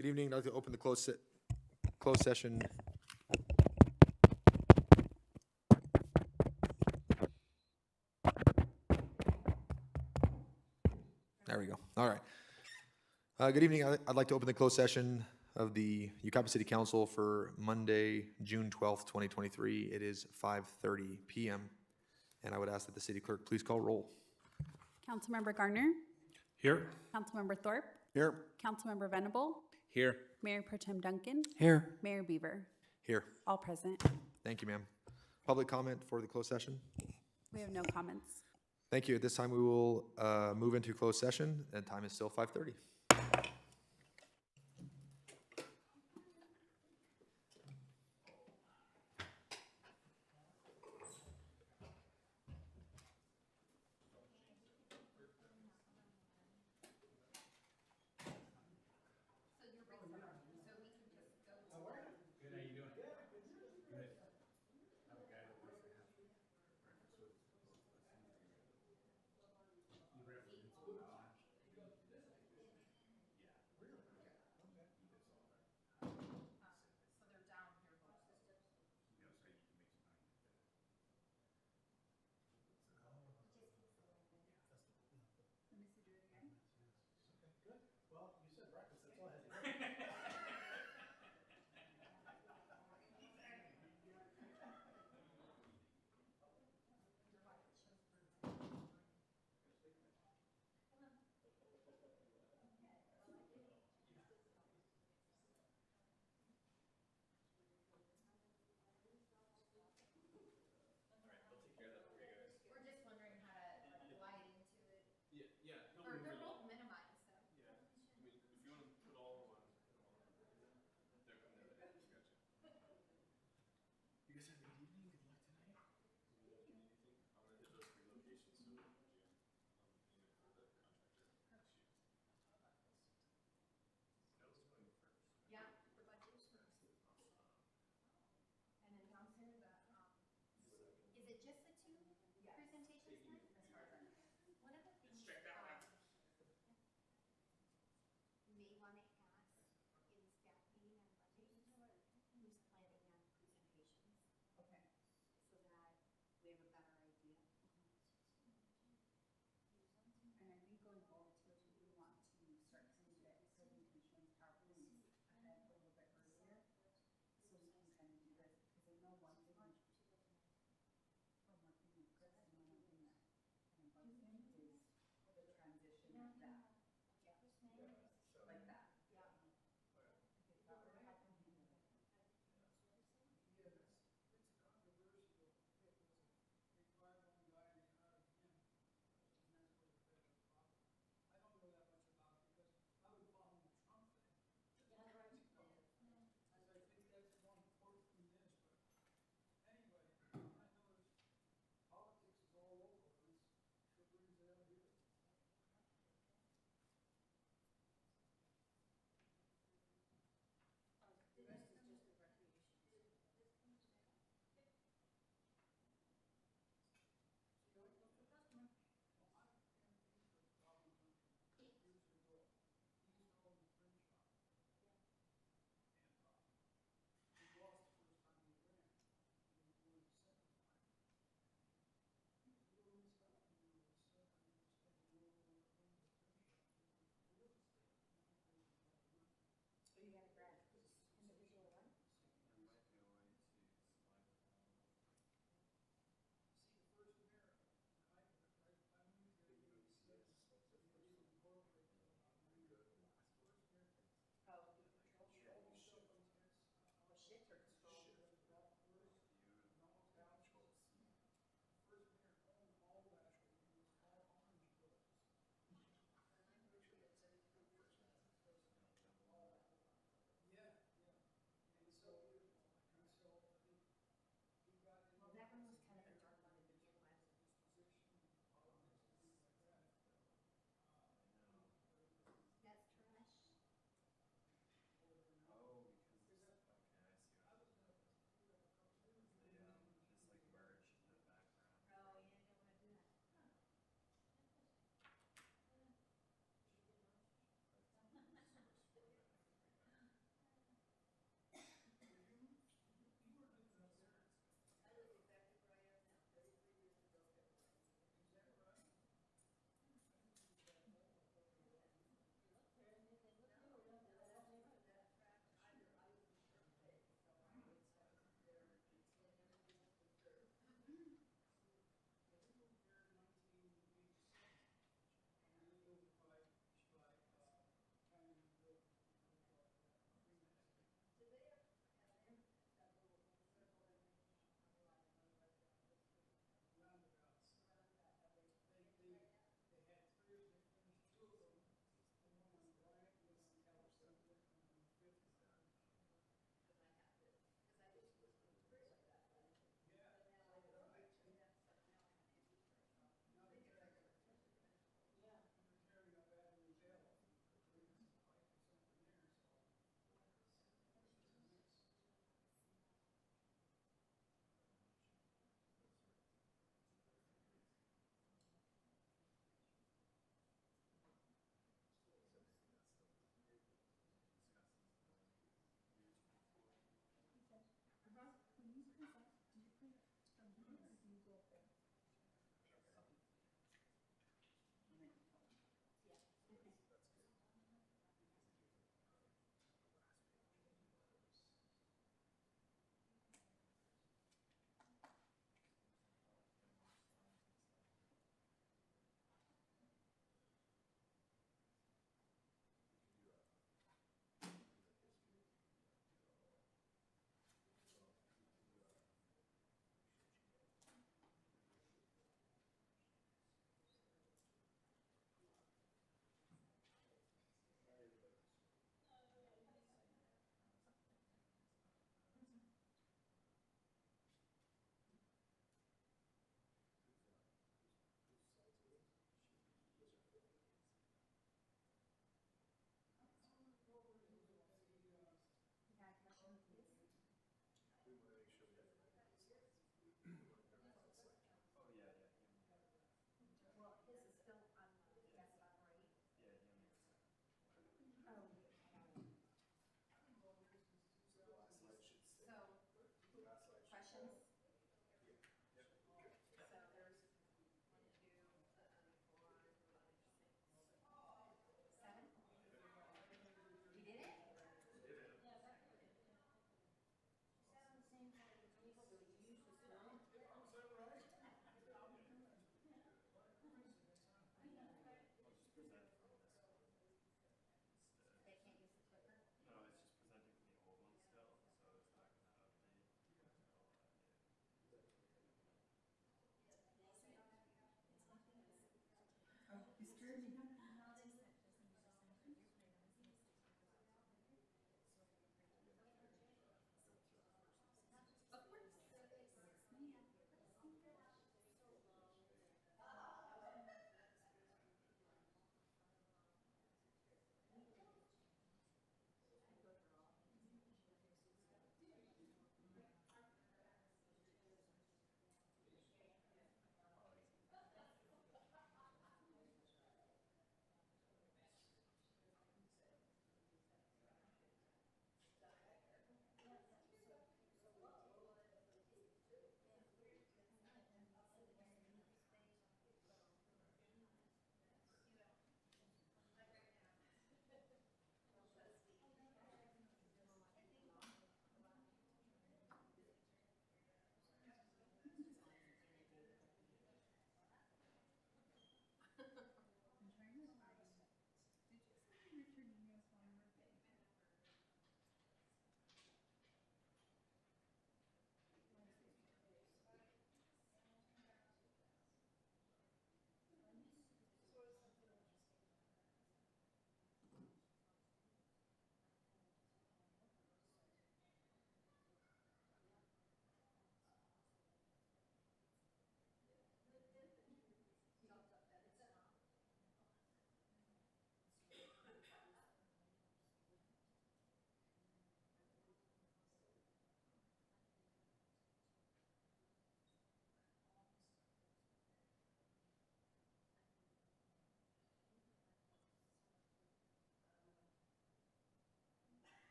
Good evening. I'd like to open the closed session. There we go. All right. Good evening. I'd like to open the closed session of the Yucaipa City Council for Monday, June 12th, 2023. It is 5:30 p.m. And I would ask that the city clerk please call roll. Councilmember Garner. Here. Councilmember Thorpe. Here. Councilmember Venable. Here. Mayor Pro Tem Duncan. Here. Mayor Beaver. Here. All present. Thank you, ma'am. Public comment for the closed session? We have no comments. Thank you. At this time, we will move into closed session, and time is still 5:30.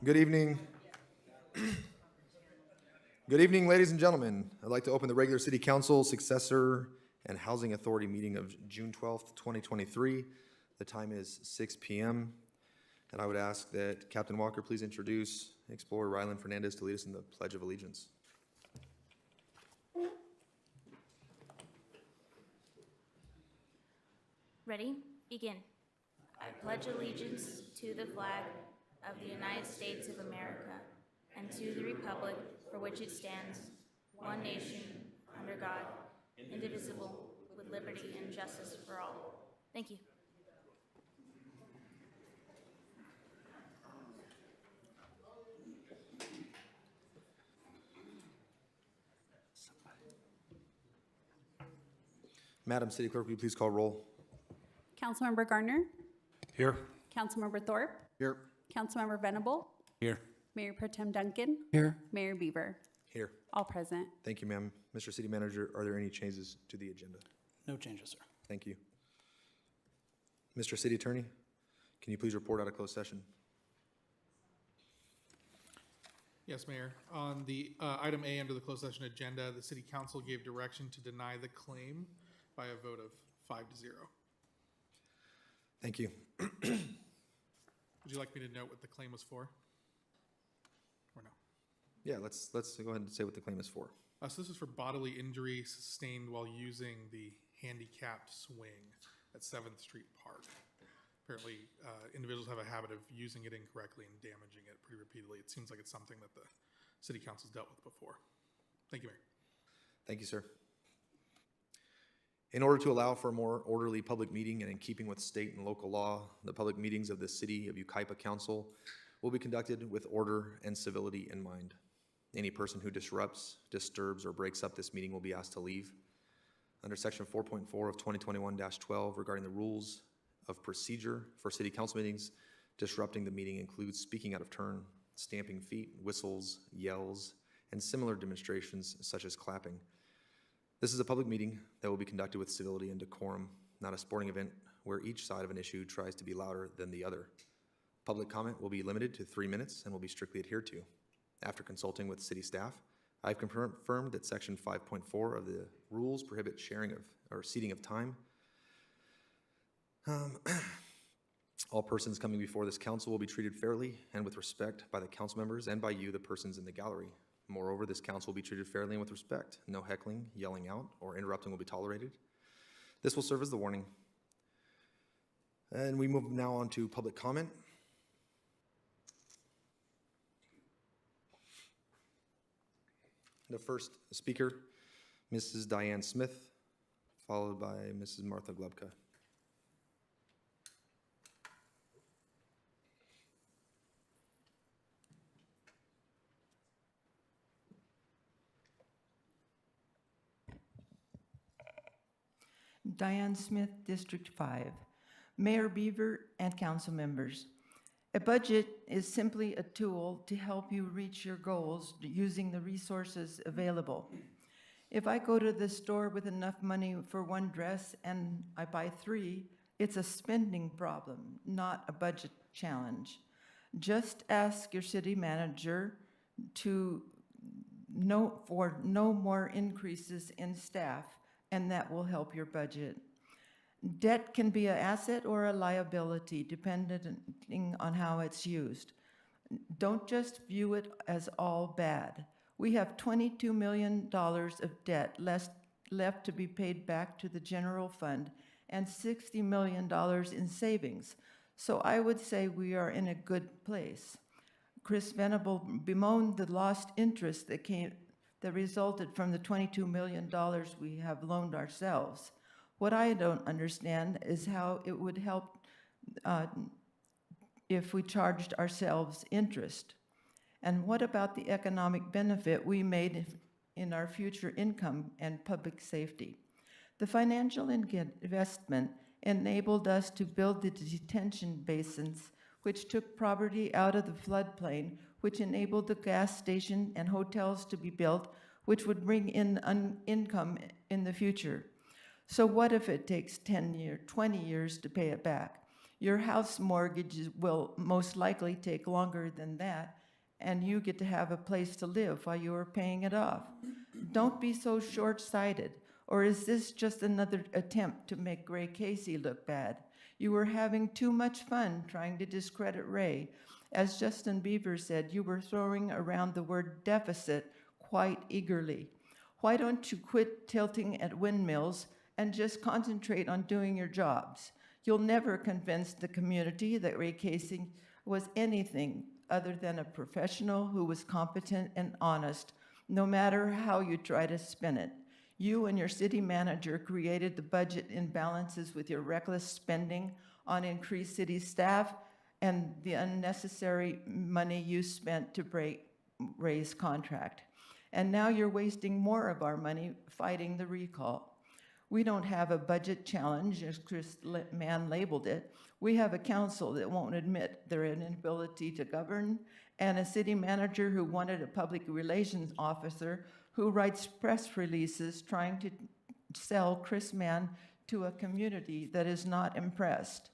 Good evening. Good evening, ladies and gentlemen. I'd like to open the regular City Council Successor and Housing Authority meeting of June 12th, 2023. The time is 6 p.m. And I would ask that Captain Walker please introduce Explorer Ryland Fernandez to lead us in the Pledge of Allegiance. Ready? Begin. I pledge allegiance to the flag of the United States of America and to the republic for which it stands, one nation, under God, indivisible, with liberty and justice for all. Thank you. Madam City Clerk, will you please call roll? Councilmember Garner, Here. Councilmember Thorpe, Here. Councilmember Venable, Here. Mayor Pro Tem Duncan, Here. Mayor Beaver, Here. all present. Thank you, ma'am. Mr. City Manager, are there any changes to the agenda? No changes, sir. Thank you. Mr. City Attorney, can you please report out of closed session? Yes, Mayor. On the item A under the closed session agenda, the City Council gave direction to deny the claim by a vote of 5-0. Thank you. Would you like me to note what the claim was for? Or no? Yeah, let's go ahead and say what the claim is for. So this is for bodily injury sustained while using the handicapped swing at 7th Street Park. Apparently, individuals have a habit of using it incorrectly and damaging it pretty repeatedly. It seems like it's something that the City Council's dealt with before. Thank you, Mayor. Thank you, sir. In order to allow for a more orderly public meeting and in keeping with state and local law, the public meetings of the City of Yucaipa Council will be conducted with order and civility in mind. Any person who disrupts, disturbs, or breaks up this meeting will be asked to leave. Under Section 4.4 of 2021-12 regarding the rules of procedure for City Council meetings, disrupting the meeting includes speaking out of turn, stamping feet, whistles, yells, and similar demonstrations such as clapping. This is a public meeting that will be conducted with civility and decorum, not a sporting event where each side of an issue tries to be louder than the other. Public comment will be limited to 3 minutes and will be strictly adhered to. After consulting with city staff, I've confirmed that Section 5.4 of the rules prohibit sharing of or ceding of time. All persons coming before this council will be treated fairly and with respect by the council members and by you, the persons in the gallery. Moreover, this council will be treated fairly and with respect. No heckling, yelling out, or interrupting will be tolerated. This will serve as the warning. And we move now on to public comment. The first speaker, Mrs. Diane Smith, followed by Mrs. Martha Glubka. Diane Smith, District 5. Mayor Beaver and council members. A budget is simply a tool to help you reach your goals using the resources available. If I go to the store with enough money for one dress and I buy 3, it's a spending problem, not a budget challenge. Just ask your city manager to for no more increases in staff, and that will help your budget. Debt can be an asset or a liability, depending on how it's used. Don't just view it as all bad. We have $22 million of debt left to be paid back to the general fund and $60 million in savings. So I would say we are in a good place. Chris Venable bemoaned the lost interest that resulted from the $22 million we have loaned ourselves. What I don't understand is how it would help if we charged ourselves interest? And what about the economic benefit we made in our future income and public safety? The financial investment enabled us to build the detention basins, which took property out of the floodplain, which enabled the gas station and hotels to be built, which would bring in income in the future. So what if it takes 10 years, 20 years to pay it back? Your house mortgage will most likely take longer than that, and you get to have a place to live while you are paying it off. Don't be so short-sighted. Or is this just another attempt to make Ray Casey look bad? You were having too much fun trying to discredit Ray. As Justin Bieber said, you were throwing around the word deficit quite eagerly. Why don't you quit tilting at windmills and just concentrate on doing your jobs? You'll never convince the community that Ray Casey was anything other than a professional who was competent and honest, no matter how you try to spin it. You and your city manager created the budget imbalances with your reckless spending on increased city staff and the unnecessary money you spent to raise contract. And now you're wasting more of our money fighting the recall. We don't have a budget challenge, as Chris Mann labeled it. We have a council that won't admit their inability to govern, and a city manager who wanted a public relations officer who writes press releases trying to sell Chris Mann to a community that is not impressed.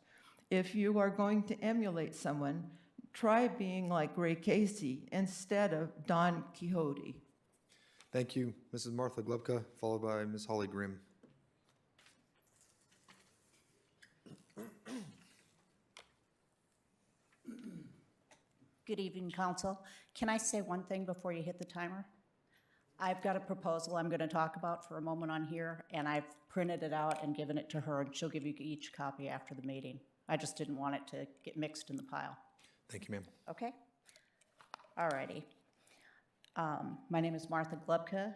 If you are going to emulate someone, try being like Ray Casey instead of Don Quixote. Thank you, Mrs. Martha Glubka, followed by Ms. Holly Grimm. Good evening, Council. Can I say one thing before you hit the timer? I've got a proposal I'm going to talk about for a moment on here, and I've printed it out and given it to her, and she'll give you each copy after the meeting. I just didn't want it to get mixed in the pile. Thank you, ma'am. Okay? All righty. My name is Martha Glubka.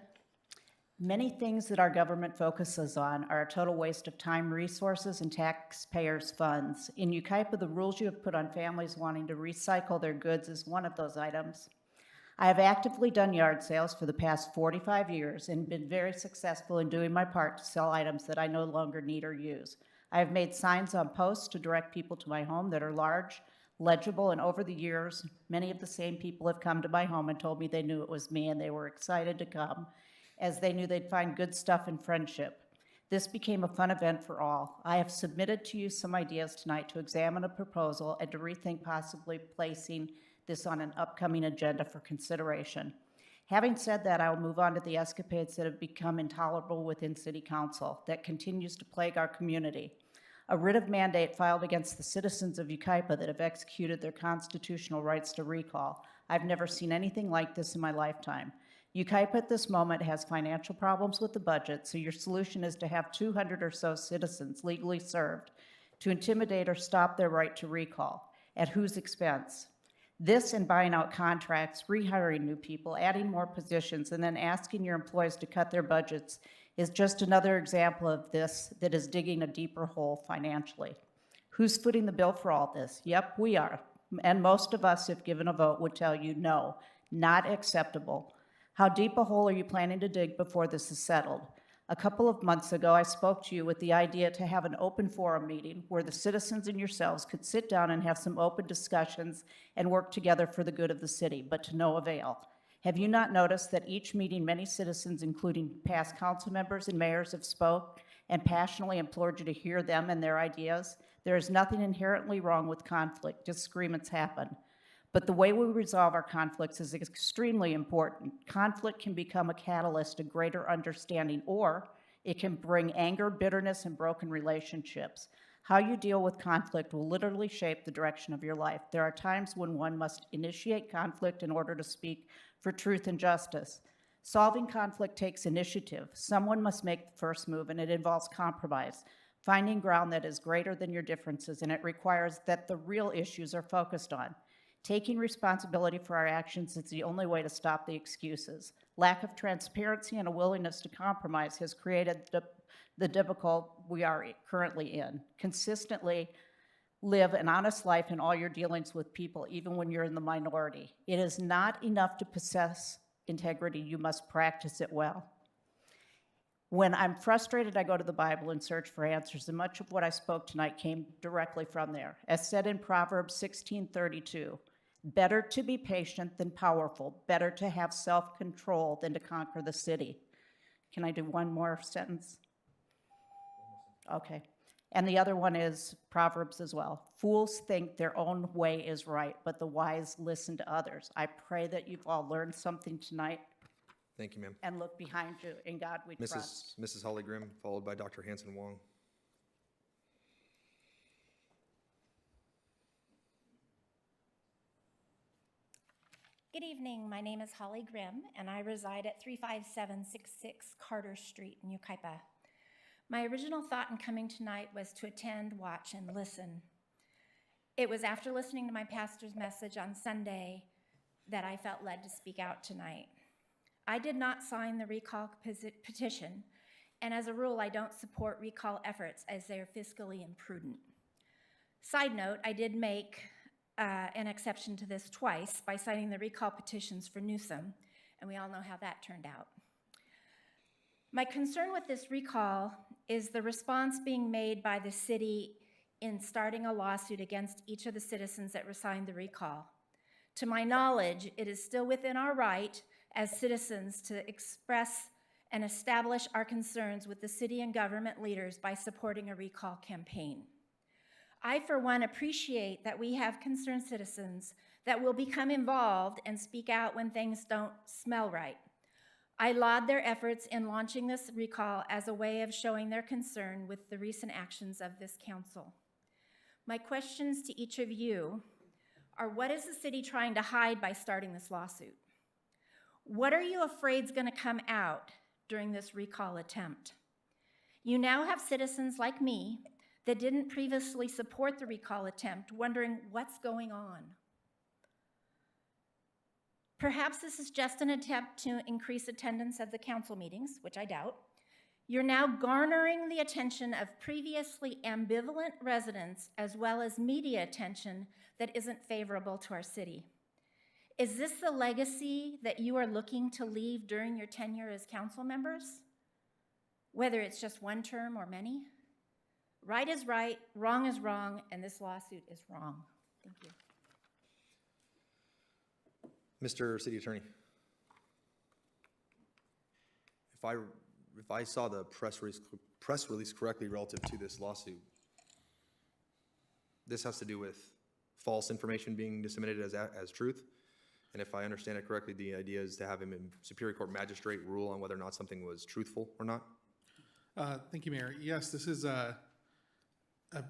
Many things that our government focuses on are a total waste of time, resources, and taxpayers' funds. In Yucaipa, the rules you have put on families wanting to recycle their goods is one of those items. I have actively done yard sales for the past 45 years and been very successful in doing my part to sell items that I no longer need or use. I have made signs on posts to direct people to my home that are large, legible, and over the years, many of the same people have come to my home and told me they knew it was me and they were excited to come, as they knew they'd find good stuff and friendship. This became a fun event for all. I have submitted to you some ideas tonight to examine a proposal and to rethink possibly placing this on an upcoming agenda for consideration. Having said that, I will move on to the escapades that have become intolerable within City Council that continues to plague our community. A writ of mandate filed against the citizens of Yucaipa that have executed their constitutional rights to recall. I've never seen anything like this in my lifetime. Yucaipa at this moment has financial problems with the budget, so your solution is to have 200 or so citizens legally served to intimidate or stop their right to recall. At whose expense? This and buying out contracts, rehiring new people, adding more positions, and then asking your employees to cut their budgets is just another example of this that is digging a deeper hole financially. Who's footing the bill for all this? Yep, we are. And most of us, if given a vote, would tell you no, not acceptable. How deep a hole are you planning to dig before this is settled? A couple of months ago, I spoke to you with the idea to have an open forum meeting where the citizens and yourselves could sit down and have some open discussions and work together for the good of the city, but to no avail. Have you not noticed that each meeting many citizens, including past council members and mayors, have spoke and passionately implored you to hear them and their ideas? There is nothing inherently wrong with conflict. Disagreements happen. But the way we resolve our conflicts is extremely important. Conflict can become a catalyst to greater understanding, or it can bring anger, bitterness, and broken relationships. How you deal with conflict will literally shape the direction of your life. There are times when one must initiate conflict in order to speak for truth and justice. Solving conflict takes initiative. Someone must make the first move, and it involves compromise, finding ground that is greater than your differences, and it requires that the real issues are focused on. Taking responsibility for our actions is the only way to stop the excuses. Lack of transparency and a willingness to compromise has created the debacle we are currently in. Consistently, live an honest life in all your dealings with people, even when you're in the minority. It is not enough to possess integrity, you must practice it well. When I'm frustrated, I go to the Bible and search for answers, and much of what I spoke tonight came directly from there. As said in Proverbs 16:32, better to be patient than powerful, better to have self-control than to conquer the city. Can I do one more sentence? Okay. And the other one is Proverbs as well. Fools think their own way is right, but the wise listen to others. I pray that you've all learned something tonight Thank you, ma'am. and look behind you. In God we trust. Mrs. Holly Grimm, followed by Dr. Hanson Wong. Good evening. My name is Holly Grimm, and I reside at 35766 Carter Street in Yucaipa. My original thought in coming tonight was to attend, watch, and listen. It was after listening to my pastor's message on Sunday that I felt led to speak out tonight. I did not sign the recall petition, and as a rule, I don't support recall efforts as they are fiscally imprudent. Side note, I did make an exception to this twice by signing the recall petitions for Newsom, and we all know how that turned out. My concern with this recall is the response being made by the city in starting a lawsuit against each of the citizens that signed the recall. To my knowledge, it is still within our right as citizens to express and establish our concerns with the city and government leaders by supporting a recall campaign. I, for one, appreciate that we have concerned citizens that will become involved and speak out when things don't smell right. I laud their efforts in launching this recall as a way of showing their concern with the recent actions of this council. My questions to each of you are, what is the city trying to hide by starting this lawsuit? What are you afraid is going to come out during this recall attempt? You now have citizens like me that didn't previously support the recall attempt wondering what's going on. Perhaps this is just an attempt to increase attendance at the council meetings, which I doubt. You're now garnering the attention of previously ambivalent residents as well as media attention that isn't favorable to our city. Is this the legacy that you are looking to leave during your tenure as council members? Whether it's just one term or many? Right is right, wrong is wrong, and this lawsuit is wrong. Thank you. Mr. City Attorney. If I saw the press release correctly relative to this lawsuit, this has to do with false information being disseminated as truth. And if I understand it correctly, the idea is to have him in Superior Court magistrate rule on whether or not something was truthful or not. Thank you, Mayor. Yes, this is a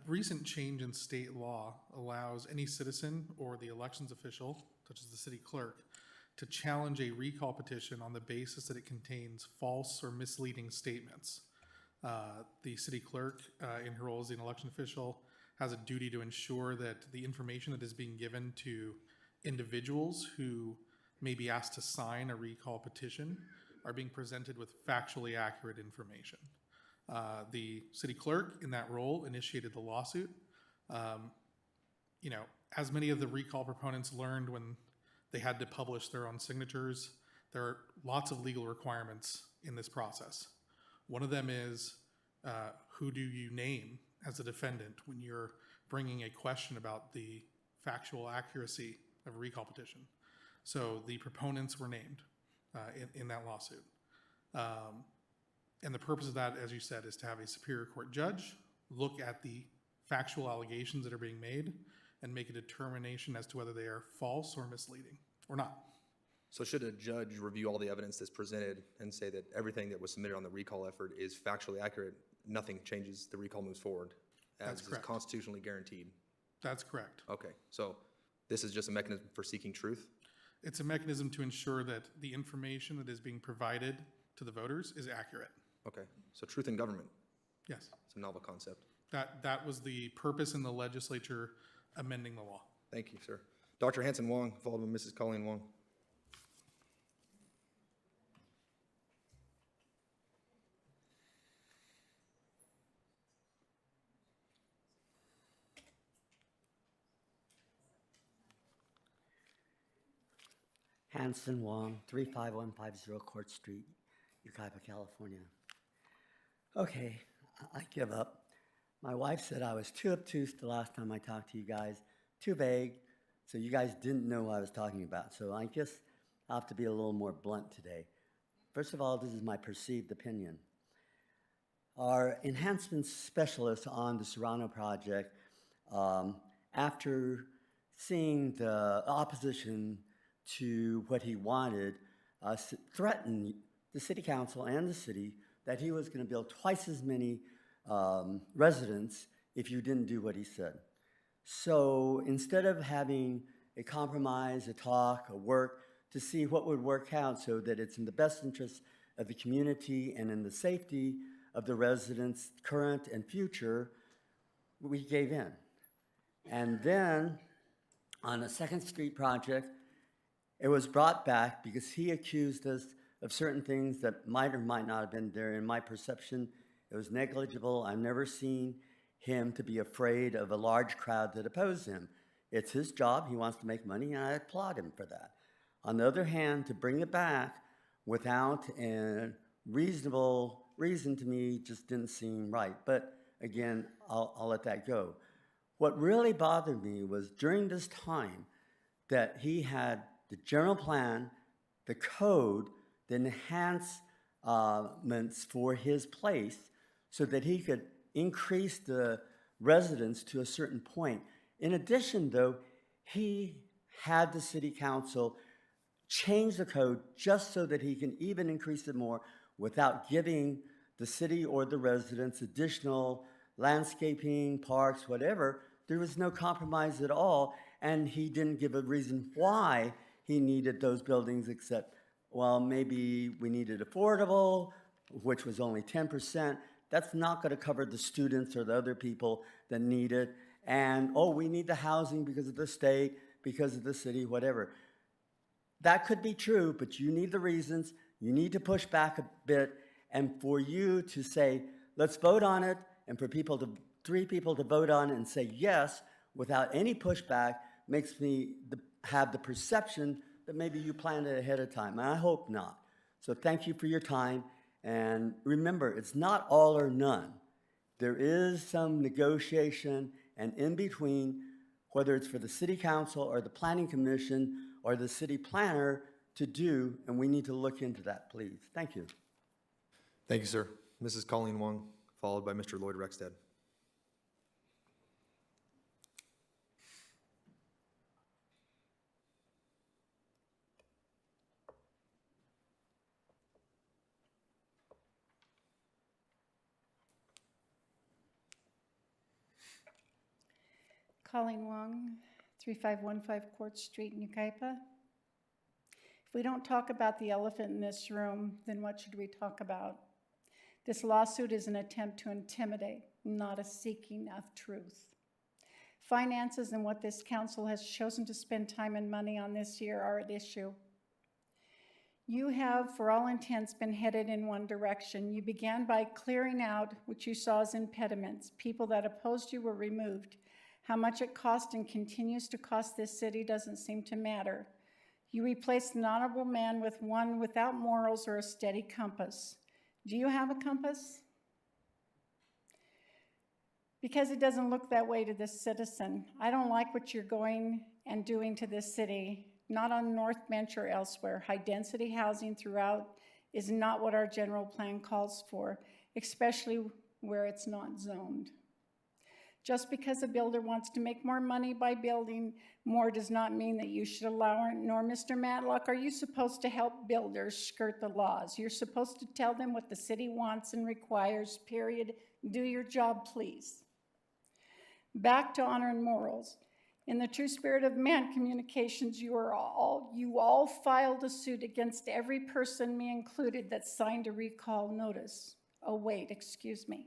recent change in state law allows any citizen or the elections official, such as the city clerk, to challenge a recall petition on the basis that it contains false or misleading statements. The city clerk, in her role as an election official, has a duty to ensure that the information that is being given to individuals who may be asked to sign a recall petition are being presented with factually accurate information. The city clerk in that role initiated the lawsuit. As many of the recall proponents learned when they had to publish their own signatures, there are lots of legal requirements in this process. One of them is who do you name as a defendant when you're bringing a question about the factual accuracy of a recall petition. So the proponents were named in that lawsuit. And the purpose of that, as you said, is to have a Superior Court judge look at the factual allegations that are being made and make a determination as to whether they are false or misleading or not. So should a judge review all the evidence that's presented and say that everything that was submitted on the recall effort is factually accurate, nothing changes, the recall moves forward, That's as is correct. constitutionally guaranteed? That's correct. Okay, so this is just a mechanism for seeking truth? It's a mechanism to ensure that the information that is being provided to the voters is accurate. Okay, so truth in government, Yes, it's a novel concept. that was the purpose in the legislature amending the law. Thank you, sir. Dr. Hanson Wong, followed by Mrs. Colleen Wong. Hanson Wong, 35150 Court Street, Yucaipa, California. Okay, I give up. My wife said I was too obtuse the last time I talked to you guys, too vague, so you guys didn't know what I was talking about. So I guess I'll have to be a little more blunt today. First of all, this is my perceived opinion. Our enhancement specialist on the Serrano project, after seeing the opposition to what he wanted, threatened the city council and the city that he was going to build twice as many residents if you didn't do what he said. So instead of having a compromise, a talk, a work to see what would work out so that it's in the best interest of the community and in the safety of the residents, current and future, we gave in. And then on a Second Street project, it was brought back because he accused us of certain things that might or might not have been there. In my perception, it was negligible. I've never seen him to be afraid of a large crowd that opposed him. It's his job. He wants to make money, and I applaud him for that. On the other hand, to bring it back without a reasonable reason to me just didn't seem right. But again, I'll let that go. What really bothered me was during this time that he had the general plan, the code, the enhancements for his place so that he could increase the residents to a certain point. In addition, though, he had the city council change the code just so that he can even increase it more without giving the city or the residents additional landscaping, parks, whatever. There was no compromise at all, and he didn't give a reason why he needed those buildings except, well, maybe we needed affordable, which was only 10%. That's not going to cover the students or the other people that need it. And, oh, we need the housing because of the state, because of the city, whatever. That could be true, but you need the reasons. You need to push back a bit. And for you to say, let's vote on it, and for three people to vote on it and say yes without any pushback makes me have the perception that maybe you planned it ahead of time. And I hope not. So thank you for your time. And remember, it's not all or none. There is some negotiation and in between, whether it's for the city council or the planning commission or the city planner to do, and we need to look into that, please. Thank you. Thank you, sir. Mrs. Colleen Wong, followed by Mr. Lloyd Rexted. Colleen Wong, 3515 Court Street in Yucaipa. If we don't talk about the elephant in this room, then what should we talk about? This lawsuit is an attempt to intimidate, not a seeking of truth. Finances and what this council has chosen to spend time and money on this year are at issue. You have, for all intents, been headed in one direction. You began by clearing out what you saw as impediments. People that opposed you were removed. How much it cost and continues to cost this city doesn't seem to matter. You replaced an honorable man with one without morals or a steady compass. Do you have a compass? Because it doesn't look that way to this citizen. I don't like what you're going and doing to this city, not on North Bench or elsewhere. High-density housing throughout is not what our general plan calls for, especially where it's not zoned. Just because a builder wants to make more money by building more does not mean that you should allow it, nor Mr. Matlock are you supposed to help builders skirt the laws. You're supposed to tell them what the city wants and requires, period. Do your job, please. Back to honor and morals. In the true spirit of man communications, you all filed a suit against every person, me included, that signed a recall notice. Oh, wait, excuse me.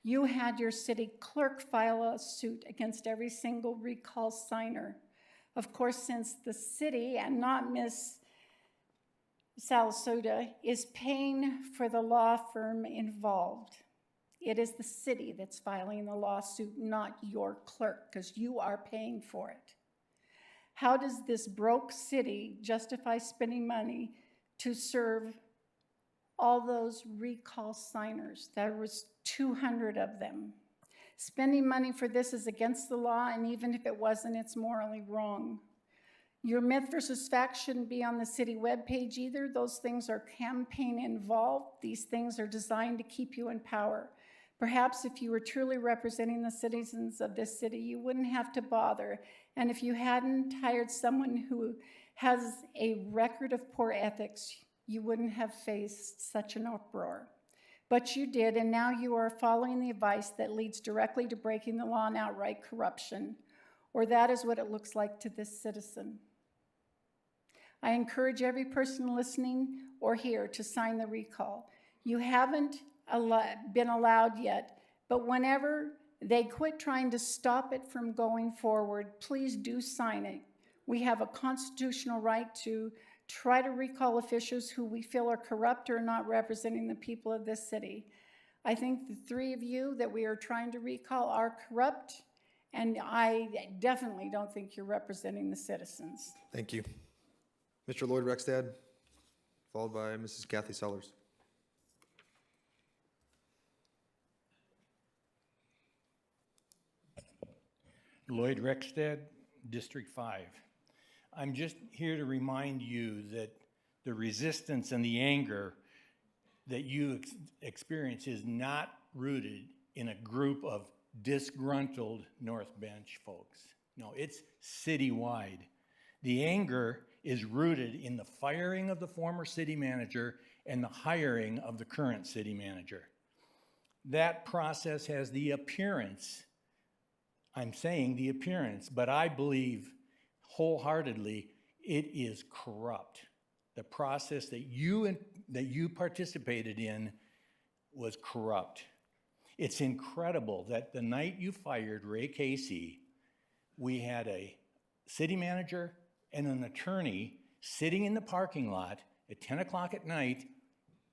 You had your city clerk file a suit against every single recall signer. Of course, since the city and not Ms. Salasuda is paying for the law firm involved, it is the city that's filing the lawsuit, not your clerk, because you are paying for it. How does this broke city justify spending money to serve all those recall signers? There was 200 of them. Spending money for this is against the law, and even if it wasn't, it's morally wrong. Your myth versus fact shouldn't be on the city webpage either. Those things are campaign involved. These things are designed to keep you in power. Perhaps if you were truly representing the citizens of this city, you wouldn't have to bother. And if you hadn't hired someone who has a record of poor ethics, you wouldn't have faced such an uproar. But you did, and now you are following the advice that leads directly to breaking the law and outright corruption. Or that is what it looks like to this citizen. I encourage every person listening or here to sign the recall. You haven't been allowed yet, but whenever they quit trying to stop it from going forward, please do sign it. We have a constitutional right to try to recall officials who we feel are corrupt or not representing the people of this city. I think the three of you that we are trying to recall are corrupt, and I definitely don't think you're representing the citizens. Thank you. Mr. Lloyd Rexdad, followed by Mrs. Kathy Sellers. Lloyd Rexdad, District 5. I'm just here to remind you that the resistance and the anger that you experience is not rooted in a group of disgruntled North Bench folks. No, it's citywide. The anger is rooted in the firing of the former city manager and the hiring of the current city manager. That process has the appearance, I'm saying the appearance, but I believe wholeheartedly it is corrupt. The process that you participated in was corrupt. It's incredible that the night you fired Ray Casey, we had a city manager and an attorney sitting in the parking lot at 10 o'clock at night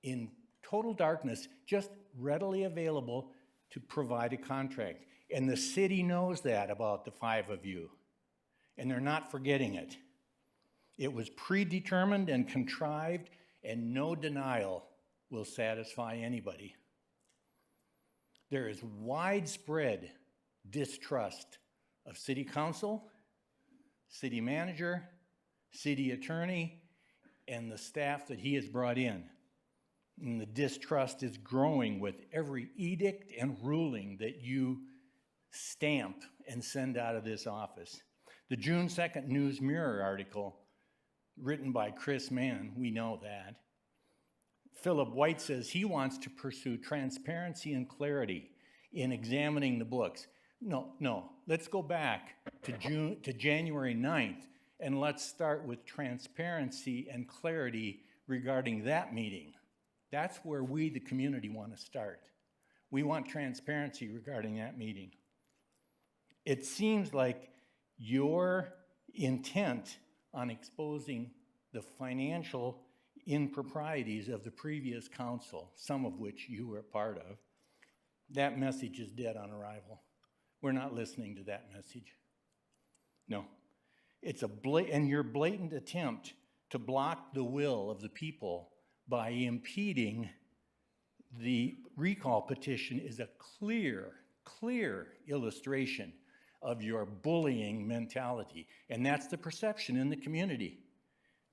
in total darkness, just readily available to provide a contract. And the city knows that about the five of you, and they're not forgetting it. It was predetermined and contrived, and no denial will satisfy anybody. There is widespread distrust of city council, city manager, city attorney, and the staff that he has brought in. And the distrust is growing with every edict and ruling that you stamp and send out of this office. The June 2nd News Mirror article, written by Chris Mann, we know that. Philip White says he wants to pursue transparency and clarity in examining the books. No, let's go back to January 9th, and let's start with transparency and clarity regarding that meeting. That's where we, the community, want to start. We want transparency regarding that meeting. It seems like your intent on exposing the financial improprieties of the previous council, some of which you were part of, that message is dead on arrival. We're not listening to that message. No. It's and your blatant attempt to block the will of the people by impeding the recall petition is a clear illustration of your bullying mentality. And that's the perception in the community.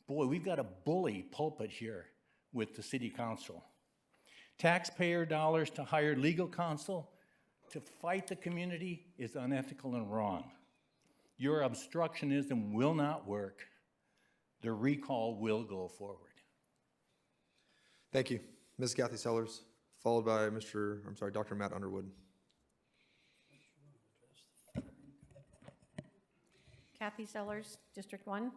Boy, we've got a bully pulpit here with the city council. Taxpayer dollars to hire legal counsel to fight the community is unethical and wrong. Your obstructionism will not work. The recall will go forward. Thank you. Ms. Kathy Sellers, followed by Dr. Matt Underwood. Kathy Sellers, District 1.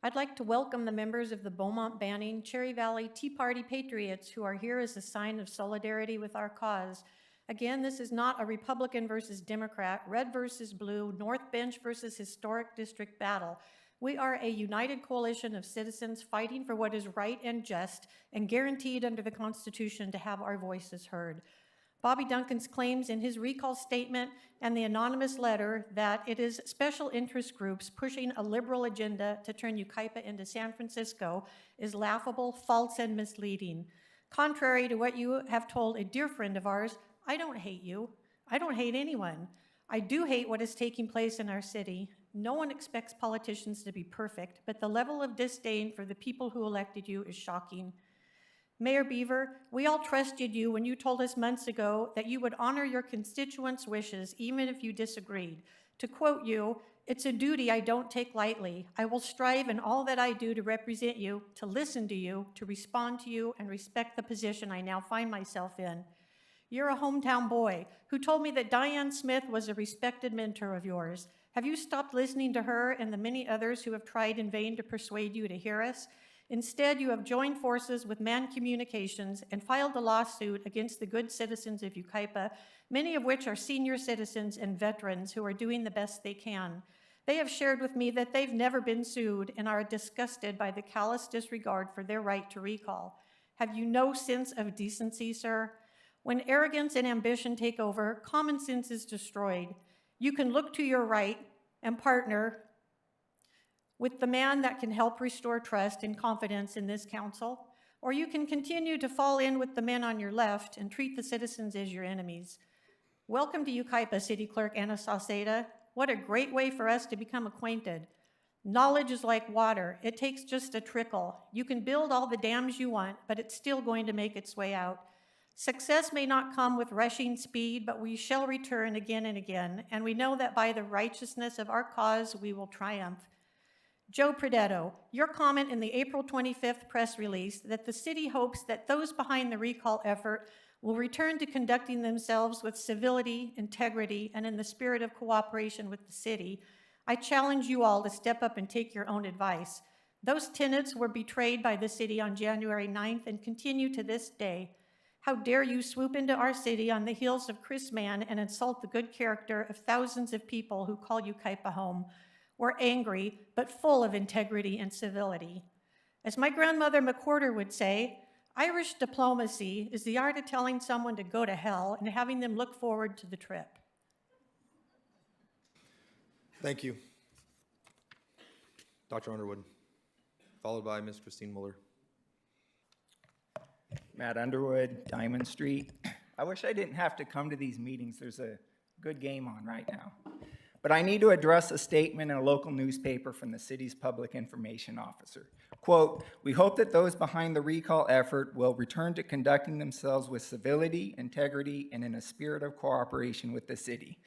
I'd like to welcome the members of the Beaumont Banning Cherry Valley Tea Party Patriots who are here as a sign of solidarity with our cause. Again, this is not a Republican versus Democrat, red versus blue, North Bench versus Historic District battle. We are a united coalition of citizens fighting for what is right and just and guaranteed under the Constitution to have our voices heard. Bobby Duncan's claims in his recall statement and the anonymous letter that it is special interest groups pushing a liberal agenda to turn Yucaipa into San Francisco is laughable, false, and misleading. Contrary to what you have told a dear friend of ours, I don't hate you. I don't hate anyone. I do hate what is taking place in our city. No one expects politicians to be perfect, but the level of disdain for the people who elected you is shocking. Mayor Beaver, we all trusted you when you told us months ago that you would honor your constituents' wishes even if you disagreed. To quote you, "It's a duty I don't take lightly. I will strive in all that I do to represent you, to listen to you, to respond to you, and respect the position I now find myself in." You're a hometown boy who told me that Diane Smith was a respected mentor of yours. Have you stopped listening to her and the many others who have tried in vain to persuade you to hear us? Instead, you have joined forces with Man Communications and filed a lawsuit against the good citizens of Yucaipa, many of which are senior citizens and veterans who are doing the best they can. They have shared with me that they've never been sued and are disgusted by the callous disregard for their right to recall. Have you no sense of decency, sir? When arrogance and ambition take over, common sense is destroyed. You can look to your right and partner with the man that can help restore trust and confidence in this council, or you can continue to fall in with the men on your left and treat the citizens as your enemies. Welcome to Yucaipa, City Clerk Anna Sauceda. What a great way for us to become acquainted. Knowledge is like water. It takes just a trickle. You can build all the dams you want, but it's still going to make its way out. Success may not come with rushing speed, but we shall return again and again, and we know that by the righteousness of our cause, we will triumph. Joe Prodetto, your comment in the April 25th press release that the city hopes that those behind the recall effort will return to conducting themselves with civility, integrity, and in the spirit of cooperation with the city, I challenge you all to step up and take your own advice. Those tenets were betrayed by the city on January 9th and continue to this day. How dare you swoop into our city on the heels of Chris Mann and insult the good character of thousands of people who call Yucaipa home. We're angry, but full of integrity and civility. As my grandmother McWhorter would say, Irish diplomacy is the art of telling someone to go to hell and having them look forward to the trip. Thank you. Dr. Underwood, followed by Ms. Christine Muller. Matt Underwood, Diamond Street. I wish I didn't have to come to these meetings. There's a good game on right now. But I need to address a statement in a local newspaper from the city's public information officer. Quote, "We hope that those behind the recall effort will return to conducting themselves with civility, integrity, and in a spirit of cooperation with the city."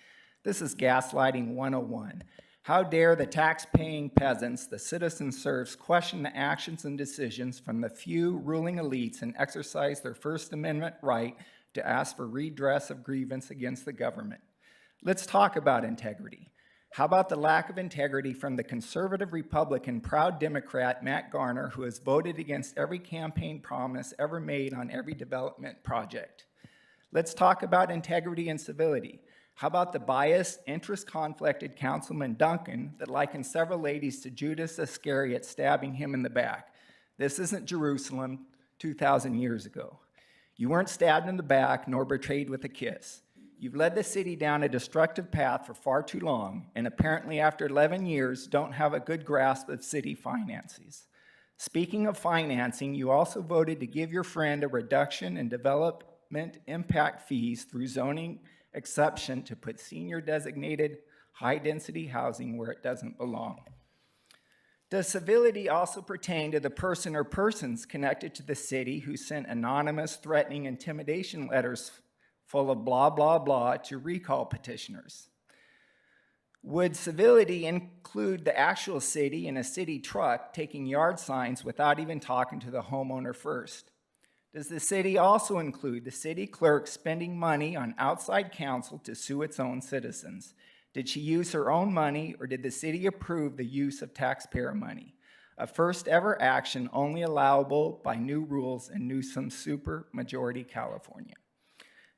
This is gaslighting 101. How dare the tax-paying peasants the citizen serves question the actions and decisions from the few ruling elites and exercise their First Amendment right to ask for redress of grievance against the government. Let's talk about integrity. How about the lack of integrity from the conservative Republican, proud Democrat, Matt Garner, who has voted against every campaign promise ever made on every development project? Let's talk about integrity and civility. How about the biased, interest-conflicted Councilman Duncan that likened several ladies to Judas Iscariot stabbing him in the back? This isn't Jerusalem 2,000 years ago. You weren't stabbed in the back nor betrayed with a kiss. You've led the city down a destructive path for far too long, and apparently after 11 years don't have a good grasp of city finances. Speaking of financing, you also voted to give your friend a reduction in development impact fees through zoning exception to put senior designated high-density housing where it doesn't belong. Does civility also pertain to the person or persons connected to the city who sent anonymous, threatening intimidation letters full of blah, blah, blah to recall petitioners? Would civility include the actual city in a city truck taking yard signs without even talking to the homeowner first? Does the city also include the city clerk spending money on outside counsel to sue its own citizens? Did she use her own money, or did the city approve the use of taxpayer money? A first ever action only allowable by new rules in Newsom's supermajority California.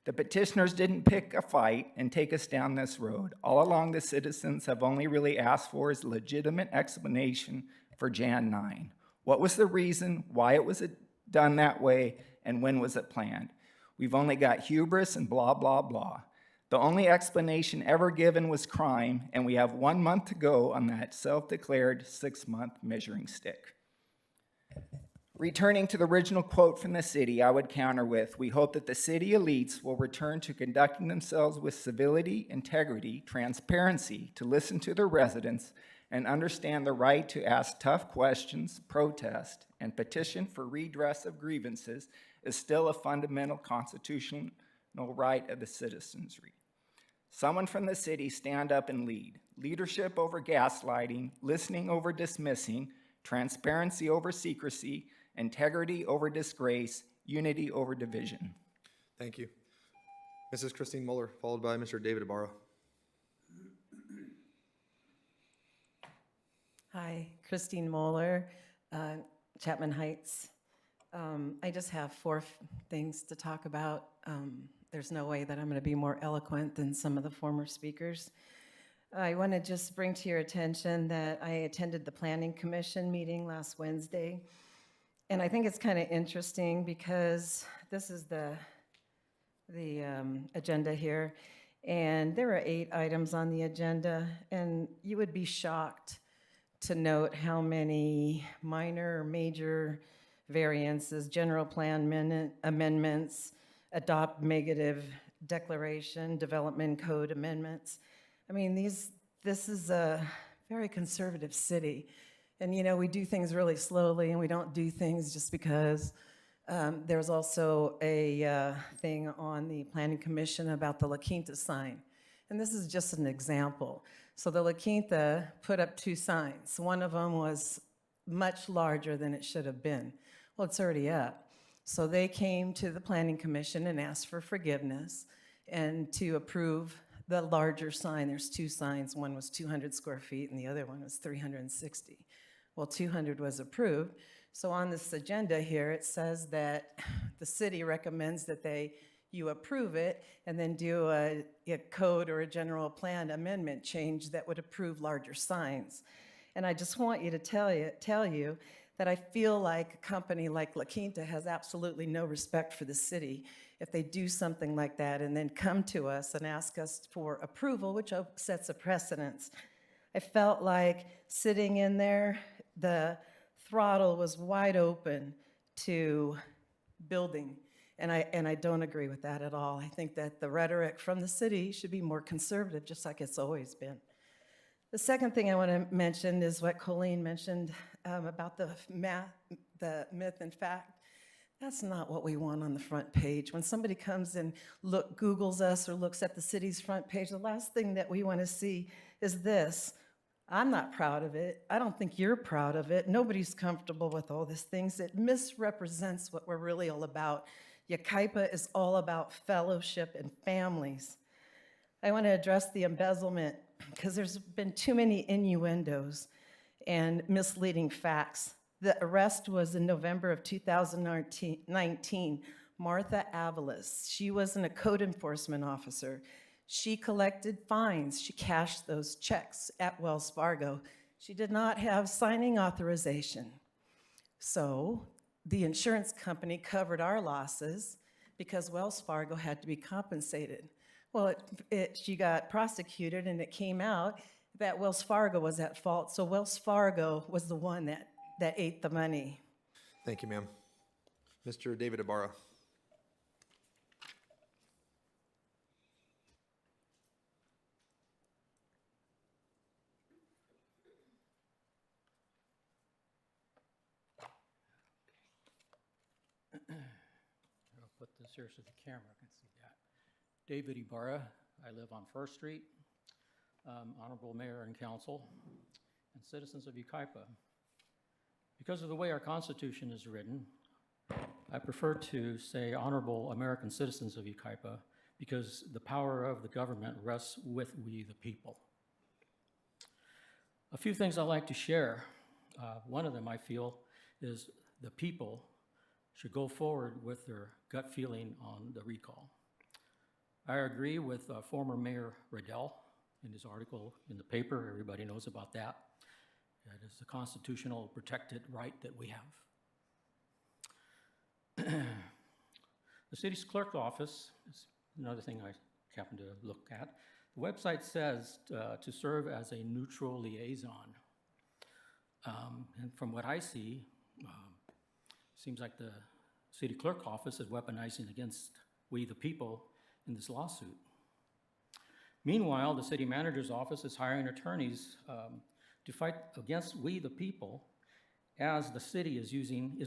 The petitioners didn't pick a fight and take us down this road. All along, the citizens have only really asked for is legitimate explanation for Jan 9. What was the reason, why it was done that way, and when was it planned? We've only got hubris and blah, blah, blah. The only explanation ever given was crime, and we have 1 month to go on that self-declared 6-month measuring stick. Returning to the original quote from the city, I would counter with, we hope that the city elites will return to conducting themselves with civility, integrity, transparency, to listen to their residents, and understand the right to ask tough questions, protest, and petition for redress of grievances is still a fundamental constitutional right of the citizenry. Someone from the city stand up and lead. Leadership over gaslighting, listening over dismissing, transparency over secrecy, integrity over disgrace, unity over division. Thank you. Mrs. Christine Muller, followed by Mr. David Ibarra. Hi, Christine Moeller, Chapman Heights. I just have four things to talk about. There's no way that I'm going to be more eloquent than some of the former speakers. I want to just bring to your attention that I attended the Planning Commission meeting last Wednesday. And I think it's kind of interesting because this is the agenda here. And there are 8 items on the agenda. And you would be shocked to note how many minor or major variances, general plan amendments, adopt negative declaration, development code amendments. I mean, this is a very conservative city. And you know, we do things really slowly and we don't do things just because. There's also a thing on the Planning Commission about the La Quinta sign. And this is just an example. So the La Quinta put up 2 signs. One of them was much larger than it should have been. Well, it's already up. So they came to the Planning Commission and asked for forgiveness and to approve the larger sign. There's 2 signs. One was 200 square feet and the other one was 360. Well, 200 was approved. So on this agenda here, it says that the city recommends that you approve it and then do a code or a general plan amendment change that would approve larger signs. And I just want you to tell you that I feel like a company like La Quinta has absolutely no respect for the city if they do something like that and then come to us and ask us for approval, which sets a precedence. I felt like sitting in there, the throttle was wide open to building. And I don't agree with that at all. I think that the rhetoric from the city should be more conservative, just like it's always been. The second thing I want to mention is what Colleen mentioned about the myth and fact. That's not what we want on the front page. When somebody comes and Googles us or looks at the city's front page, the last thing that we want to see is this. I'm not proud of it. I don't think you're proud of it. Nobody's comfortable with all these things. It misrepresents what we're really all about. Yucaipa is all about fellowship and families. I want to address the embezzlement because there's been too many innuendos and misleading facts. The arrest was in November of 2019. Martha Avalos, she wasn't a code enforcement officer. She collected fines. She cashed those checks at Wells Fargo. She did not have signing authorization. So the insurance company covered our losses because Wells Fargo had to be compensated. Well, she got prosecuted and it came out that Wells Fargo was at fault. So Wells Fargo was the one that ate the money. Thank you, ma'am. Mr. David Ibarra. I'll put this here so the camera can see that. David Ibarra, I live on First Street. Honorable Mayor and Council, and citizens of Yucaipa. Because of the way our Constitution is written, I prefer to say honorable American citizens of Yucaipa because the power of the government rests with we the people. A few things I'd like to share. One of them I feel is the people should go forward with their gut feeling on the recall. I agree with former Mayor Riddell in his article in the paper. Everybody knows about that. It is a constitutional protected right that we have. The city's clerk office is another thing I happened to look at. The website says to serve as a neutral liaison. And from what I see, seems like the city clerk office is weaponizing against we the people in this lawsuit. Meanwhile, the city manager's office is hiring attorneys to fight against we the people as the city is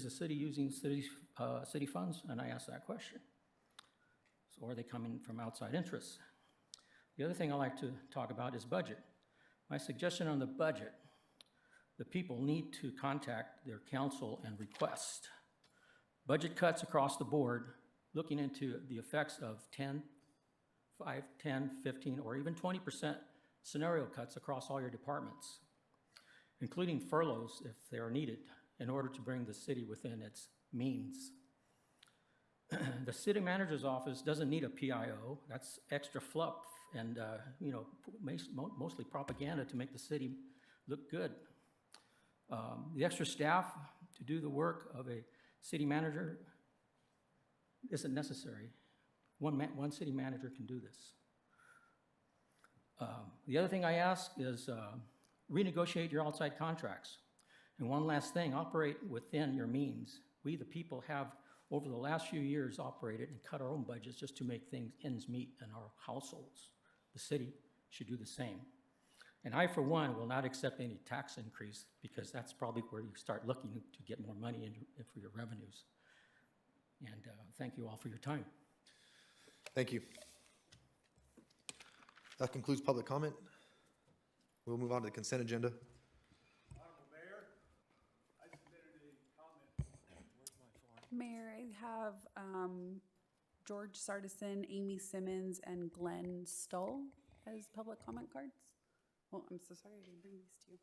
the city using city funds? And I ask that question. So are they coming from outside interests? The other thing I like to talk about is budget. My suggestion on the budget, the people need to contact their council and request budget cuts across the board, looking into the effects of 5, 10, 15, or even 20% scenario cuts across all your departments, including furloughs if they are needed in order to bring the city within its means. The city manager's office doesn't need a PIO. That's extra fluff and mostly propaganda to make the city look good. The extra staff to do the work of a city manager isn't necessary. One city manager can do this. The other thing I ask is renegotiate your outside contracts. And one last thing, operate within your means. We, the people, have over the last few years operated and cut our own budgets just to make ends meet in our households. The city should do the same. And I, for one, will not accept any tax increase because that's probably where you start looking to get more money in for your revenues. And thank you all for your time. Thank you. That concludes public comment. We'll move on to the consent agenda. Mayor, I have George Sardison, Amy Simmons, and Glenn Stoll as public comment cards. Well, I'm so sorry I didn't bring these to you.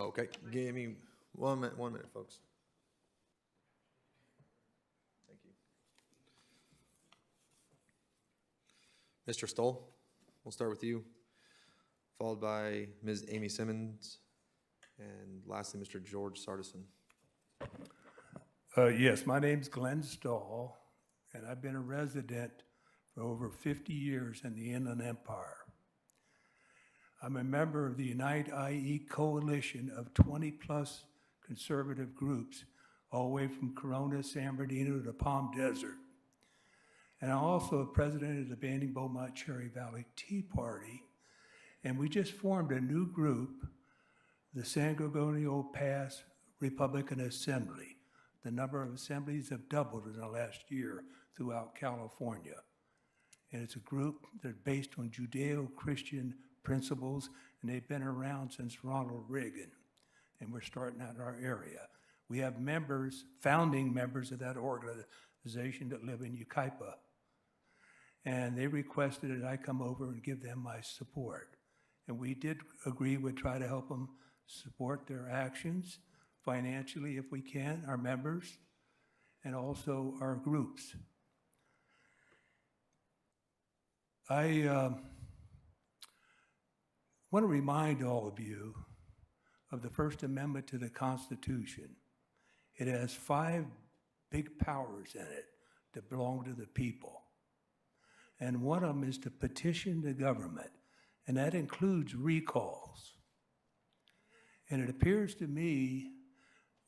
Okay, give me 1 minute, folks. Thank you. Mr. Stoll, we'll start with you, followed by Ms. Amy Simmons, and lastly, Mr. George Sardison. Yes, my name's Glenn Stahl, and I've been a resident for over 50 years in the Inland Empire. I'm a member of the Unite IE coalition of 20-plus conservative groups, all the way from Corona, San Bernardino to Palm Desert. And I'm also a president of the Banning Beaumont Cherry Valley Tea Party, and we just formed a new group, the San Gorgonio Pass Republican Assembly. The number of assemblies have doubled in the last year throughout California. And it's a group that's based on Judeo-Christian principles, and they've been around since Ronald Reagan. And we're starting out in our area. We have members, founding members of that organization that live in Yucaipa. And they requested that I come over and give them my support. And we did agree we'd try to help them support their actions financially if we can, our members, and also our groups. I want to remind all of you of the First Amendment to the Constitution. It has 5 big powers in it that belong to the people. And one of them is to petition the government, and that includes recalls. And it appears to me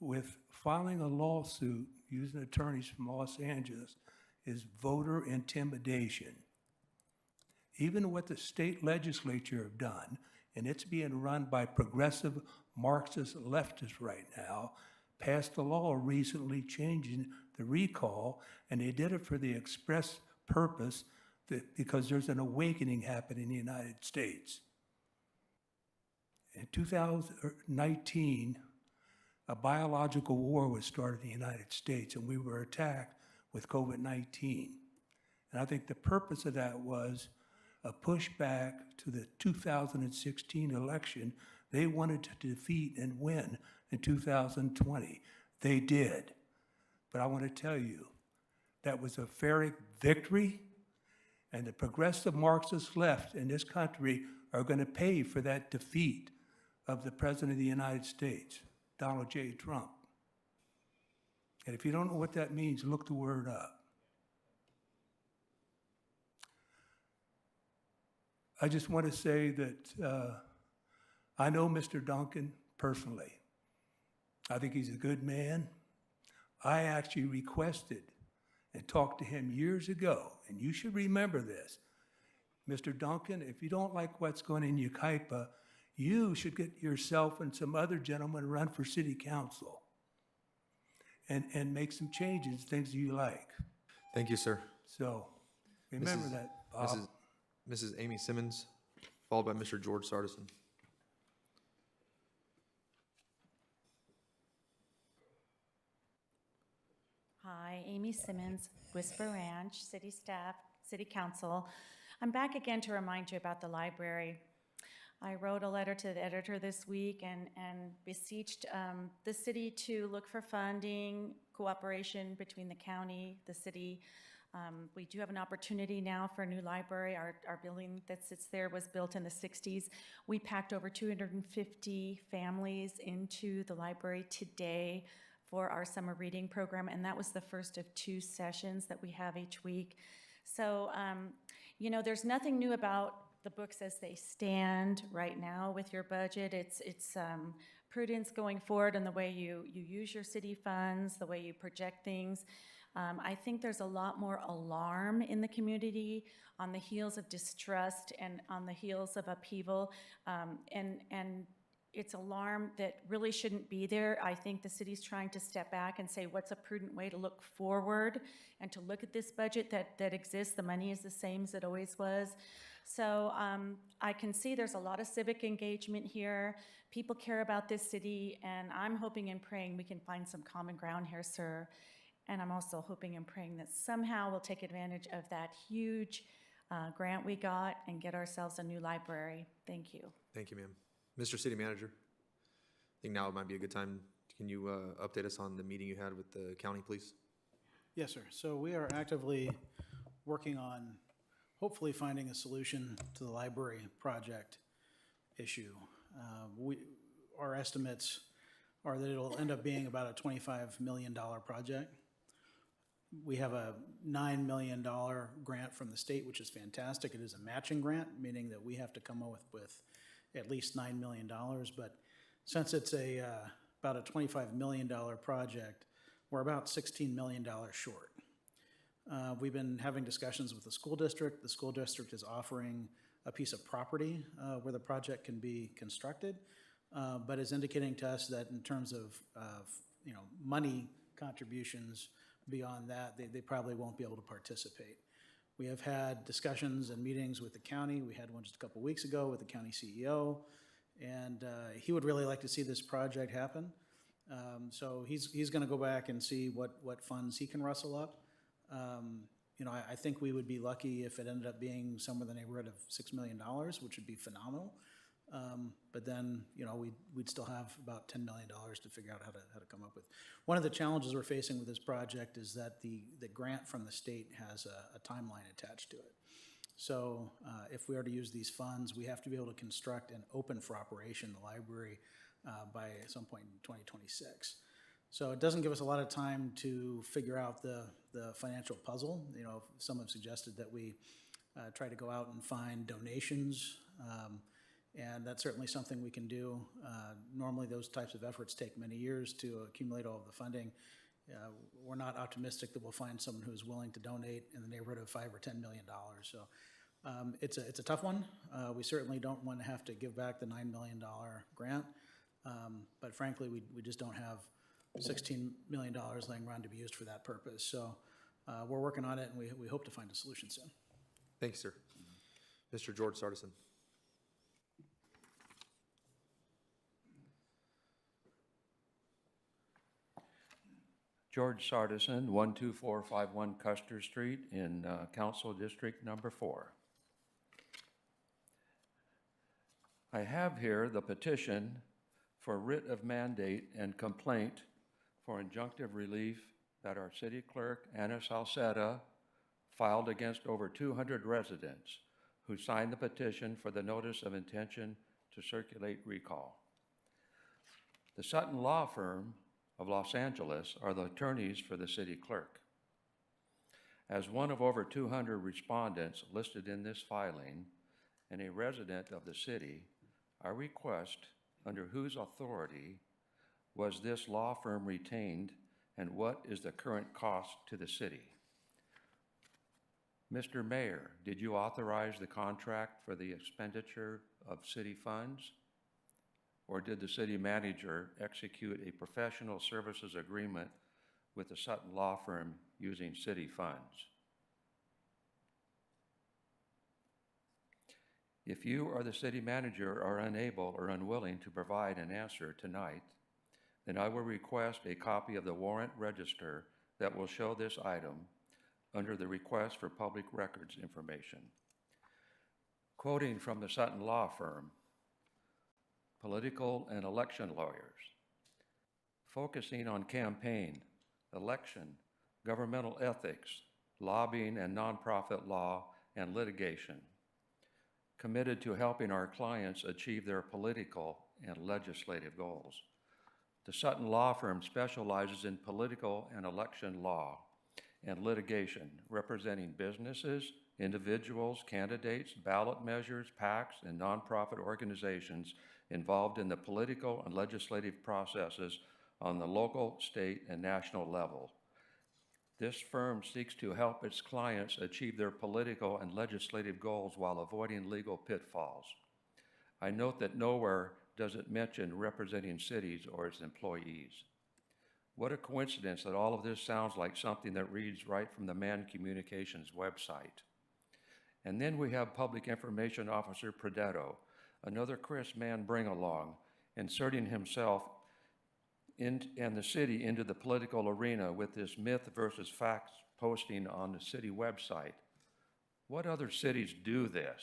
with filing a lawsuit using attorneys from Los Angeles is voter intimidation. Even what the state legislature have done, and it's being run by progressive Marxist leftists right now, passed a law recently changing the recall, and they did it for the express purpose that because there's an awakening happening in the United States. In 2019, a biological war was started in the United States, and we were attacked with COVID-19. And I think the purpose of that was a pushback to the 2016 election. They wanted to defeat and win in 2020. They did. But I want to tell you, that was a Pyrrhic victory, and the progressive Marxist left in this country are going to pay for that defeat of the President of the United States, Donald J. Trump. And if you don't know what that means, look the word up. I just want to say that I know Mr. Duncan personally. I think he's a good man. I actually requested and talked to him years ago, and you should remember this. Mr. Duncan, if you don't like what's going in Yucaipa, you should get yourself and some other gentleman run for city council and make some changes, things you like. Thank you, sir. So remember that, Bob. Mrs. Amy Simmons, followed by Mr. George Sardison. Hi, Amy Simmons, Whisper Ranch, city staff, city council. I'm back again to remind you about the library. I wrote a letter to the editor this week and beseeched the city to look for funding, cooperation between the county, the city. We do have an opportunity now for a new library. Our building that sits there was built in the 60s. We packed over 250 families into the library today for our summer reading program, and that was the first of 2 sessions that we have each week. So, you know, there's nothing new about the books as they stand right now with your budget. It's prudence going forward in the way you use your city funds, the way you project things. I think there's a lot more alarm in the community on the heels of distrust and on the heels of upheaval, and it's alarm that really shouldn't be there. I think the city's trying to step back and say, what's a prudent way to look forward and to look at this budget that exists? The money is the same as it always was. So I can see there's a lot of civic engagement here. People care about this city, and I'm hoping and praying we can find some common ground here, sir. And I'm also hoping and praying that somehow we'll take advantage of that huge grant we got and get ourselves a new library. Thank you. Thank you, ma'am. Mr. City Manager, I think now might be a good time. Can you update us on the meeting you had with the county, please? Yes, sir. So we are actively working on hopefully finding a solution to the library project issue. Our estimates are that it'll end up being about a $25 million project. We have a $9 million grant from the state, which is fantastic. It is a matching grant, meaning that we have to come up with at least $9 million. But since it's about a $25 million project, we're about $16 million short. We've been having discussions with the school district. The school district is offering a piece of property where the project can be constructed, but is indicating to us that in terms of money contributions beyond that, they probably won't be able to participate. We have had discussions and meetings with the county. We had one just a couple weeks ago with the county CEO, and he would really like to see this project happen. So he's going to go back and see what funds he can rustle up. I think we would be lucky if it ended up being somewhere in the neighborhood of $6 million, which would be phenomenal. But then, we'd still have about $10 million to figure out how to come up with. One of the challenges we're facing with this project is that the grant from the state has a timeline attached to it. So if we are to use these funds, we have to be able to construct and open for operation the library by some point in 2026. So it doesn't give us a lot of time to figure out the financial puzzle. Some have suggested that we try to go out and find donations, and that's certainly something we can do. Normally those types of efforts take many years to accumulate all of the funding. We're not optimistic that we'll find someone who's willing to donate in the neighborhood of $5 or $10 million. So it's a tough one. We certainly don't want to have to give back the $9 million grant, but frankly, we just don't have $16 million laying around to be used for that purpose. So we're working on it, and we hope to find a solution soon. Thank you, sir. Mr. George Sardison. George Sardison, 12451 Custer Street in Council District Number 4. I have here the petition for writ of mandate and complaint for injunctive relief that our city clerk, Anna Salceda, filed against over 200 residents who signed the petition for the notice of intention to circulate recall. The Sutton Law Firm of Los Angeles are the attorneys for the city clerk. As one of over 200 respondents listed in this filing, and a resident of the city, I request under whose authority was this law firm retained, and what is the current cost to the city? Mr. Mayor, did you authorize the contract for the expenditure of city funds? Or did the city manager execute a professional services agreement with the Sutton Law Firm using city funds? If you or the city manager are unable or unwilling to provide an answer tonight, then I will request a copy of the warrant register that will show this item under the request for public records information. Quoting from the Sutton Law Firm, political and election lawyers, focusing on campaign, election, governmental ethics, lobbying and nonprofit law, and litigation, committed to helping our clients achieve their political and legislative goals. The Sutton Law Firm specializes in political and election law and litigation, representing businesses, individuals, candidates, ballot measures, PACs, and nonprofit organizations involved in the political and legislative processes on the local, state, and national level. This firm seeks to help its clients achieve their political and legislative goals while avoiding legal pitfalls. I note that nowhere does it mention representing cities or its employees. What a coincidence that all of this sounds like something that reads right from the Mann Communications website. And then we have Public Information Officer Predetto, another Chris Mann bring-along, inserting himself and the city into the political arena with this myth versus facts posting on the city website. What other cities do this?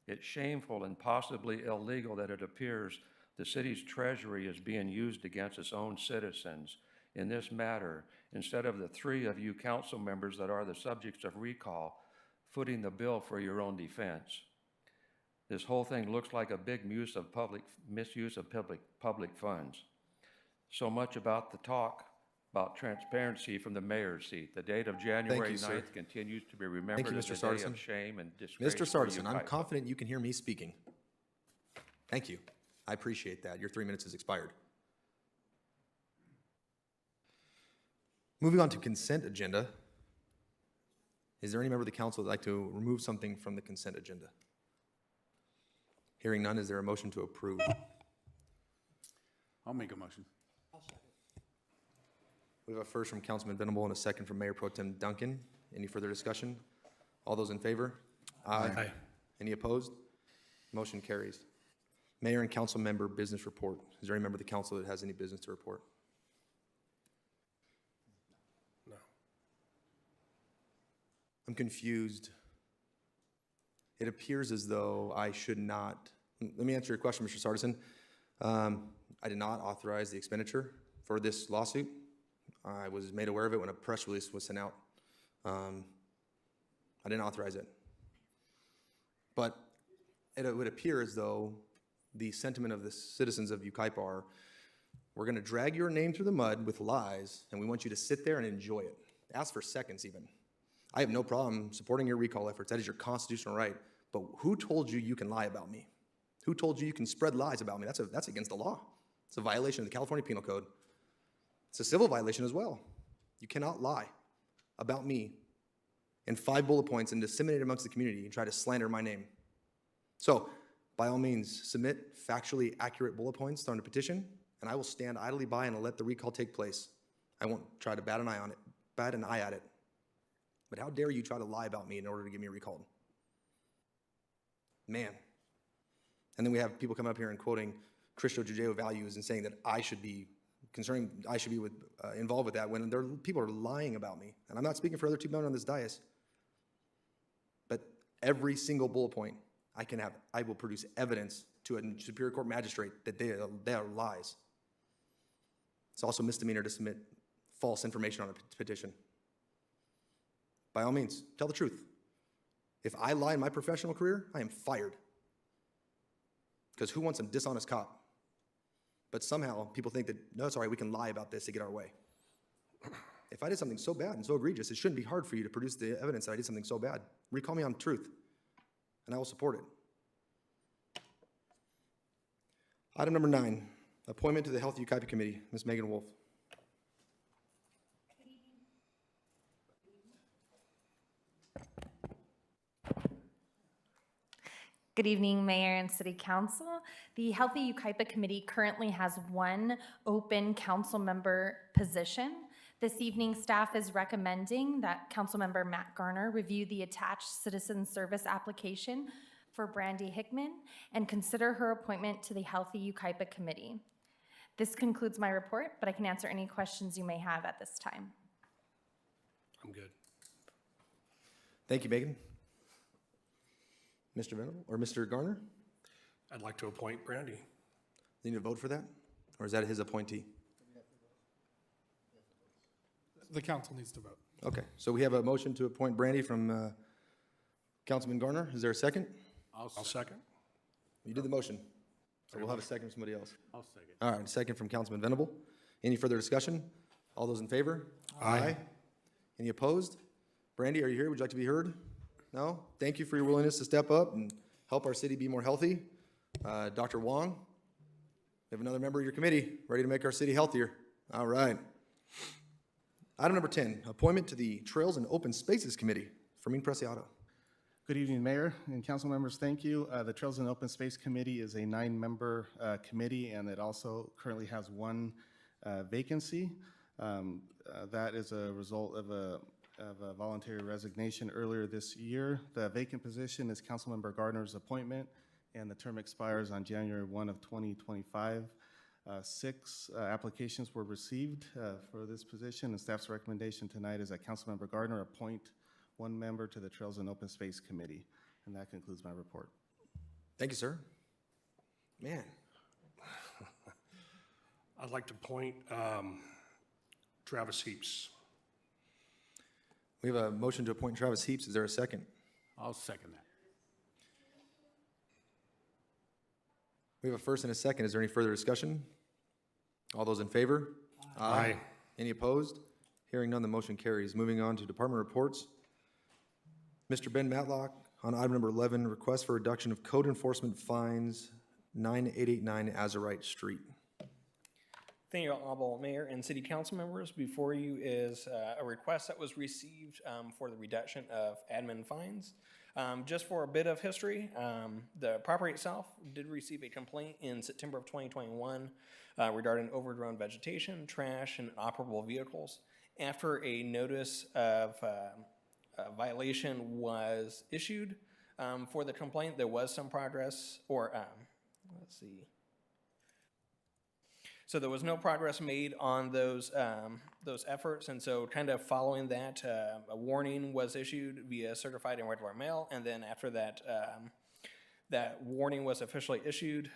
It's shameful and possibly illegal that it appears the city's treasury is being used against its own citizens in this matter, instead of the three of you council members that are the subjects of recall footing the bill for your own defense. This whole thing looks like a big misuse of public funds. So much about the talk about transparency from the mayor's seat. The date of January 9th continues to be remembered as a day of shame and disgrace. Mr. for Sardison, I'm Yucaipa. confident you can hear me speaking. Thank you. I appreciate that. Your 3 minutes has expired. Moving on to consent agenda. Is there any member of the council that'd like to remove something from the consent agenda? Hearing none, is there a motion to approve? I'll make a motion. We have a first from Councilman Venable and a second from Mayor Pro Tem Duncan. Any further discussion? All those in favor? Aye. Any opposed? Motion carries. Mayor and council member business report. Is there any member of the council that has any business to report? No. I'm confused. It appears as though I should not, let me answer your question, Mr. Sardison. I did not authorize the expenditure for this lawsuit. I was made aware of it when a press release was sent out. I didn't authorize it. But it would appear as though the sentiment of the citizens of Yucaipa are, we're gonna drag your name through the mud with lies, and we want you to sit there and enjoy it. Ask for seconds even. I have no problem supporting your recall efforts. That is your constitutional right. But who told you you can lie about me? Who told you you can spread lies about me? That's against the law. It's a violation of the California Penal Code. It's a civil violation as well. You cannot lie about me in 5 bullet points and disseminate amongst the community and try to slander my name. So, by all means, submit factually accurate bullet points on the petition, and I will stand idly by and let the recall take place. I won't try to bat an eye at it. But how dare you try to lie about me in order to get me recalled? Man. And then we have people coming up here and quoting Christo-Judeo values and saying that I should be involved with that when people are lying about me. And I'm not speaking for other two men on this dais. But every single bullet point I will produce evidence to a Superior Court magistrate that they are lies. It's also misdemeanor to submit false information on a petition. By all means, tell the truth. If I lie in my professional career, I am fired. Because who wants a dishonest cop? But somehow people think that, no, it's all right, we can lie about this to get our way. If I did something so bad and so egregious, it shouldn't be hard for you to produce the evidence that I did something so bad. Recall me on truth, and I will support it. Item number 9, appointment to the Health Yucaipa Committee. Ms. Megan Wolf. Good evening, Mayor and City Council. The Healthy Yucaipa Committee currently has one open council member position. This evening, staff is recommending that Councilmember Matt Garner review the attached citizen service application for Brandy Hickman and consider her appointment to the Healthy Yucaipa Committee. This concludes my report, but I can answer any questions you may have at this time. I'm good. Thank you, Megan. Mr. Venable, or Mr. Garner? I'd like to appoint Brandy. Need to vote for that? Or is that his appointee? The council needs to vote. Okay, so we have a motion to appoint Brandy from Councilman Garner. Is there a second? I'll second. You did the motion. So we'll have a second from somebody else. I'll second. All right, second from Councilman Venable. Any further discussion? All those in favor? Aye. Any opposed? Brandy, are you here? Would you like to be heard? No? Thank you for your willingness to step up and help our city be more healthy. Dr. Wong, we have another member of your committee ready to make our city healthier. All right. Item number 10, appointment to the Trails and Open Spaces Committee. Fermin Preciado. Good evening, Mayor and council members. Thank you. The Trails and Open Space Committee is a 9-member committee, and it also currently has one vacancy. That is a result of a voluntary resignation earlier this year. The vacant position is Councilmember Gardner's appointment, and the term expires on January 1 of 2025. 6 applications were received for this position, and staff's recommendation tonight is that Councilmember Gardner appoint one member to the Trails and Open Space Committee. And that concludes my report. Thank you, sir. Man. I'd like to appoint Travis Heaps. We have a motion to appoint Travis Heaps. Is there a second? I'll second that. We have a first and a second. Is there any further discussion? All those in favor? Aye. Any opposed? Hearing none, the motion carries. Moving on to department reports. Mr. Ben Matlock, on item number 11, request for reduction of code enforcement fines, 9889 Azurite Street. Thank you, Honorable Mayor and City Council members. Before you is a request that was received for the reduction of admin fines. Just for a bit of history, the property itself did receive a complaint in September of 2021 regarding overgrown vegetation, trash, and inoperable vehicles. After a notice of violation was issued for the complaint, there was some progress, or let's see. So there was no progress made on those efforts, and so kind of following that, a warning was issued via certified and regular mail, and then after that, that warning was officially issued,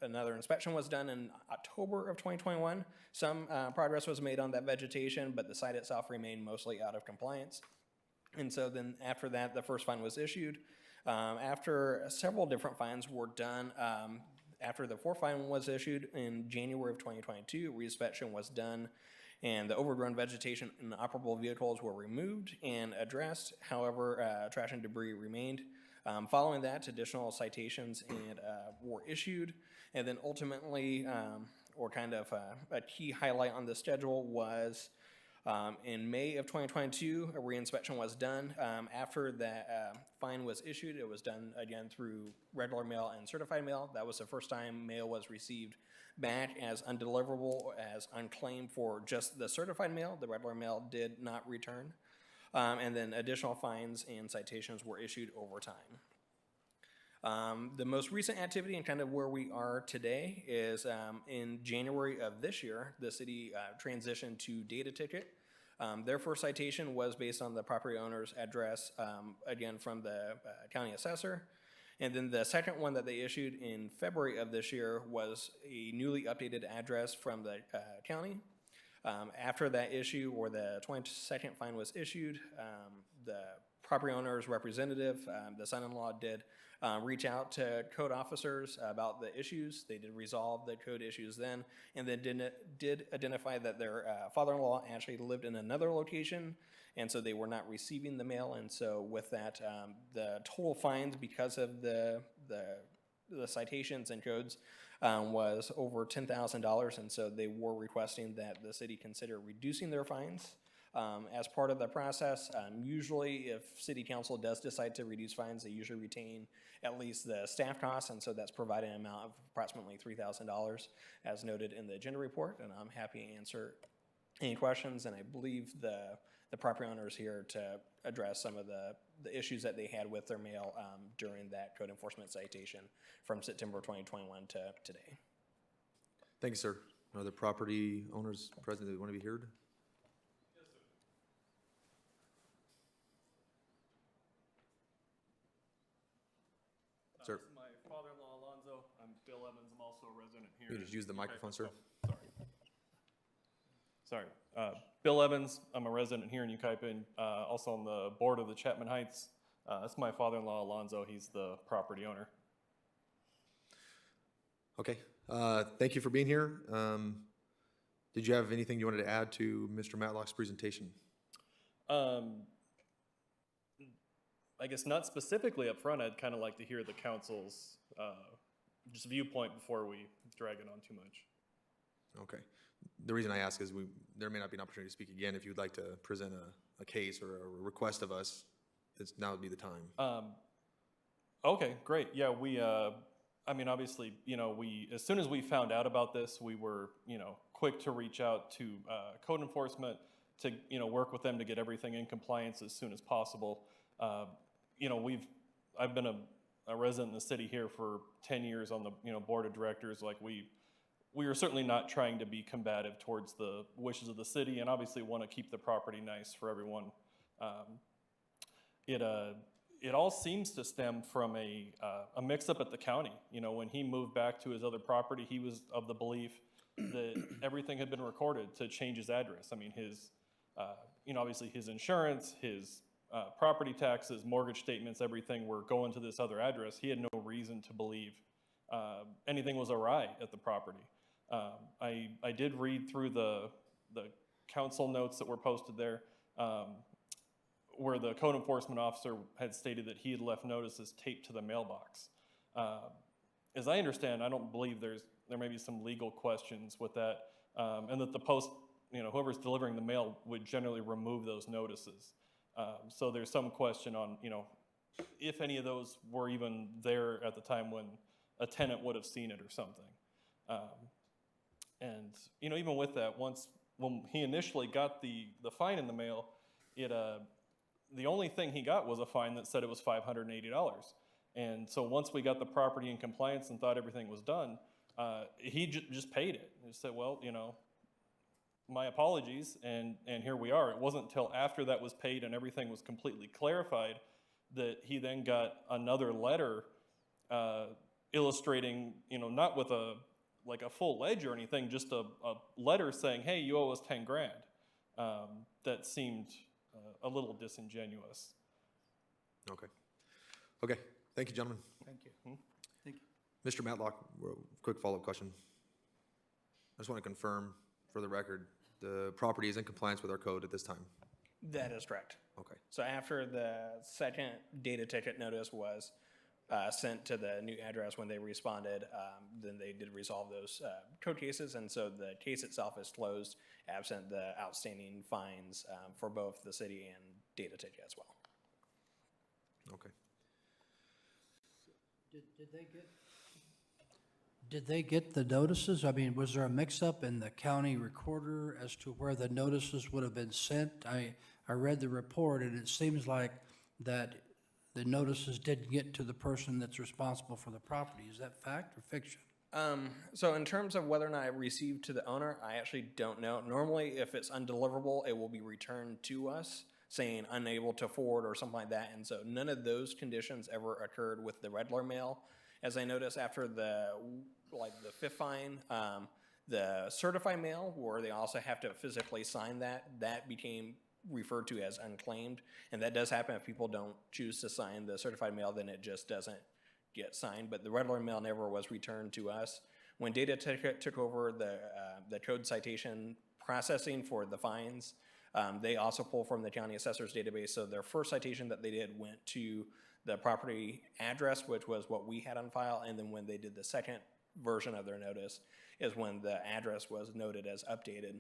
another inspection was done in October of 2021. Some progress was made on that vegetation, but the site itself remained mostly out of compliance. And so then after that, the first fine was issued. After several different fines were done, after the fourth fine was issued in January of 2022, reinspection was done, and the overgrown vegetation and operable vehicles were removed and addressed. However, trash and debris remained. Following that, additional citations and were issued, and then ultimately, or kind of a key highlight on the schedule was in May of 2022, a reinspection was done. After that fine was issued, it was done again through regular mail and certified mail. That was the first time mail was received back as undeliverable, as unclaimed for just the certified mail. The regular mail did not return. And then additional fines and citations were issued over time. The most recent activity and kind of where we are today is in January of this year, the city transitioned to data ticket. Their first citation was based on the property owner's address, again from the county assessor. And then the second one that they issued in February of this year was a newly updated address from the county. After that issue, or the 22nd fine was issued, the property owner's representative, the son-in-law, did reach out to code officers about the issues. They did resolve the code issues then, and then did identify that their father-in-law actually lived in another location, and so they were not receiving the mail. And so with that, the total fines, because of the the citations and codes was over $10,000, and so they were requesting that the city consider reducing their fines. As part of the process, usually if city council does decide to reduce fines, they usually retain at least the staff costs, and so that's providing an amount of approximately $3,000 as noted in the agenda report, and I'm happy to answer any questions, and I believe the property owner is here to address some of the issues that they had with their mail during that code enforcement citation from September 2021 to today. Thank you, sir. Are there property owners present that want to be heard? Sir. This is my father-in-law, Alonzo. I'm Bill Evans. I'm also a resident here. You just use the microphone, sir. Sorry. Bill Evans. I'm a resident here in Yucaipa and also on the board of the Chapman Heights. That's my father-in-law, Alonzo. He's the property owner. Okay. Thank you for being here. Did you have anything you wanted to add to Mr. Matlock's presentation? I guess not specifically up front. I'd kind of like to hear the council's just viewpoint before we drag it on too much. Okay. The reason I ask is there may not be an opportunity to speak again. If you'd like to present a case or a request of us, now would be the time. Okay, great. Yeah, I mean, obviously, as soon as we found out about this, we were, quick to reach out to code enforcement to, work with them to get everything in compliance as soon as possible. I've been a resident in the city here for 10 years on the, board of directors. Like we are certainly not trying to be combative towards the wishes of the city, and obviously want to keep the property nice for everyone. It all seems to stem from a mix-up at the county. When he moved back to his other property, he was of the belief that everything had been recorded to change his address. I mean, his, obviously his insurance, his property taxes, mortgage statements, everything were going to this other address. He had no reason to believe anything was awry at the property. I did read through the council notes that were posted there, where the code enforcement officer had stated that he had left notices taped to the mailbox. As I understand, I don't believe there may be some legal questions with that, and that the post, whoever's delivering the mail would generally remove those notices. So there's some question on, if any of those were even there at the time when a tenant would have seen it or something. And, even with that, when he initially got the fine in the mail, the only thing he got was a fine that said it was $580. And so once we got the property in compliance and thought everything was done, he just paid it. He said, well, my apologies, and here we are. It wasn't until after that was paid and everything was completely clarified that he then got another letter illustrating, not with a full ledger or anything, just a letter saying, hey, you owe us 10 grand. That seemed a little disingenuous. Okay. Okay. Thank you, gentlemen. Thank you. Thank you. Mr. Matlock, quick follow-up question. I just want to confirm for the record, the property is in compliance with our code at this time. That is correct. Okay. So after the second data ticket notice was sent to the new address when they responded, then they did resolve those code cases, and so the case itself is closed, absent the outstanding fines for both the city and data ticket as well. Okay. Did they get the notices? I mean, was there a mix-up in the county recorder as to where the notices would have been sent? I read the report, and it seems like that the notices didn't get to the person that's responsible for the property. Is that fact or fiction? So in terms of whether or not it received to the owner, I actually don't know. Normally, if it's undeliverable, it will be returned to us, saying unable to forward or something like that. And so none of those conditions ever occurred with the regular mail. As I noticed after the fifth fine, the certified mail, where they also have to physically sign that became referred to as unclaimed. And that does happen if people don't choose to sign the certified mail, then it just doesn't get signed. But the regular mail never was returned to us. When Data took over the code citation processing for the fines, they also pull from the county assessor's database. So their first citation that they did went to the property address, which was what we had on file, and then when they did the second version of their notice is when the address was noted as updated,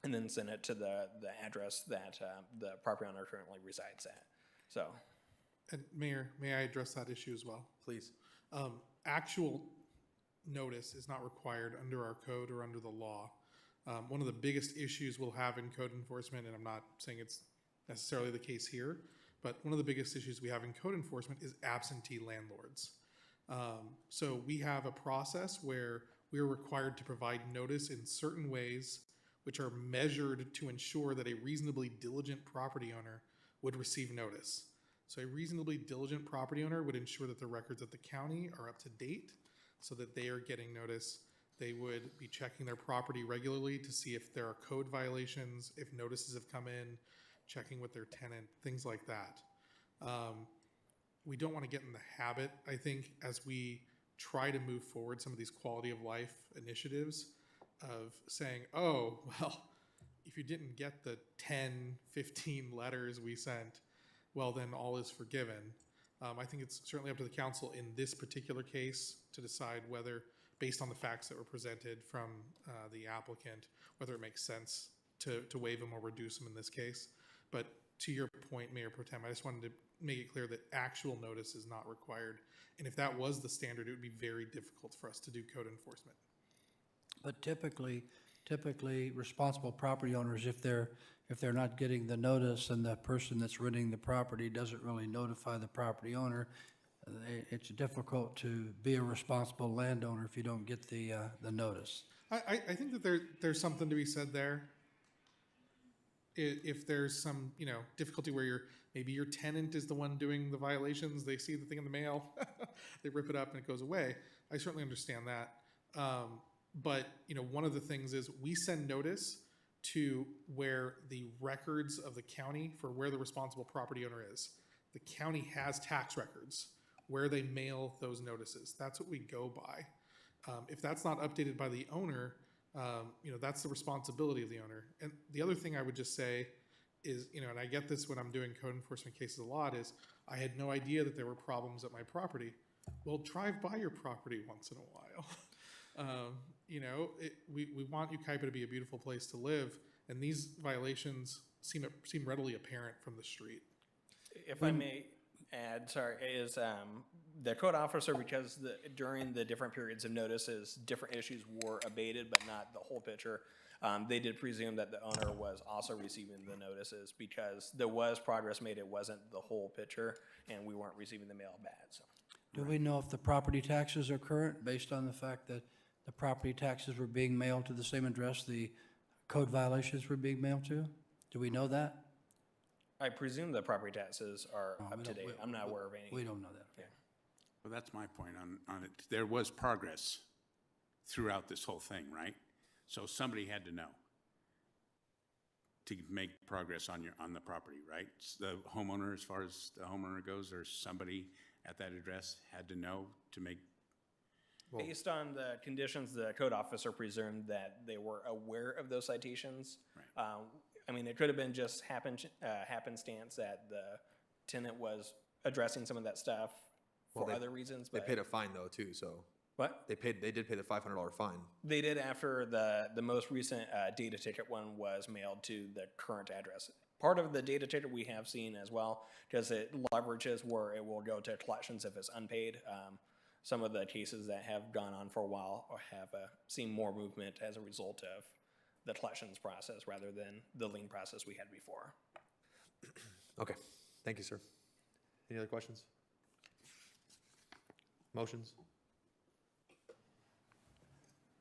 and then sent it to the address that the property owner currently resides at. So, And Mayor, may I address that issue as well? Please. Actual notice is not required under our code or under the law. One of the biggest issues we'll have in code enforcement, and I'm not saying it's necessarily the case here, but one of the biggest issues we have in code enforcement is absentee landlords. So we have a process where we are required to provide notice in certain ways which are measured to ensure that a reasonably diligent property owner would receive notice. So a reasonably diligent property owner would ensure that the records at the county are up to date so that they are getting notice. They would be checking their property regularly to see if there are code violations, if notices have come in, checking with their tenant, things like that. We don't want to get in the habit, I think, as we try to move forward some of these quality of life initiatives of saying, oh, well, if you didn't get the 10, 15 letters we sent, well, then all is forgiven. I think it's certainly up to the council in this particular case to decide whether, based on the facts that were presented from the applicant, whether it makes sense to waive them or reduce them in this case. But to your point, Mayor Pro Tem, I just wanted to make it clear that actual notice is not required. And if that was the standard, it would be very difficult for us to do code enforcement. But typically, responsible property owners, if they're not getting the notice and the person that's renting the property doesn't really notify the property owner, it's difficult to be a responsible landowner if you don't get the notice. I think that there's something to be said there. If there's some, difficulty where maybe your tenant is the one doing the violations, they see the thing in the mail, they rip it up and it goes away. I certainly understand that. But, one of the things is we send notice to where the records of the county for where the responsible property owner is. The county has tax records where they mail those notices. That's what we go by. If that's not updated by the owner, that's the responsibility of the owner. And the other thing I would just say is, and I get this when I'm doing code enforcement cases a lot, is I had no idea that there were problems at my property. Well, drive by your property once in a while. We want Yucaipa to be a beautiful place to live, and these violations seem readily apparent from the street. if I may add, sorry, is the code officer, because during the different periods of notices, different issues were abated, but not the whole picture. They did presume that the owner was also receiving the notices because there was progress made. It wasn't the whole picture, and we weren't receiving the mail bad. So, Do we know if the property taxes are current based on the fact that the property taxes were being mailed to the same address the code violations were being mailed to? Do we know that? I presume the property taxes are up to date. I'm not aware of any. We don't know that. Yeah. Well, that's my point on it. There was progress throughout this whole thing, right? So somebody had to know to make progress on the property, right? The homeowner, as far as the homeowner goes, or somebody at that address had to know to make. Based on the conditions, the code officer presumed that they were aware of those citations. Right. I mean, it could have been just happenstance that the tenant was addressing some of that stuff for other reasons. They but paid a fine though too, so. What? They did pay the $500 fine. They did after the most recent data ticket one was mailed to the current address. Part of the data ticket we have seen as well, because it leverages where it will go to collections if it's unpaid. Some of the cases that have gone on for a while have seen more movement as a result of the collections process rather than the lien process we had before. Okay, thank you, sir. Any other questions? Motions?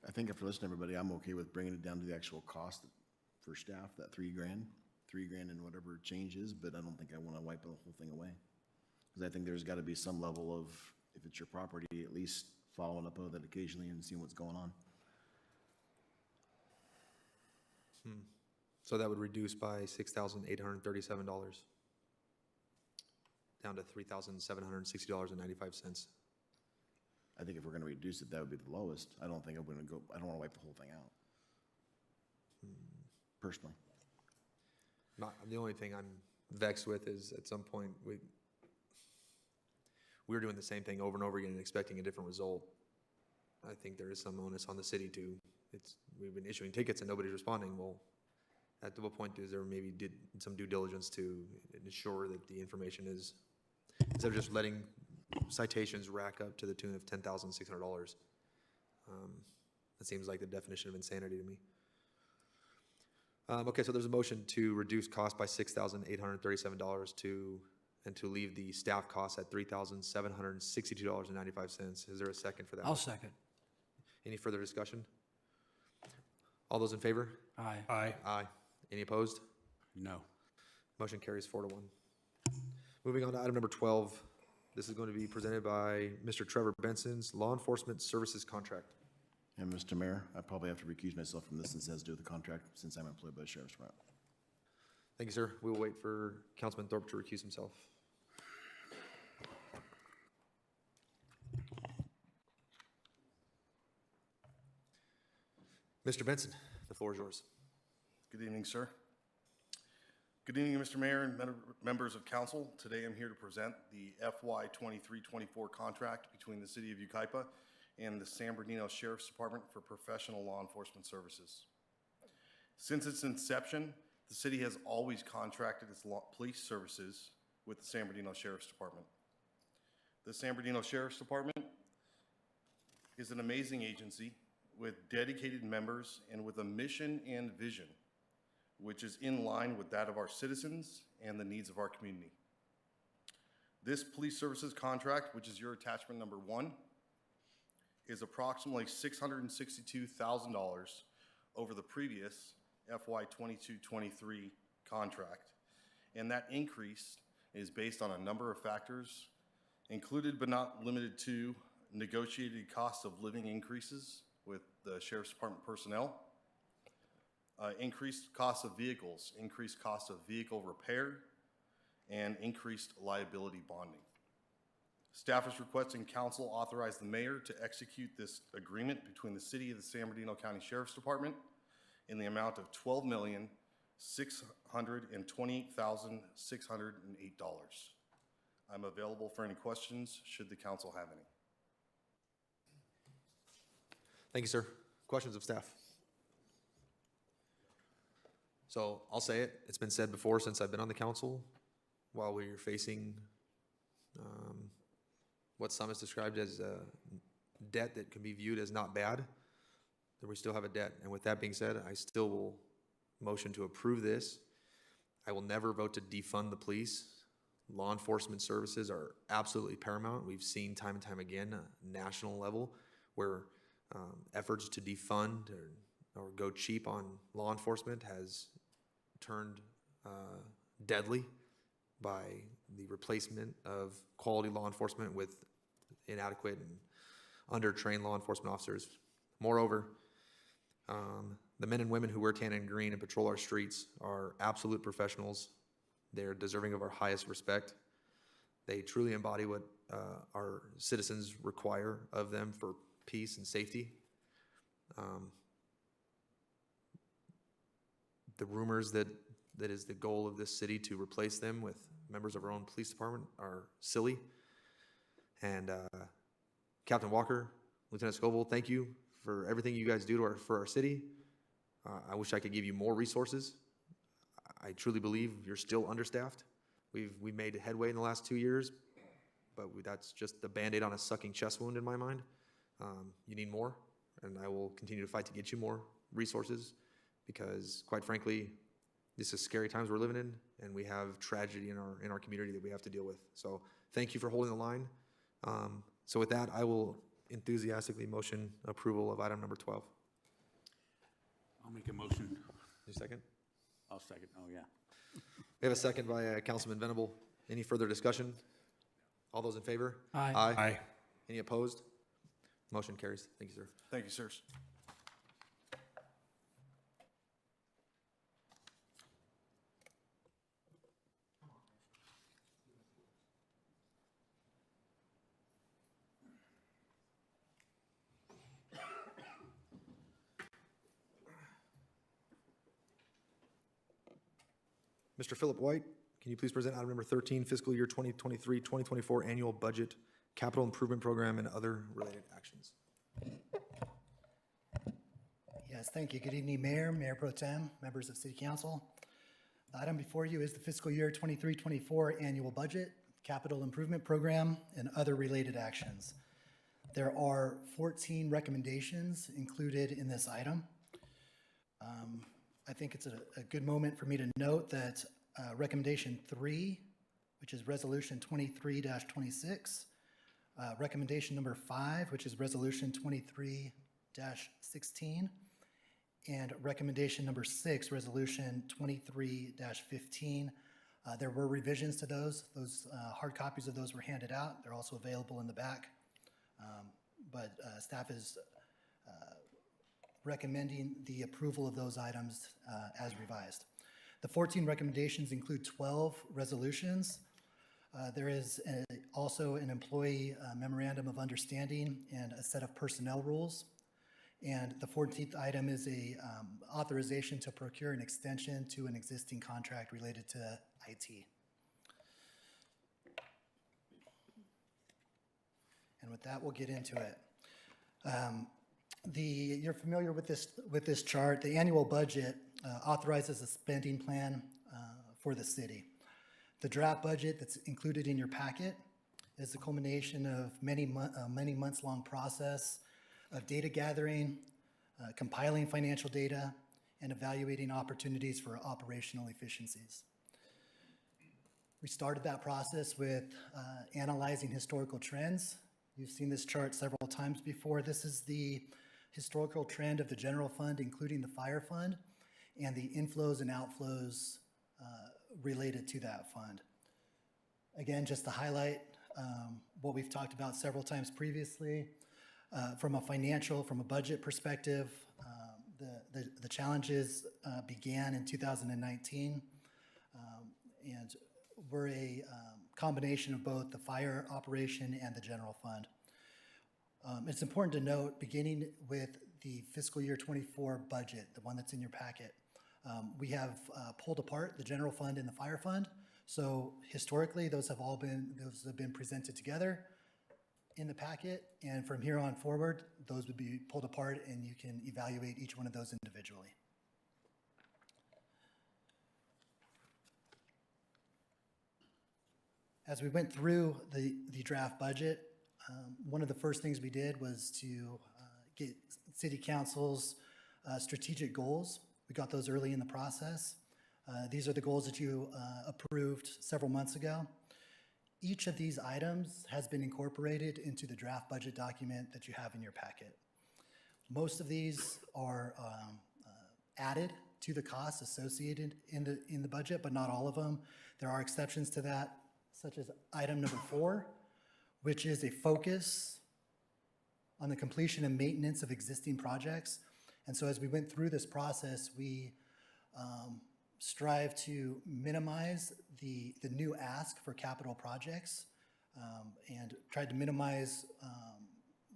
I think after listening to everybody, I'm okay with bringing it down to the actual cost for staff, that $3,000 and whatever change is, but I don't think I want to wipe the whole thing away. Because I think there's got to be some level of, if it's your property, at least following up with it occasionally and seeing what's going on. So that would reduce by $6,837, down to $3,760.95. I think if we're going to reduce it, that would be the lowest. I don't think I'm going to go, I don't want to wipe the whole thing out. Personally. The only thing I'm vexed with is at some point we're doing the same thing over and over again and expecting a different result, I think there is some onus on the city to, we've been issuing tickets and nobody's responding. Well, at what point is there maybe some due diligence to ensure that the information is, instead of just letting citations rack up to the tune of $10,600? That seems like the definition of insanity to me. Okay, so there's a motion to reduce cost by $6,837 and to leave the staff costs at $3,762.95. Is there a second for that? I'll second. Any further discussion? All those in favor? Aye. Aye. Aye. Any opposed? No. Motion carries 4-1. Moving on to item number 12. This is going to be presented by Mr. Trevor Benson's Law Enforcement Services Contract. And Mr. Mayor, I probably have to recuse myself from this since it has to do with the contract, since I'm employed by the Sheriff's Department. Thank you, sir. We will wait for Councilman Thorpe to recuse himself. Mr. Benson, the floor is yours. Good evening, sir. Good evening, Mr. Mayor and members of council. Today I'm here to present the FY 23-24 contract between the City of Yucaipa and the San Bernardino Sheriff's Department for professional law enforcement services. Since its inception, the city has always contracted its police services with the San Bernardino Sheriff's Department. The San Bernardino Sheriff's Department is an amazing agency with dedicated members and with a mission and vision, which is in line with that of our citizens and the needs of our community. This police services contract, which is your attachment number 1, is approximately $662,000 over the previous FY 22-23 contract. And that increase is based on a number of factors, included but not limited to negotiated cost of living increases with the Sheriff's Department personnel, increased cost of vehicles, increased cost of vehicle repair, and increased liability bonding. Staff is requesting council authorize the mayor to execute this agreement between the city of the San Bernardino County Sheriff's Department in the amount of $12,628,608. I'm available for any questions should the council have any. Thank you, sir. Questions of staff? So I'll say it. It's been said before since I've been on the council. While we're facing what some has described as debt that can be viewed as not bad, that we still have a debt. And with that being said, I still will motion to approve this. I will never vote to defund the police. Law enforcement services are absolutely paramount. We've seen time and time again, national level, where efforts to defund or go cheap on law enforcement has turned deadly by the replacement of quality law enforcement with inadequate and under-trained law enforcement officers. Moreover, the men and women who wear tan and green and patrol our streets are absolute professionals. They're deserving of our highest respect. They truly embody what our citizens require of them for peace and safety. The rumors that is the goal of this city to replace them with members of our own police department are silly. And Captain Walker, Lieutenant Scoville, thank you for everything you guys do for our city. I wish I could give you more resources. I truly believe you're still understaffed. We've made headway in the last 2 years, but that's just the Band-Aid on a sucking chest wound in my mind. You need more, and I will continue to fight to get you more resources because, quite frankly, this is scary times we're living in, and we have tragedy in our community that we have to deal with. So thank you for holding the line. So with that, I will enthusiastically motion approval of item number 12. I'll make a motion. Your second? I'll second. Oh, yeah. We have a second by Councilman Venable. Any further discussion? All those in favor? Aye. Aye. Any opposed? Motion carries. Thank you, sir. Thank you, sirs. Mr. Philip White, can you please present item number 13, fiscal year 2023-2024 annual budget capital improvement program and other related actions. Yes, thank you. Good evening, Mayor, Mayor Pro Tem, members of City Council. The item before you is the fiscal year 23-24 annual budget, capital improvement program, and other related actions. There are 14 recommendations included in this item. I think it's a good moment for me to note that recommendation 3, which is resolution 23-26, recommendation number 5, which is resolution 23-16, and recommendation number 6, resolution 23-15. There were revisions to those. Those hard copies of those were handed out. They're also available in the back. But staff is recommending the approval of those items as revised. The 14 recommendations include 12 resolutions. There is also an employee memorandum of understanding and a set of personnel rules. And the 14th item is a authorization to procure an extension to an existing contract related to IT. And with that, we'll get into it. You're familiar with this chart. The annual budget authorizes a spending plan for the city. The draft budget that's included in your packet is the culmination of many months long process of data gathering, compiling financial data, and evaluating opportunities for operational efficiencies. We started that process with analyzing historical trends. You've seen this chart several times before. This is the historical trend of the general fund, including the fire fund, and the inflows and outflows related to that fund. Again, just to highlight what we've talked about several times previously, from a budget perspective, the challenges began in 2019, and were a combination of both the fire operation and the general fund. It's important to note, beginning with the fiscal year 24 budget, the one that's in your packet, we have pulled apart the general fund and the fire fund. So historically, those have been presented together in the packet, and from here on forward, those would be pulled apart and you can evaluate each one of those individually. As we went through the draft budget, one of the first things we did was to get City Council's strategic goals. We got those early in the process. These are the goals that you approved several months ago. Each of these items has been incorporated into the draft budget document that you have in your packet. Most of these are added to the costs associated in the budget, but not all of them. There are exceptions to that, such as item number 4, which is a focus on the completion and maintenance of existing projects. And so as we went through this process, we strive to minimize the new ask for capital projects and tried to minimize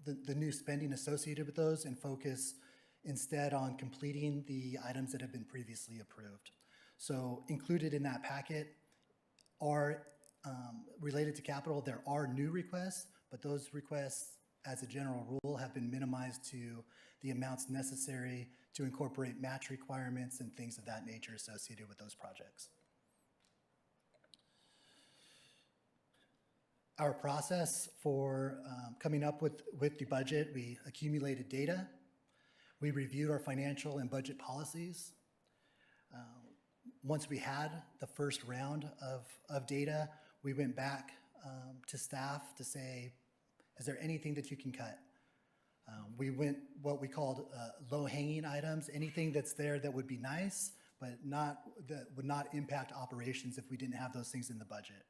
the new spending associated with those and focus instead on completing the items that have been previously approved. So included in that packet are related to capital. There are new requests, but those requests, as a general rule, have been minimized to the amounts necessary to incorporate match requirements and things of that nature associated with those projects. Our process for coming up with the budget, we accumulated data, we reviewed our financial and budget policies. Once we had the first round of data, we went back to staff to say, is there anything that you can cut? We went what we called low-hanging items, anything that's there that would be nice, but that would not impact operations if we didn't have those things in the budget.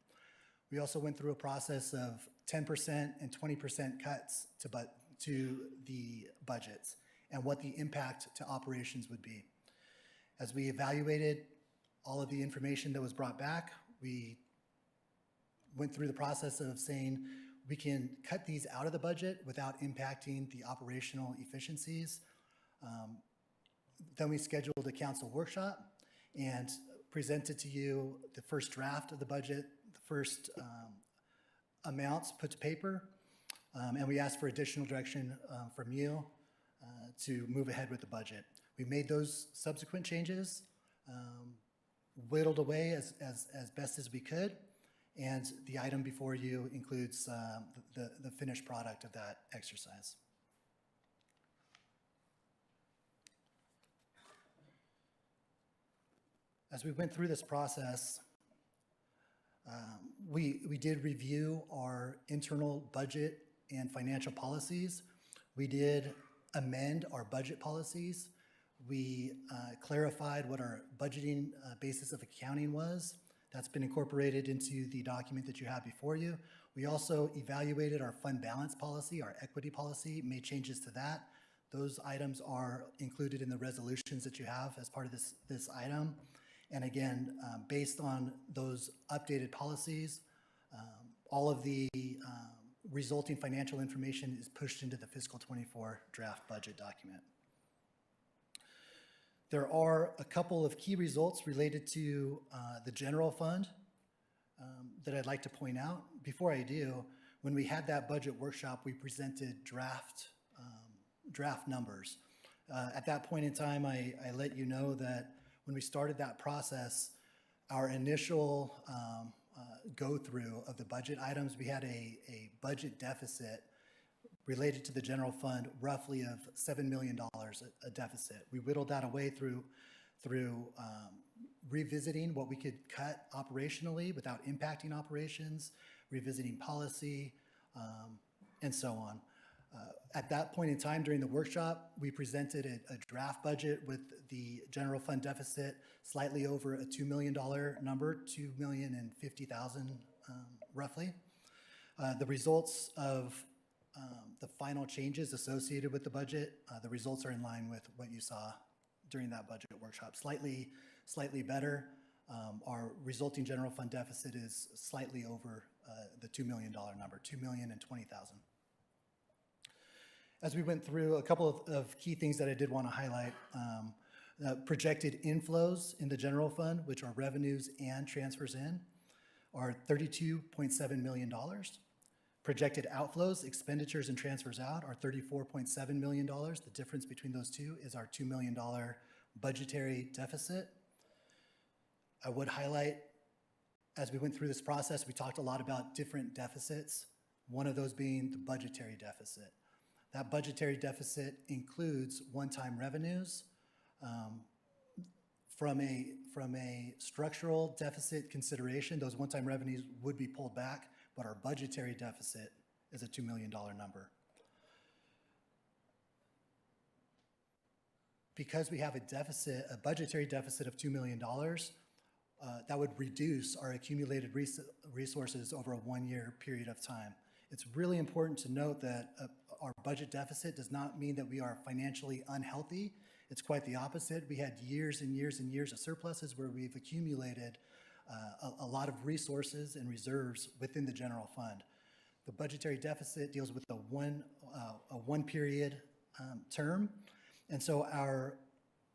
We also went through a process of 10% and 20% cuts to the budgets and what the impact to operations would be. As we evaluated all of the information that was brought back, we went through the process of saying, we can cut these out of the budget without impacting the operational efficiencies. Then we scheduled a council workshop and presented to you the first draft of the budget, the first amounts put to paper, And we asked for additional direction from you to move ahead with the budget. We made those subsequent changes, whittled away as best as we could, and the item before you includes the finished product of that exercise. As we went through this process, we did review our internal budget and financial policies. We did amend our budget policies. We clarified what our budgeting basis of accounting was. That's been incorporated into the document that you have before you. We also evaluated our fund balance policy, our equity policy, made changes to that. Those items are included in the resolutions that you have as part of this item. And again, based on those updated policies, all of the resulting financial information is pushed into the fiscal 24 draft budget document. There are a couple of key results related to the general fund that I'd like to point out. Before I do, when we had that budget workshop, we presented draft numbers. At that point in time, I let you know that when we started that process, our initial go-through of the budget items, we had a budget deficit related to the general fund, roughly of $7 million a deficit. We whittled that away through revisiting what we could cut operationally without impacting operations, revisiting policy, and so on. At that point in time during the workshop, we presented a draft budget with the general fund deficit slightly over a $2 million number, $2,050,000 roughly. The results of the final changes associated with the budget, the results are in line with what you saw during that budget workshop. Slightly better. Our resulting general fund deficit is slightly over the $2 million number, $2,020,000. As we went through, a couple of key things that I did want to highlight. Projected inflows in the general fund, which are revenues and transfers in, are $32.7 million. Projected outflows, expenditures and transfers out, are $34.7 million. The difference between those two is our $2 million budgetary deficit. I would highlight, as we went through this process, we talked a lot about different deficits, one of those being the budgetary deficit. That budgetary deficit includes one-time revenues. From a structural deficit consideration, those one-time revenues would be pulled back, but our budgetary deficit is a $2 million number. Because we have a budgetary deficit of $2 million, that would reduce our accumulated resources over a one-year period of time. It's really important to note that our budget deficit does not mean that we are financially unhealthy. It's quite the opposite. We had years and years and years of surpluses where we've accumulated a lot of resources and reserves within the general fund. The budgetary deficit deals with a one period term, and so our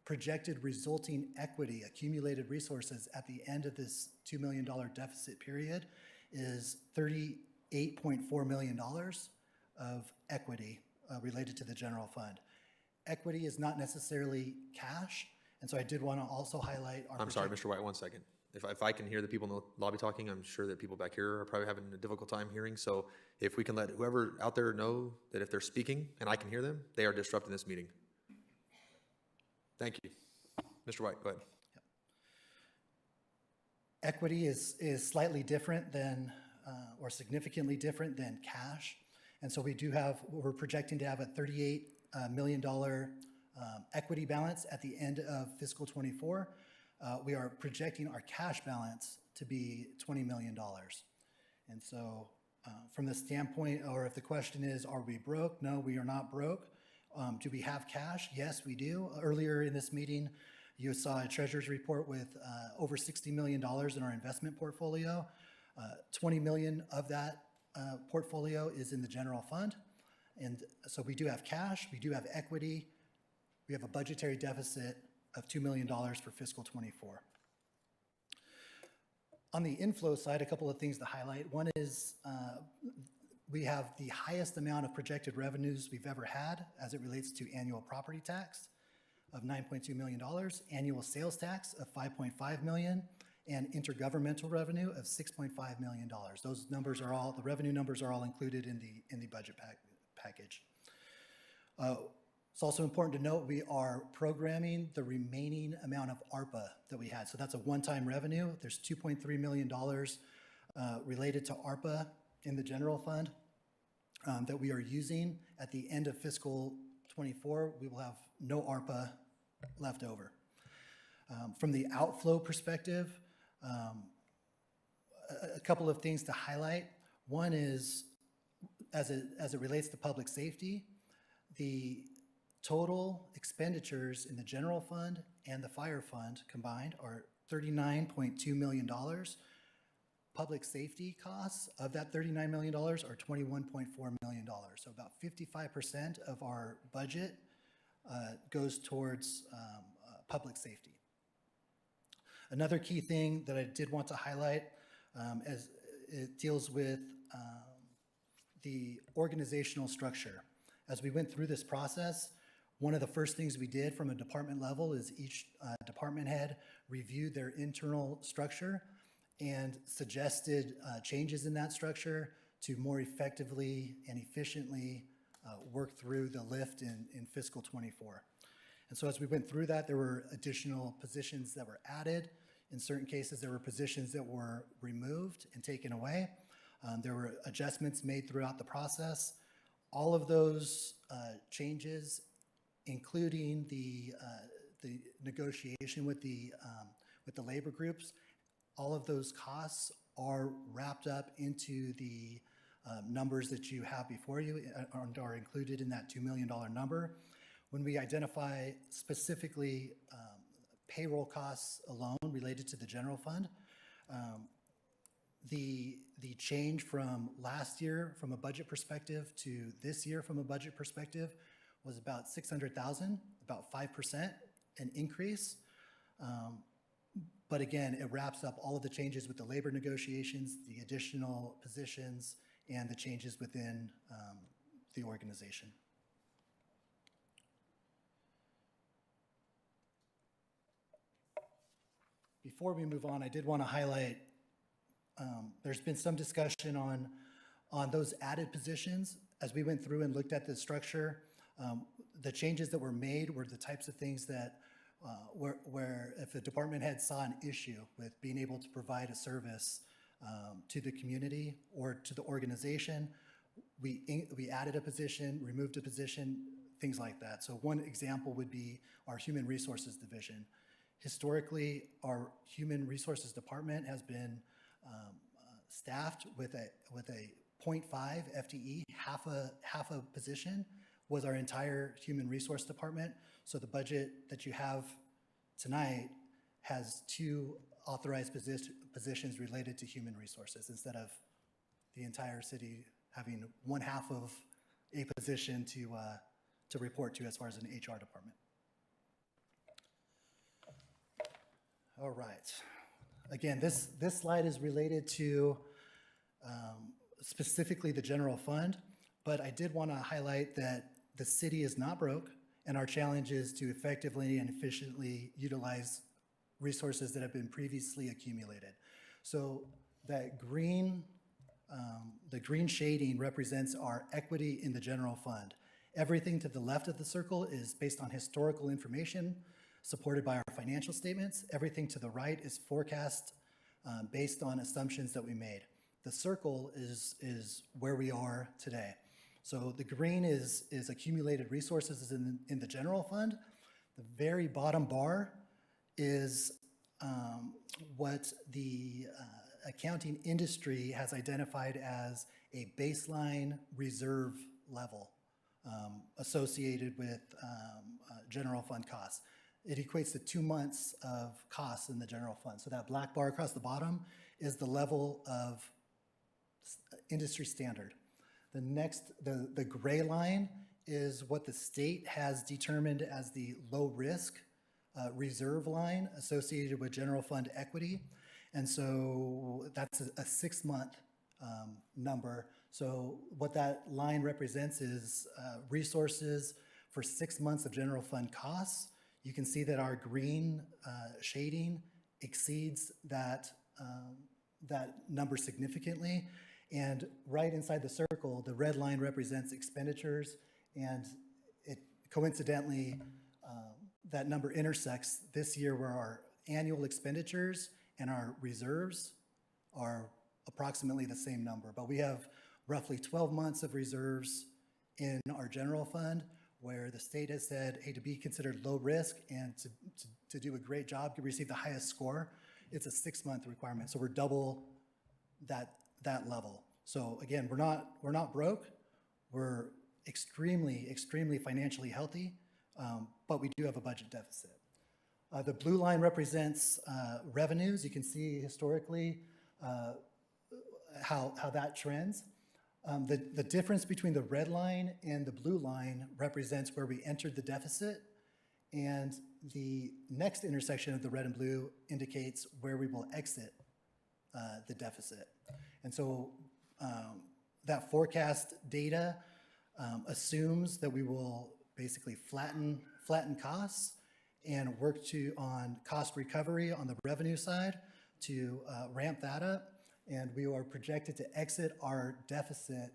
projected resulting equity, accumulated resources at the end of this $2 million deficit period is $38.4 million of equity related to the general fund. Equity is not necessarily cash, and so I did want to also highlight our— I'm sorry, Mr. White, one second. If I can hear the people in the lobby talking, I'm sure that people back here are probably having a difficult time hearing. So if we can let whoever out there know that if they're speaking and I can hear them, they are disrupting this meeting. Thank you. Mr. White, go ahead. Yep. Equity is slightly different than, or significantly different than cash. And so we're projecting to have a $38 million equity balance at the end of fiscal 24. We are projecting our cash balance to be $20 million. And so from the standpoint, or if the question is, are we broke? No, we are not broke. Do we have cash? Yes, we do. Earlier in this meeting, you saw a treasurer's report with over $60 million in our investment portfolio. 20 million of that portfolio is in the general fund. And so we do have cash, we do have equity, we have a budgetary deficit of $2 million for fiscal 24. On the inflow side, a couple of things to highlight. One is We have the highest amount of projected revenues we've ever had as it relates to annual property tax of $9.2 million, annual sales tax of $5.5 million, and intergovernmental revenue of $6.5 million. Those numbers are all, the revenue numbers are all included in the budget package. It's also important to note we are programming the remaining amount of ARPA that we had. So that's a one-time revenue. There's $2.3 million related to ARPA in the general fund that we are using. At the end of fiscal 24, we will have no ARPA left over. From the outflow perspective, a couple of things to highlight. One is, as it relates to public safety, the total expenditures in the general fund and the fire fund combined are $39.2 million. Public safety costs of that $39 million are $21.4 million. So about 55% of our budget goes towards public safety. Another key thing that I did want to highlight as it deals with the organizational structure. As we went through this process, one of the first things we did from a department level is each department head reviewed their internal structure and suggested changes in that structure to more effectively and efficiently work through the lift in fiscal 24. And so as we went through that, there were additional positions that were added. In certain cases, there were positions that were removed and taken away. There were adjustments made throughout the process. All of those changes, including the negotiation with the labor groups, all of those costs are wrapped up into the numbers that you have before you and are included in that $2 million number. When we identify specifically payroll costs alone related to the general fund, the change from last year from a budget perspective to this year from a budget perspective was about $600,000, about 5% an increase. But again, it wraps up all of the changes with the labor negotiations, the additional positions, and the changes within the organization. Before we move on, I did want to highlight, there's been some discussion on those added positions. As we went through and looked at the structure, the changes that were made were the types of things that where if a department head saw an issue with being able to provide a service to the community or to the organization, we added a position, removed a position, things like that. So one example would be our Human Resources Division. Historically, our Human Resources Department has been staffed with a 0.5 FTE, half a position was our entire Human Resource Department. So the budget that you have tonight has 2 authorized positions related to human resources instead of the entire city having 1/2 of a position to report to as far as an HR department. All right. Again, this slide is related to specifically the general fund, but I did want to highlight that the city is not broke, and our challenge is to effectively and efficiently utilize resources that have been previously accumulated. So that green, the green shading represents our equity in the general fund. Everything to the left of the circle is based on historical information supported by our financial statements. Everything to the right is forecast based on assumptions that we made. The circle is where we are today. So the green is accumulated resources in the general fund. The very bottom bar is what the accounting industry has identified as a baseline reserve level associated with general fund costs. It equates to 2 months of costs in the general fund. So that black bar across the bottom is the level of industry standard. The next, the gray line is what the state has determined as the low risk reserve line associated with general fund equity. And so that's a 6-month number. So what that line represents is resources for 6 months of general fund costs. You can see that our green shading exceeds that number significantly. And right inside the circle, the red line represents expenditures, and it coincidentally, that number intersects this year where our annual expenditures and our reserves are approximately the same number. But we have roughly 12 months of reserves in our general fund, where the state has said, hey, to be considered low risk and to do a great job, to receive the highest score, it's a 6-month requirement. So we're double that level. So again, we're not broke. We're extremely financially healthy, but we do have a budget deficit. The blue line represents revenues. You can see historically how that trends. The difference between the red line and the blue line represents where we entered the deficit, and the next intersection of the red and blue indicates where we will exit the deficit. And so that forecast data assumes that we will basically flatten costs and work on cost recovery on the revenue side to ramp that up. And we are projected to exit our deficit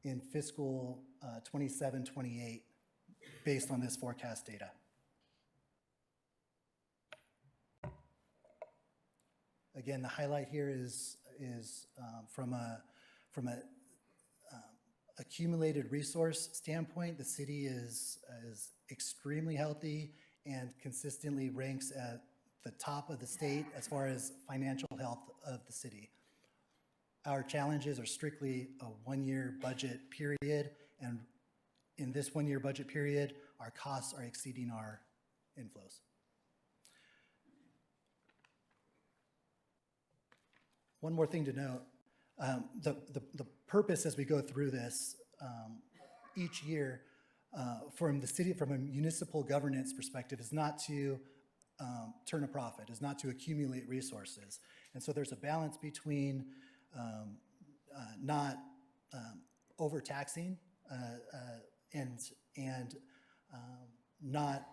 in fiscal 27-28 based on this forecast data. Again, the highlight here is from a accumulated resource standpoint, the city is extremely healthy and consistently ranks at the top of the state as far as financial health of the city. Our challenges are strictly a one-year budget period, and in this one-year budget period, our costs are exceeding our inflows. One more thing to note, the purpose as we go through this each year from the city, from a municipal governance perspective, is not to turn a profit, is not to accumulate resources. And so there's a balance between not overtaxing and not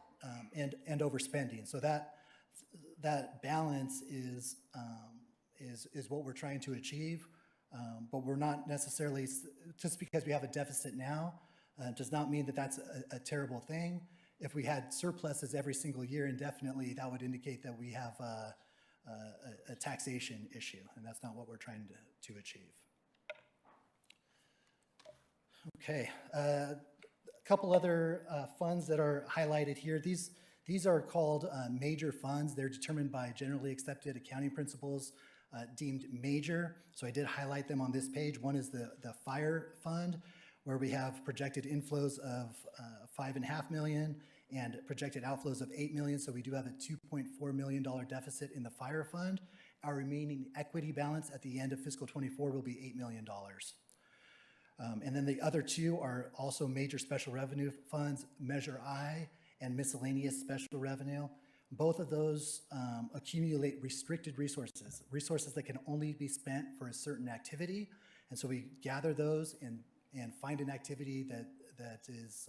and overspending. So that balance is what we're trying to achieve. But we're not necessarily, just because we have a deficit now, does not mean that that's a terrible thing. If we had surpluses every single year indefinitely, that would indicate that we have a taxation issue, and that's not what we're trying to achieve. Okay, a couple other funds that are highlighted here. These are called major funds. They're determined by generally accepted accounting principles, deemed major. So I did highlight them on this page. One is the fire fund, where we have projected inflows of $5.5 million and projected outflows of $8 million. So we do have a $2.4 million deficit in the fire fund. Our remaining equity balance at the end of fiscal 24 will be $8 million. And then the other two are also major special revenue funds, Measure I and miscellaneous special revenue. Both of those accumulate restricted resources that can only be spent for a certain activity. And so we gather those and find an activity that is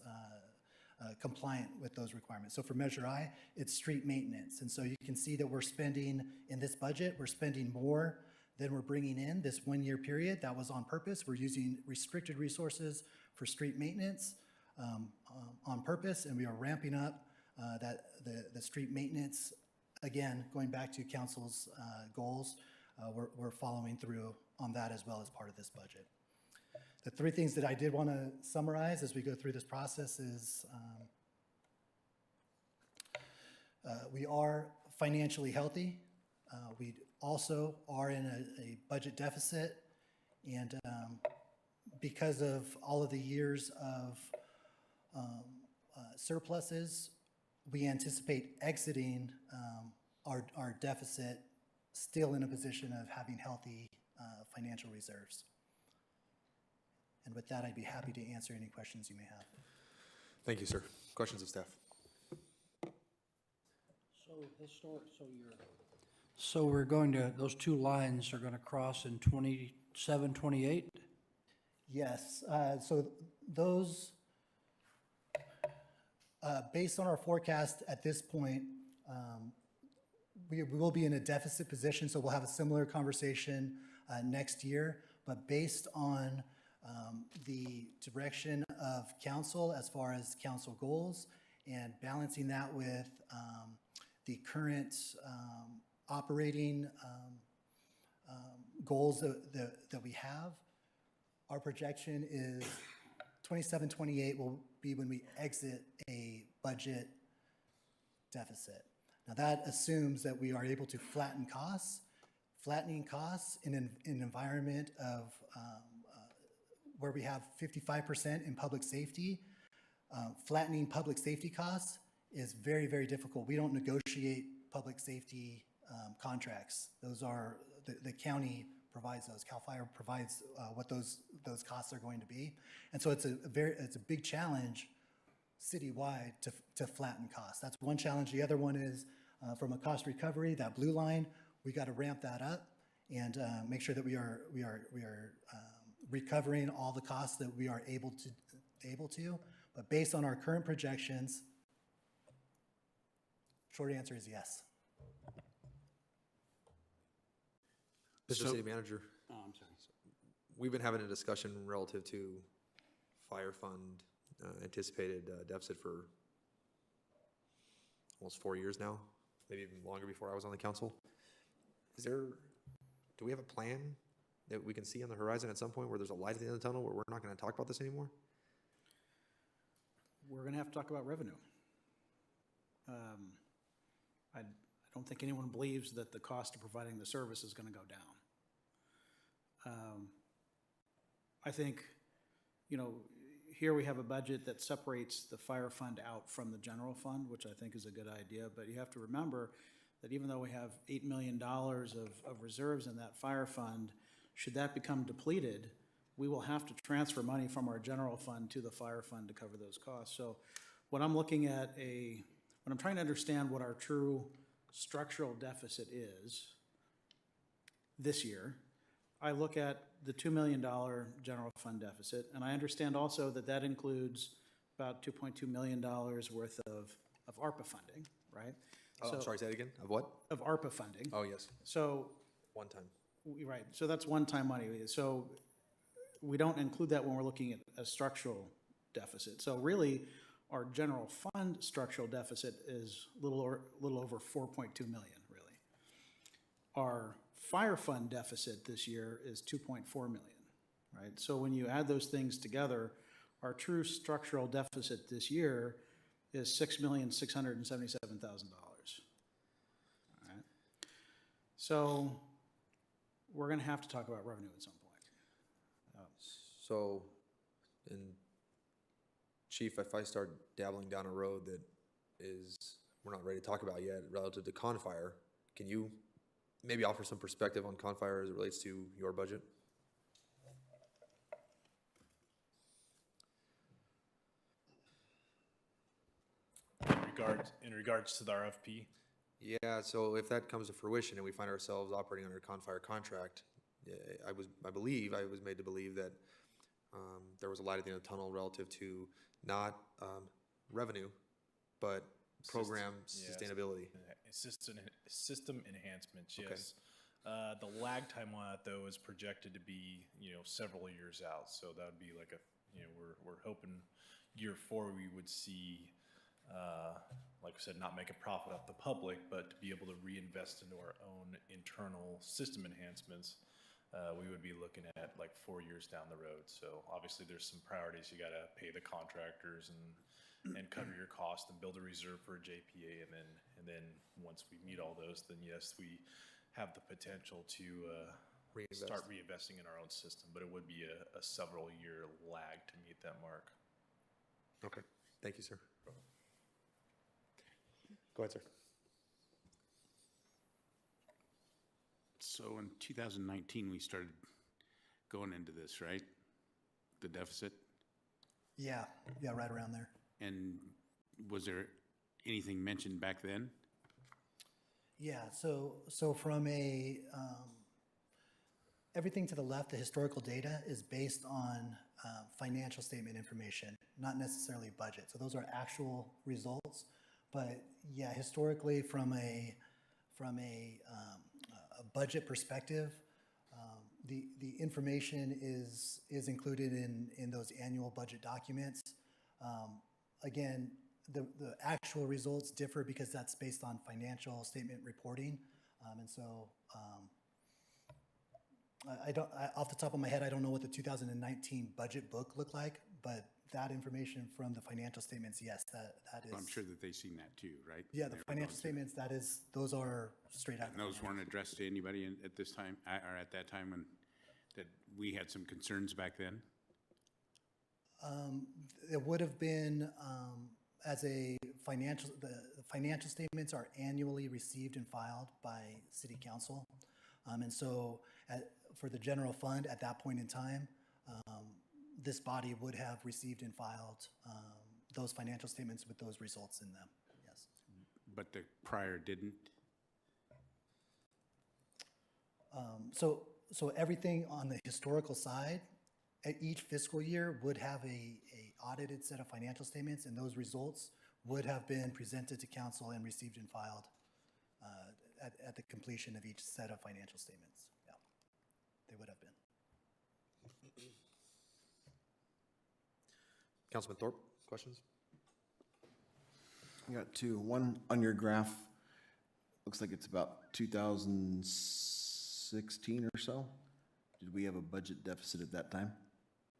compliant with those requirements. So for Measure I, it's street maintenance. And so you can see that we're spending, in this budget, we're spending more than we're bringing in this one-year period. That was on purpose. We're using restricted resources for street maintenance on purpose, and we are ramping up the street maintenance. Again, going back to council's goals, we're following through on that as well as part of this budget. The three things that I did want to summarize as we go through this process is we are financially healthy. We also are in a budget deficit, and because of all of the years of surpluses, we anticipate exiting our deficit still in a position of having healthy financial reserves. And with that, I'd be happy to answer any questions you may have. Thank you, sir. Questions of staff? So we're going to, those two lines are going to cross in 27, 28? Yes, so those, based on our forecast at this point, we will be in a deficit position, so we'll have a similar conversation next year. But based on the direction of council as far as council goals and balancing that with the current operating goals that we have, our projection is 27, 28 will be when we exit a budget deficit. Now that assumes that we are able to flatten costs. Flattening costs in an environment of where we have 55% in public safety, flattening public safety costs is very, very difficult. We don't negotiate public safety contracts. Those are, the county provides those. CAL FIRE provides what those costs are going to be. And so it's a big challenge citywide to flatten costs. That's one challenge. The other one is from a cost recovery, that blue line, we got to ramp that up and make sure that we are recovering all the costs that we are able to. But based on our current projections, short answer is yes. Mr. City Manager, Oh, I'm sorry. we've been having a discussion relative to fire fund anticipated deficit for almost 4 years now, maybe even longer before I was on the council. Do we have a plan that we can see on the horizon at some point where there's a light at the end of the tunnel where we're not going to talk about this anymore? We're going to have to talk about revenue. I don't think anyone believes that the cost of providing the service is going to go down. I think, you know, here we have a budget that separates the fire fund out from the general fund, which I think is a good idea, but you have to remember that even though we have $8 million of reserves in that fire fund, should that become depleted, we will have to transfer money from our general fund to the fire fund to cover those costs. So when I'm looking at when I'm trying to understand what our true structural deficit is this year, I look at the $2 million general fund deficit, and I understand also that that includes about $2.2 million worth of ARPA funding, right? Oh, I'm sorry, say that again? Of what? Of ARPA funding. Oh, yes. So, One time. right, so that's one-time money. So we don't include that when we're looking at a structural deficit. So really, our general fund structural deficit is a little over 4.2 million, really. Our fire fund deficit this year is 2.4 million, right? So when you add those things together, our true structural deficit this year is $6,677,000. All right. So we're going to have to talk about revenue at some point. So, and Chief, if I start dabbling down a road that we're not ready to talk about yet relative to Confire, can you maybe offer some perspective on Confire as it relates to your budget? In regards to the RFP? Yeah, so if that comes to fruition and we find ourselves operating under a Confire contract, I was made to believe that there was a light at the end of the tunnel relative to not revenue, but program sustainability. System enhancements, Okay. yes. The lag time on that, though, is projected to be, several years out. So that would be like we're hoping year 4 we would see, like I said, not make a profit off the public, but to be able to reinvest into our own internal system enhancements. We would be looking at like 4 years down the road. So obviously there's some priorities. You got to pay the contractors and cover your cost and build a reserve for a JPA. And then once we meet all those, then yes, we have the potential to start reinvesting in our own system. But it would be a several year lag to meet that mark. Okay, thank you, sir. Go ahead, sir. So in 2019, we started going into this, right? The deficit? Yeah, right around there. And was there anything mentioned back then? Yeah, so from a everything to the left, the historical data, is based on financial statement information, not necessarily budget. So those are actual results. But yeah, historically, from a budget perspective, the information is included in those annual budget documents. Again, the actual results differ because that's based on financial statement reporting. And so off the top of my head, I don't know what the 2019 budget book looked like, but that information from the financial statements, yes, that is. I'm sure that they've seen that too, right? Yeah, the They were financial going through- statements, those are straight out. And those weren't addressed to anybody at this time, or at that time when, that we had some concerns back then? It would have been, as a financial, the financial statements are annually received and filed by city council. And so for the general fund at that point in time, this body would have received and filed those financial statements with those results in them, yes. But the prior didn't? So everything on the historical side, at each fiscal year would have a audited set of financial statements, and those results would have been presented to council and received and filed at the completion of each set of financial statements. Yeah, they would have been. Councilman Thorpe, questions? I got two. One on your graph, looks like it's about 2016 or so. Did we have a budget deficit at that time?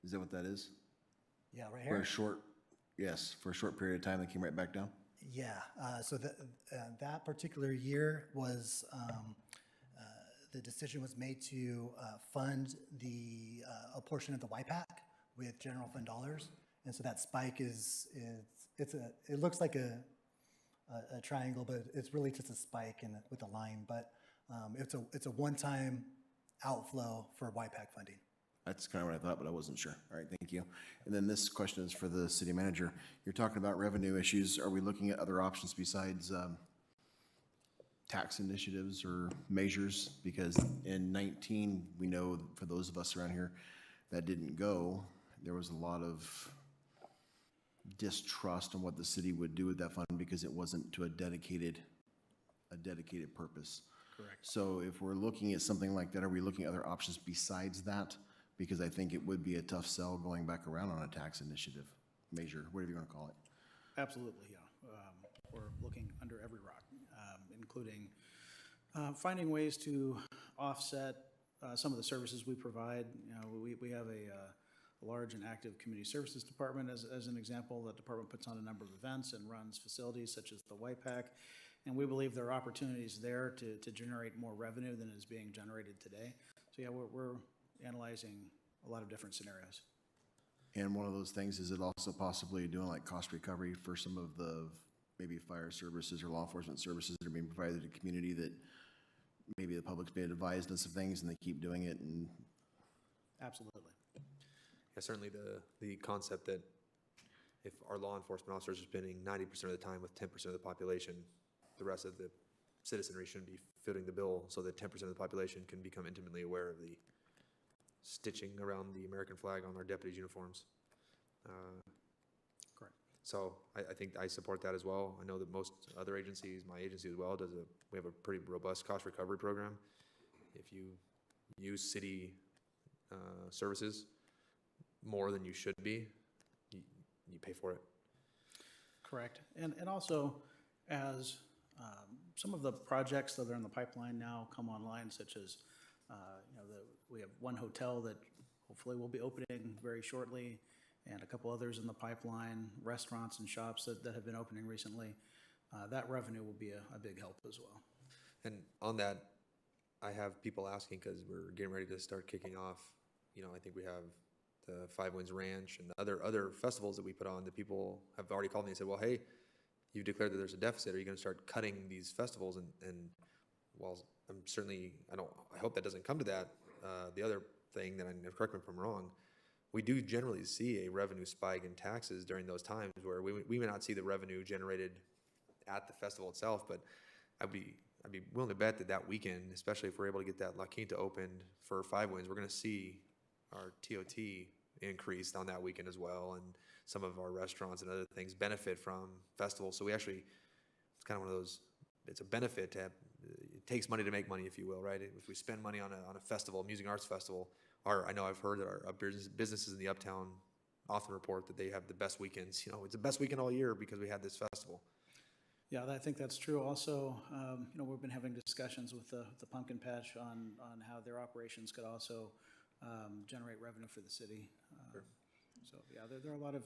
Is that what that is? Yeah, right For here? a short, yes, for a short period of time, that came right back down? Yeah, so that particular year was, the decision was made to fund a portion of the YPAC with general fund dollars. And so that spike it looks like a triangle, but it's really just a spike with a line. But it's a one-time outflow for YPAC funding. That's kind of what I thought, but I wasn't sure. All right, thank you. And then this question is for the city manager. You're talking about revenue issues. Are we looking at other options besides tax initiatives or measures? Because in 19, we know for those of us around here that didn't go, there was a lot of distrust on what the city would do with that fund because it wasn't to a dedicated purpose. Correct. So if we're looking at something like that, are we looking at other options besides that? Because I think it would be a tough sell going back around on a tax initiative, measure, whatever you want to call it. Absolutely, yeah. We're looking under every rock, including finding ways to offset some of the services we provide. You know, we have a large and active community services department, as an example. That department puts on a number of events and runs facilities such as the YPAC. And we believe there are opportunities there to generate more revenue than is being generated today. So yeah, we're analyzing a lot of different scenarios. And one of those things, is it also possibly doing like cost recovery for some of the maybe fire services or law enforcement services that are being provided to the community that maybe the public's been advised of some things and they keep doing it? And Absolutely. Yeah, certainly the concept that if our law enforcement officers are spending 90% of the time with 10% of the population, the rest of the citizenry shouldn't be footing the bill so that 10% of the population can become intimately aware of the stitching around the American flag on our deputies' uniforms. Correct. So I think I support that as well. I know that most other agencies, my agency as well, we have a pretty robust cost recovery program. If you use city services more than you should be, you pay for it. Correct. And also, as some of the projects that are in the pipeline now come online, such as, we have one hotel that hopefully will be opening very shortly, and a couple others in the pipeline, restaurants and shops that have been opening recently. That revenue will be a big help as well. And on that, I have people asking, because we're getting ready to start kicking off, I think we have the Five Winds Ranch and other festivals that we put on, that people have already called me and said, well, hey, you've declared that there's a deficit. Are you going to start cutting these festivals? And while I'm certainly, I hope that doesn't come to that. The other thing that correct me if I'm wrong, we do generally see a revenue spike in taxes during those times where we may not see the revenue generated at the festival itself, but I'd be willing to bet that that weekend, especially if we're able to get that La Quinta opened for 5 wins, we're gonna see our TOT increase on that weekend as well, and some of our restaurants and other things benefit from festivals. So we actually, it's kind of one of those, it's a benefit to have, it takes money to make money, if you will, right? If we spend money on a festival, music and arts festival, I know I've heard that our businesses in the uptown often report that they have the best weekends. You know, it's the best weekend all year because we had this festival. Yeah, I think that's true. Also, you know, we've been having discussions with the Pumpkin Patch on how their operations could also generate revenue for the city. So, yeah, there are a lot of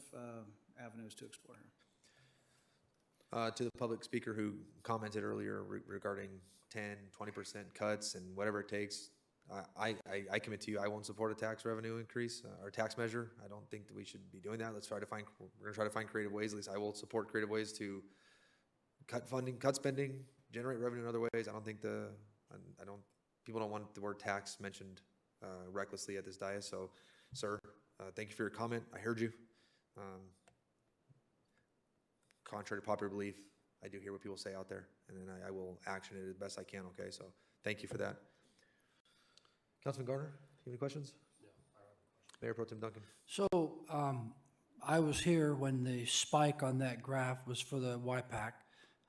avenues to explore here. To the public speaker who commented earlier regarding 10, 20% cuts and whatever it takes, I commit to you, I won't support a tax revenue increase or tax measure. I don't think that we should be doing that. We're gonna try to find creative ways. At least I will support creative ways to cut funding, cut spending, generate revenue in other ways. I don't think people don't want the word tax mentioned recklessly at this dais. So, sir, thank you for your comment. I heard you. Contrary to popular belief, I do hear what people say out there, and then I will action it as best I can, okay? So thank you for that. Councilman Garner, you have any questions? No, I don't have any questions. Mayor Pro Tem Duncan. So I was here when the spike on that graph was for the YPAC.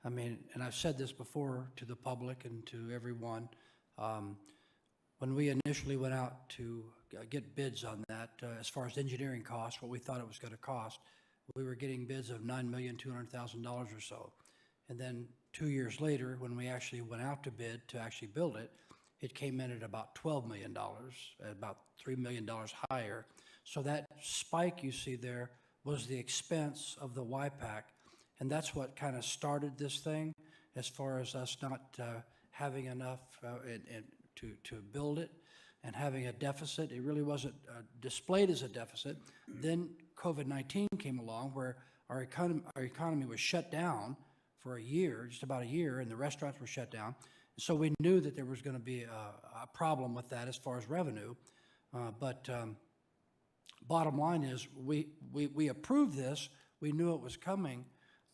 I mean, and I've said this before to the public and to everyone. When we initially went out to get bids on that, as far as engineering costs, what we thought it was going to cost, we were getting bids of $9,200,000 or so. And then 2 years later, when we actually went out to bid to actually build it, it came in at about $12 million, about $3 million higher. So that spike you see there was the expense of the YPAC. And that's what kind of started this thing, as far as us not having enough to build it and having a deficit. It really wasn't displayed as a deficit. Then COVID-19 came along, where our economy was shut down for a year, just about a year, and the restaurants were shut down. So we knew that there was going to be a problem with that as far as revenue. But bottom line is, we approved this. We knew it was coming.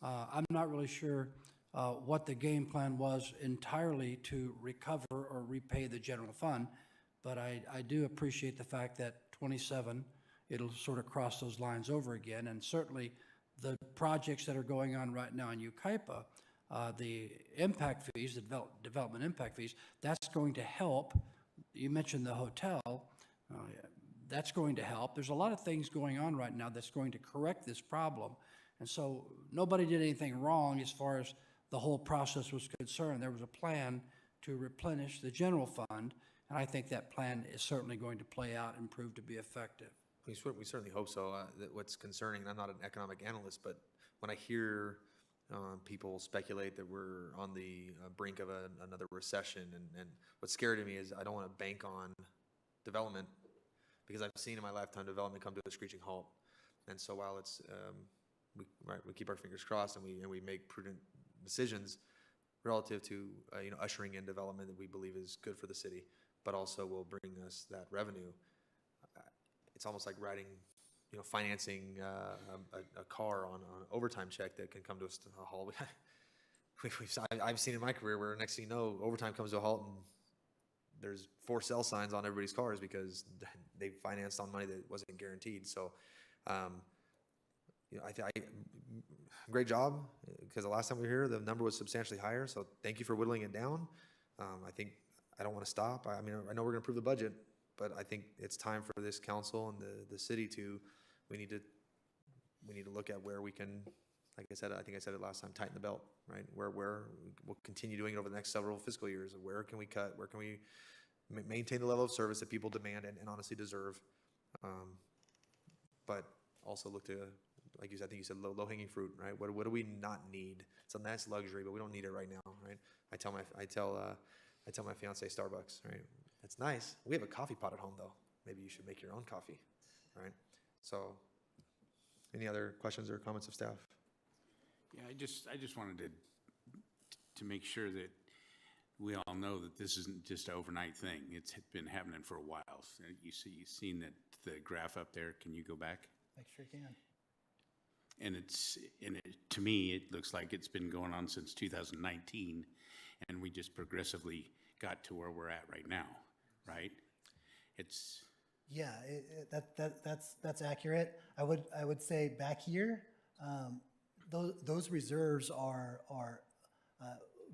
I'm not really sure what the game plan was entirely to recover or repay the general fund, but I do appreciate the fact that 27, it'll sort of cross those lines over again. And certainly the projects that are going on right now in Yucaipa, the impact fees, the development impact fees, that's going to help. You mentioned the hotel. That's going to help. There's a lot of things going on right now that's going to correct this problem. And so nobody did anything wrong as far as the whole process was concerned. There was a plan to replenish the general fund, and I think that plan is certainly going to play out and prove to be effective. We certainly hope so. That what's concerning, and I'm not an economic analyst, but when I hear people speculate that we're on the brink of another recession, and what's scary to me is I don't want to bank on development, because I've seen in my lifetime development come to a screeching halt. And so while it's we keep our fingers crossed and we make prudent decisions relative to ushering in development that we believe is good for the city, but also will bring us that revenue. It's almost like financing a car on an overtime check that can come to a halt. I've seen in my career where next thing you know, overtime comes to a halt and there's for sale signs on everybody's cars because they financed on money that wasn't guaranteed. So, great job, because the last time we were here, the number was substantially higher. So thank you for whittling it down. I don't want to stop. I know we're going to approve the budget, but I think it's time for this council and the city we need to look at where we can, like I said, I think I said it last time, tighten the belt, right? Where we'll continue doing it over the next several fiscal years. Where can we cut? Where can we maintain the level of service that people demand and honestly deserve? But also look to, like you said, I think you said low-hanging fruit, right? What do we not need? It's a nice luxury, but we don't need it right now, right? I tell my fiance Starbucks, right? It's nice. We have a coffee pot at home, though. Maybe you should make your own coffee, right? So, any other questions or comments of staff? Yeah, I just wanted to make sure that we all know that this isn't just an overnight thing. It's been happening for a while. So you've seen that the graph up there. Can you go back? I sure can. And to me, it looks like it's been going on since 2019, and we just progressively got to where we're at right now, right? It's, Yeah, that's accurate. I would say back here, those reserves are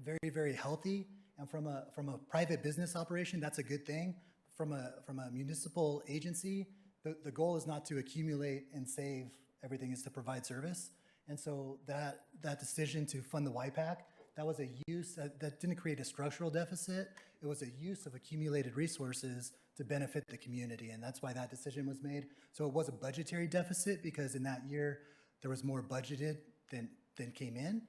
very, very healthy. And from a private business operation, that's a good thing. From a municipal agency, the goal is not to accumulate and save everything, is to provide service. And so that decision to fund the YPAC, that was a use that didn't create a structural deficit. It was a use of accumulated resources to benefit the community, and that's why that decision was made. So it was a budgetary deficit because in that year there was more budgeted than came in,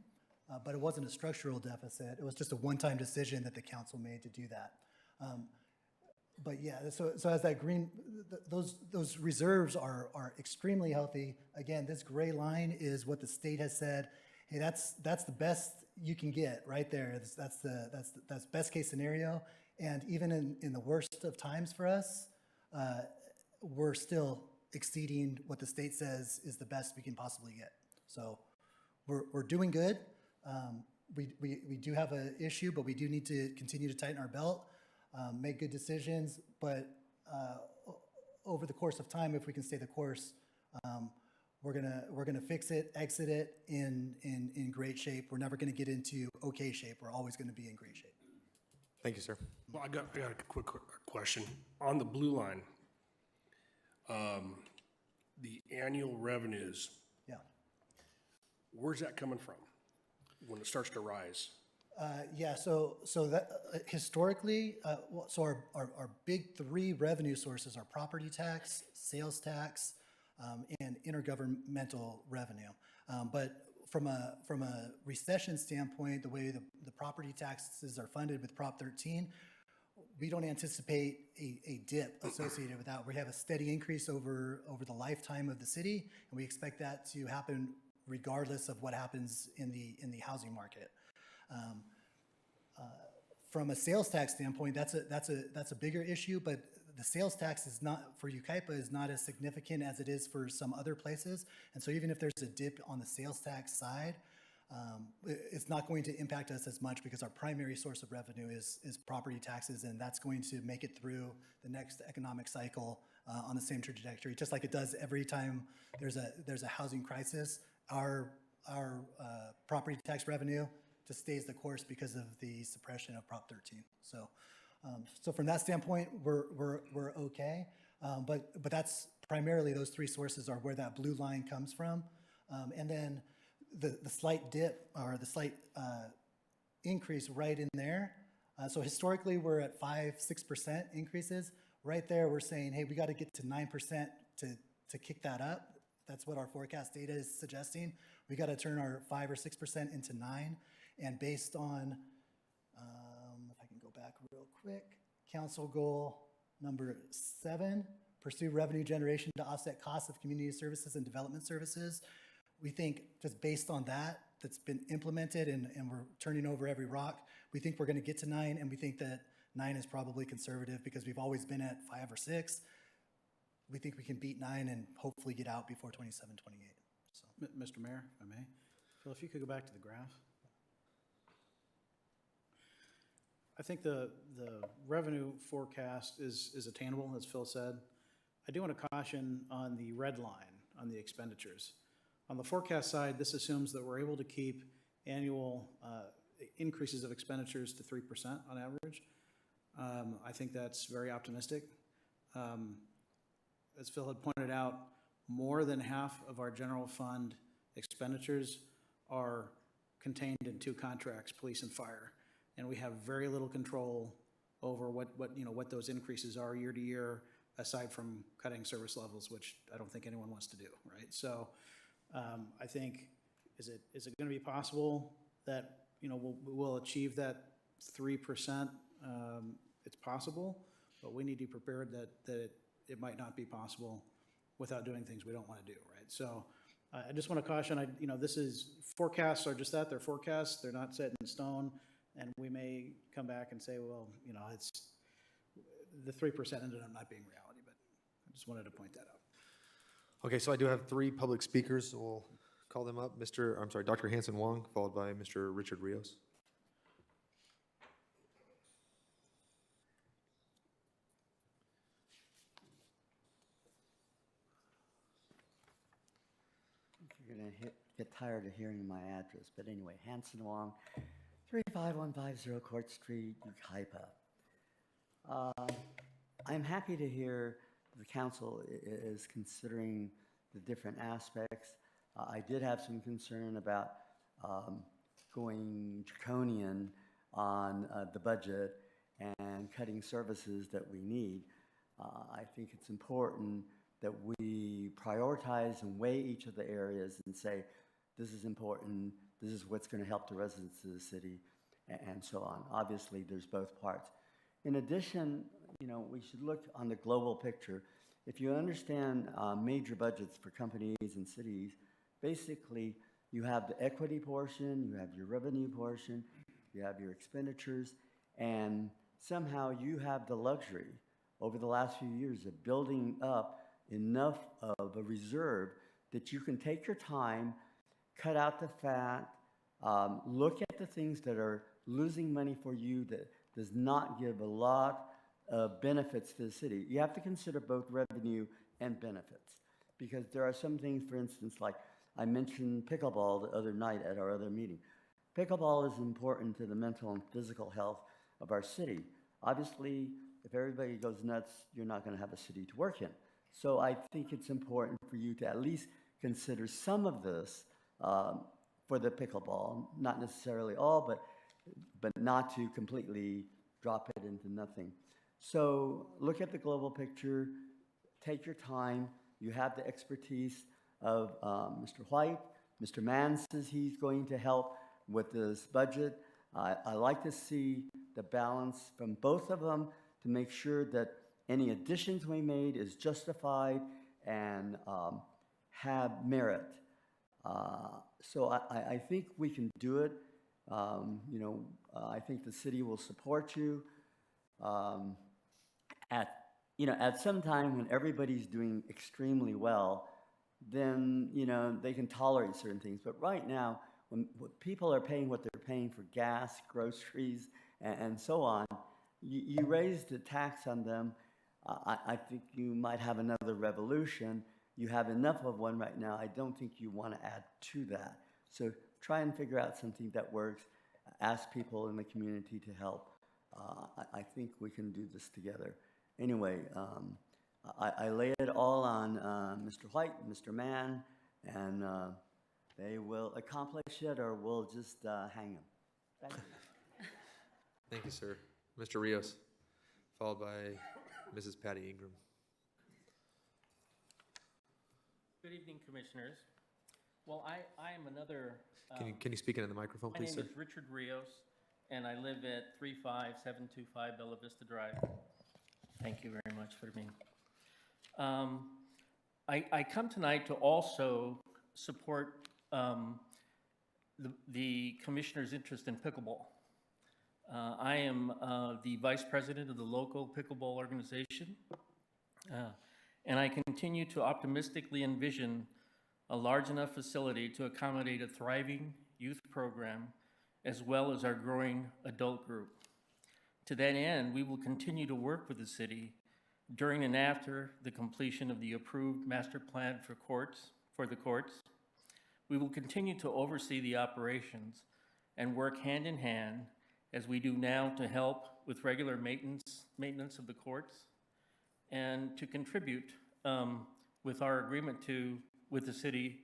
but it wasn't a structural deficit. It was just a one-time decision that the council made to do that. But yeah, so as that green, those reserves are extremely healthy. Again, this gray line is what the state has said. Hey, that's the best you can get right there. That's best case scenario. And even in the worst of times for us, we're still exceeding what the state says is the best we can possibly get. So we're doing good. We do have an issue, but we do need to continue to tighten our belt, make good decisions. But over the course of time, if we can stay the course, we're gonna fix it, exit it in great shape. We're never gonna get into okay shape. We're always gonna be in great shape. Thank you, sir. Well, I got a quick question. On the blue line, the annual revenues. Yeah. Where's that coming from when it starts to rise? Yeah, so that historically, so our big three revenue sources are property tax, sales tax, and intergovernmental revenue. But from a recession standpoint, the way the property taxes are funded with Prop 13, we don't anticipate a dip associated with that. We have a steady increase over the lifetime of the city, and we expect that to happen regardless of what happens in the housing market. From a sales tax standpoint, that's a bigger issue, but the sales tax is not, for Yucaipa, is not as significant as it is for some other places. And so even if there's a dip on the sales tax side, it's not going to impact us as much because our primary source of revenue is property taxes, and that's going to make it through the next economic cycle on the same trajectory, just like it does every time there's a housing crisis. Our property tax revenue just stays the course because of the suppression of Prop 13. So from that standpoint, we're okay. But that's primarily those three sources are where that blue line comes from. And then the slight dip or the slight increase right in there. So historically, we're at 5-6% increases. Right there, we're saying, hey, we got to get to 9% to kick that up. That's what our forecast data is suggesting. We got to turn our 5 or 6% into 9. And based on, if I can go back real quick, council goal number 7, pursue revenue generation to offset costs of community services and development services. We think just based on that's been implemented and we're turning over every rock, we think we're going to get to 9, and we think that 9 is probably conservative because we've always been at 5 or 6. We think we can beat 9 and hopefully get out before 27, 28. So. Mr. Mayor, if I may. Phil, if you could go back to the graph. I think the revenue forecast is attainable, as Phil said. I do want to caution on the red line, on the expenditures. On the forecast side, this assumes that we're able to keep annual increases of expenditures to 3% on average. I think that's very optimistic. As Phil had pointed out, more than half of our general fund expenditures are contained in 2 contracts, police and fire. And we have very little control over what those increases are year to year, aside from cutting service levels, which I don't think anyone wants to do, right? So I think, is it going to be possible that we'll achieve that 3%? It's possible, but we need to be prepared that it might not be possible without doing things we don't want to do, right? So I just want to caution, this is, forecasts are just that, they're forecasts, they're not set in stone, and we may come back and say, well, it's, the 3% ended up not being reality, but I just wanted to point that out. Okay, so I do have 3 public speakers. We'll call them up. Dr. Hanson Wong, followed by Mr. Richard Rios. get tired of hearing my address, but anyway, Hanson Wong, 35150 Court Street, Yucaipa. I'm happy to hear the council is considering the different aspects. I did have some concern about going draconian on the budget and cutting services that we need. I think it's important that we prioritize and weigh each of the areas and say, this is important, this is what's going to help the residents of the city, and so on. Obviously, there's both parts. In addition, you know, we should look on the global picture. If you understand major budgets for companies and cities, basically, you have the equity portion, you have your revenue portion, you have your expenditures, and somehow you have the luxury over the last few years of building up enough of a reserve that you can take your time, cut out the fat, look at the things that are losing money for you that does not give a lot of benefits to the city. You have to consider both revenue and benefits, because there are some things, for instance, like I mentioned pickleball the other night at our other meeting. Pickleball is important to the mental and physical health of our city. Obviously, if everybody goes nuts, you're not going to have a city to work in. So I think it's important for you to at least consider some of this for the pickleball, not necessarily all, but not to completely drop it into nothing. So look at the global picture, take your time. You have the expertise of Mr. White. Mr. Mann says he's going to help with this budget. I like to see the balance from both of them to make sure that any additions we made is justified and have merit. So I think we can do it. You know, I think the city will support you. At some time when everybody's doing extremely well, then, you know, they can tolerate certain things. But right now, when people are paying what they're paying for gas, groceries, and so on, you raise the tax on them. I think you might have another revolution. You have enough of one right now. I don't think you want to add to that. So try and figure out something that works. Ask people in the community to help. I think we can do this together. Anyway, I lay it all on Mr. White, Mr. Mann, and they will accomplish it, or we'll just hang them. Thank you. Thank you, sir. Mr. Rios, followed by Mrs. Patty Ingram. Good evening, Commissioners. Well, I am another... Can you speak into the microphone, please, sir? My name is Richard Rios, and I live at 35725 Bella Vista Drive. Thank you very much for me. I come tonight to also support the Commissioner's interest in pickleball. I am the Vice President of the local pickleball organization, and I continue to optimistically envision a large enough facility to accommodate a thriving youth program as well as our growing adult group. To that end, we will continue to work with the city during and after the completion of the approved master plan for the courts. We will continue to oversee the operations and work hand in hand as we do now to help with regular maintenance of the courts and to contribute with our agreement with the city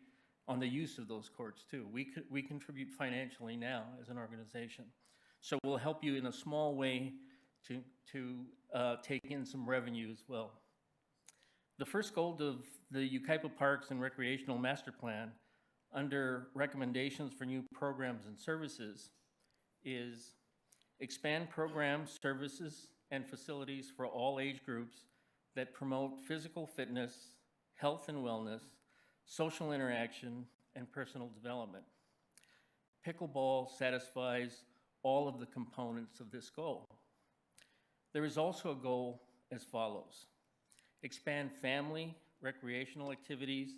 on the use of those courts too. We contribute financially now as an organization. So we'll help you in a small way to take in some revenue as well. The first goal of the Yucaipa Parks and Recreational Master Plan under recommendations for new programs and services is expand programs, services, and facilities for all age groups that promote physical fitness, health and wellness, social interaction, and personal development. Pickleball satisfies all of the components of this goal. There is also a goal as follows: expand family recreational activities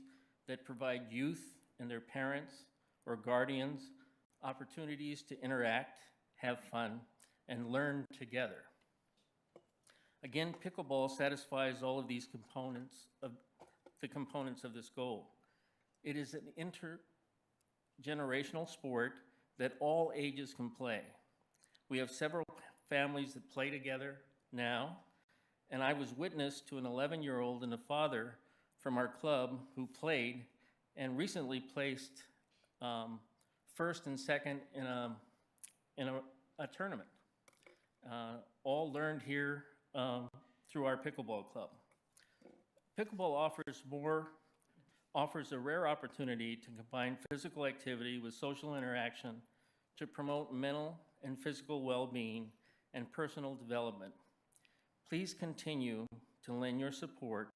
that provide youth and their parents or guardians opportunities to interact, have fun, and learn together. Again, pickleball satisfies all of these components of this goal. It is an generational sport that all ages can play. We have several families that play together now, and I was witness to an 11-year-old and a father from our club who played and recently placed first and second in a tournament. All learned here through our pickleball club. Pickleball offers a rare opportunity to combine physical activity with social interaction to promote mental and physical well-being and personal development. Please continue to lend your support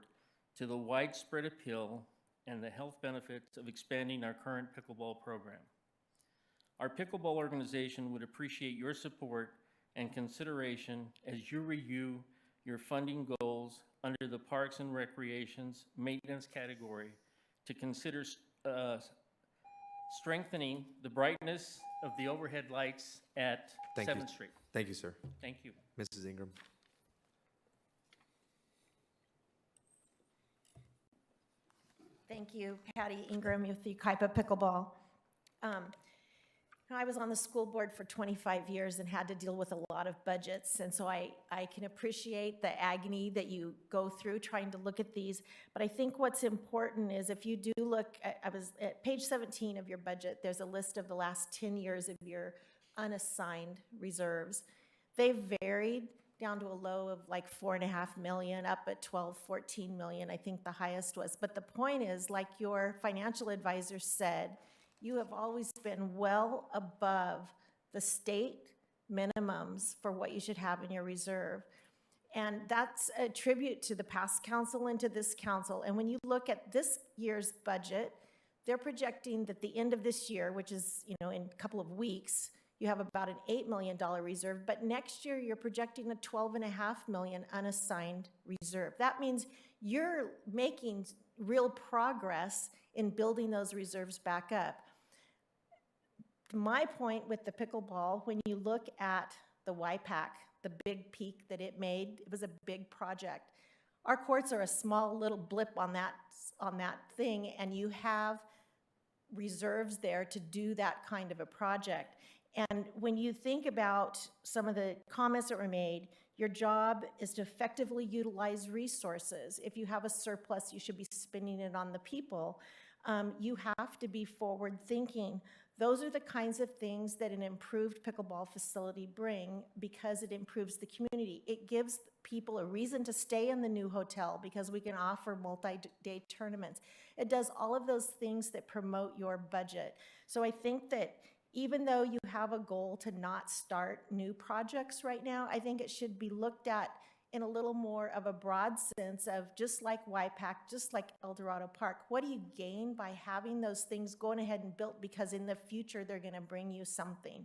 to the widespread appeal and the health benefits of expanding our current pickleball program. Our pickleball organization would appreciate your support and consideration as you review your funding goals under the Parks and Recreation's maintenance category to consider strengthening the brightness of the overhead lights at 7th Street. Thank you, sir. Thank you. Mrs. Ingram. Thank you, Patty Ingram with the Yucaipa Pickleball. I was on the school board for 25 years and had to deal with a lot of budgets, and so I can appreciate the agony that you go through trying to look at these. But I think what's important is if you do look, I was at page 17 of your budget, there's a list of the last 10 years of your unassigned reserves. They've varied down to a low of like 4.5 million, up at 12, 14 million, I think the highest was. But the point is, like your financial advisor said, you have always been well above the state minimums for what you should have in your reserve. And that's a tribute to the past council and to this council. And when you look at this year's budget, they're projecting that the end of this year, which is, in a couple of weeks, you have about an $8 million reserve, but next year you're projecting a $12.5 million unassigned reserve. That means you're making real progress in building those reserves back up. My point with the pickleball, when you look at the YPAC, the big peak that it made, it was a big project. Our courts are a small little blip on that thing, and you have reserves there to do that kind of a project. And when you think about some of the comments that were made, your job is to effectively utilize resources. If you have a surplus, you should be spending it on the people. You have to be forward-thinking. Those are the kinds of things that an improved pickleball facility bring because it improves the community. It gives people a reason to stay in the new hotel because we can offer multi-day tournaments. It does all of those things that promote your budget. So I think that even though you have a goal to not start new projects right now, I think it should be looked at in a little more of a broad sense of just like YPAC, just like El Dorado Park, what do you gain by having those things going ahead and built because in the future they're gonna bring you something.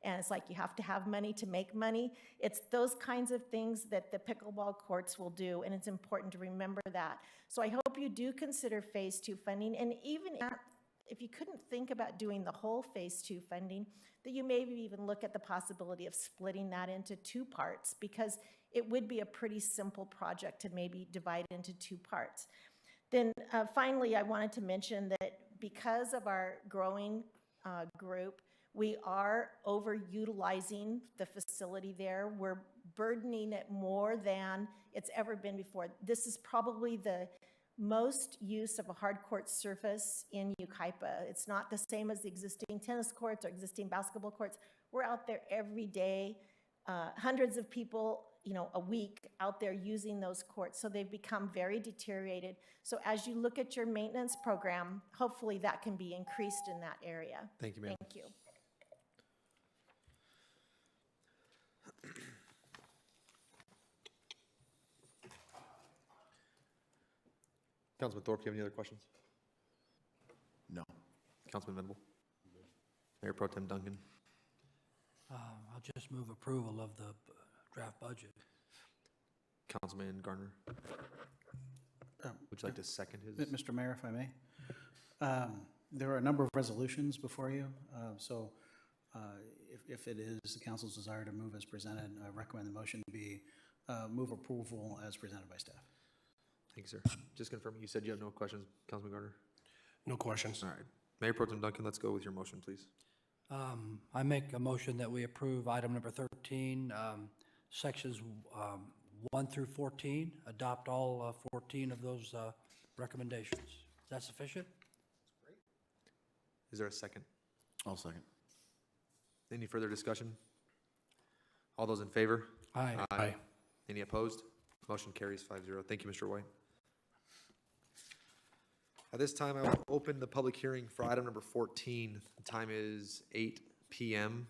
And it's like you have to have money to make money. It's those kinds of things that the pickleball courts will do, and it's important to remember that. So I hope you do consider phase 2 funding, and even if you couldn't think about doing the whole phase 2 funding, that you maybe even look at the possibility of splitting that into 2 parts because it would be a pretty simple project to maybe divide into 2 parts. Then finally, I wanted to mention that because of our growing group, we are overutilizing the facility there. We're burdening it more than it's ever been before. This is probably the most use of a hard court surface in Yucaipa. It's not the same as the existing tennis courts or existing basketball courts. We're out there every day, hundreds of people, a week out there using those courts. So they've become very deteriorated. So as you look at your maintenance program, hopefully that can be increased in that area. Thank you, ma'am. Thank you. Councilman Thorpe, do you have any other questions? No. Councilman Venable? Mayor Pro Tem Duncan? I'll just move approval of the draft budget. Councilman Garner? Would you like to second his? Mr. Mayor, if I may. There are a number of resolutions before you, so if it is the council's desire to move as presented, I recommend the motion be move approval as presented by staff. Thank you, sir. Just confirming, you said you have no questions, Councilman Garner? No questions. All right. Mayor Pro Tem Duncan, let's go with your motion, please. I make a motion that we approve item number 13, sections 1 through 14, adopt all 14 of those recommendations. Is that sufficient? Is there a second? I'll second. Any further discussion? All those in favor? Aye. Aye. Any opposed? Motion carries 5-0. Thank you, Mr. White. At this time, I will open the public hearing for item number 14. The time is 8 p.m.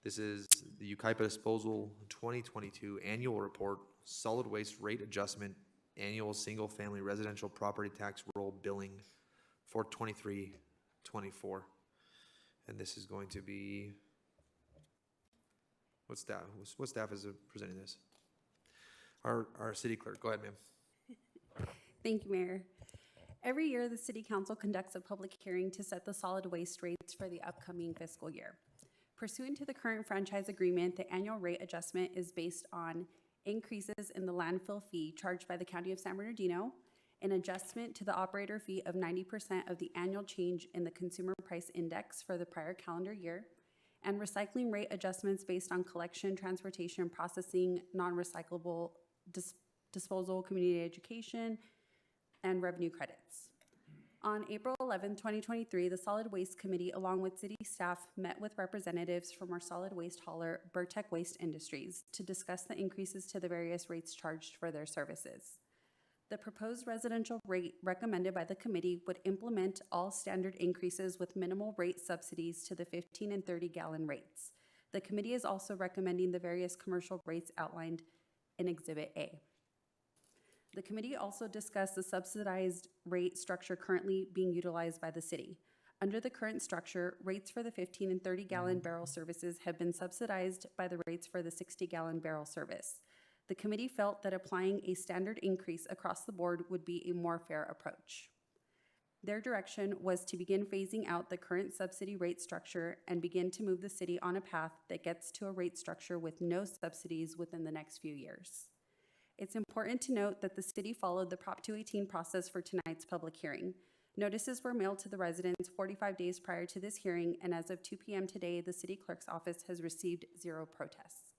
This is the Yucaipa Disposal 2022 Annual Report, Solid Waste Rate Adjustment, Annual Single-Family Residential Property Tax Roll Billing for 23-24. And this is going to be, what staff is presenting this? Our city clerk. Go ahead, ma'am. Thank you, Mayor. Every year, the City Council conducts a public hearing to set the solid waste rates for the upcoming fiscal year. Pursuant to the current franchise agreement, the annual rate adjustment is based on increases in the landfill fee charged by the County of San Bernardino, an adjustment to the operator fee of 90% of the annual change in the Consumer Price Index for the prior calendar year, and recycling rate adjustments based on collection, transportation, processing, non-recyclable disposal, community education, and revenue credits. On April 11, 2023, the Solid Waste Committee, along with city staff, met with representatives from our solid waste hauler, Burtech Waste Industries, to discuss the increases to the various rates charged for their services. The proposed residential rate recommended by the committee would implement all standard increases with minimal rate subsidies to the 15 and 30 gallon rates. The committee is also recommending the various commercial rates outlined in Exhibit A. The committee also discussed the subsidized rate structure currently being utilized by the city. Under the current structure, rates for the 15 and 30 gallon barrel services have been subsidized by the rates for the 60 gallon barrel service. The committee felt that applying a standard increase across the board would be a more fair approach. Their direction was to begin phasing out the current subsidy rate structure and begin to move the city on a path that gets to a rate structure with no subsidies within the next few years. It's important to note that the city followed the Prop 218 process for tonight's public hearing. Notices were mailed to the residents 45 days prior to this hearing, and as of 2 p.m. today, the city clerk's office has received 0 protests.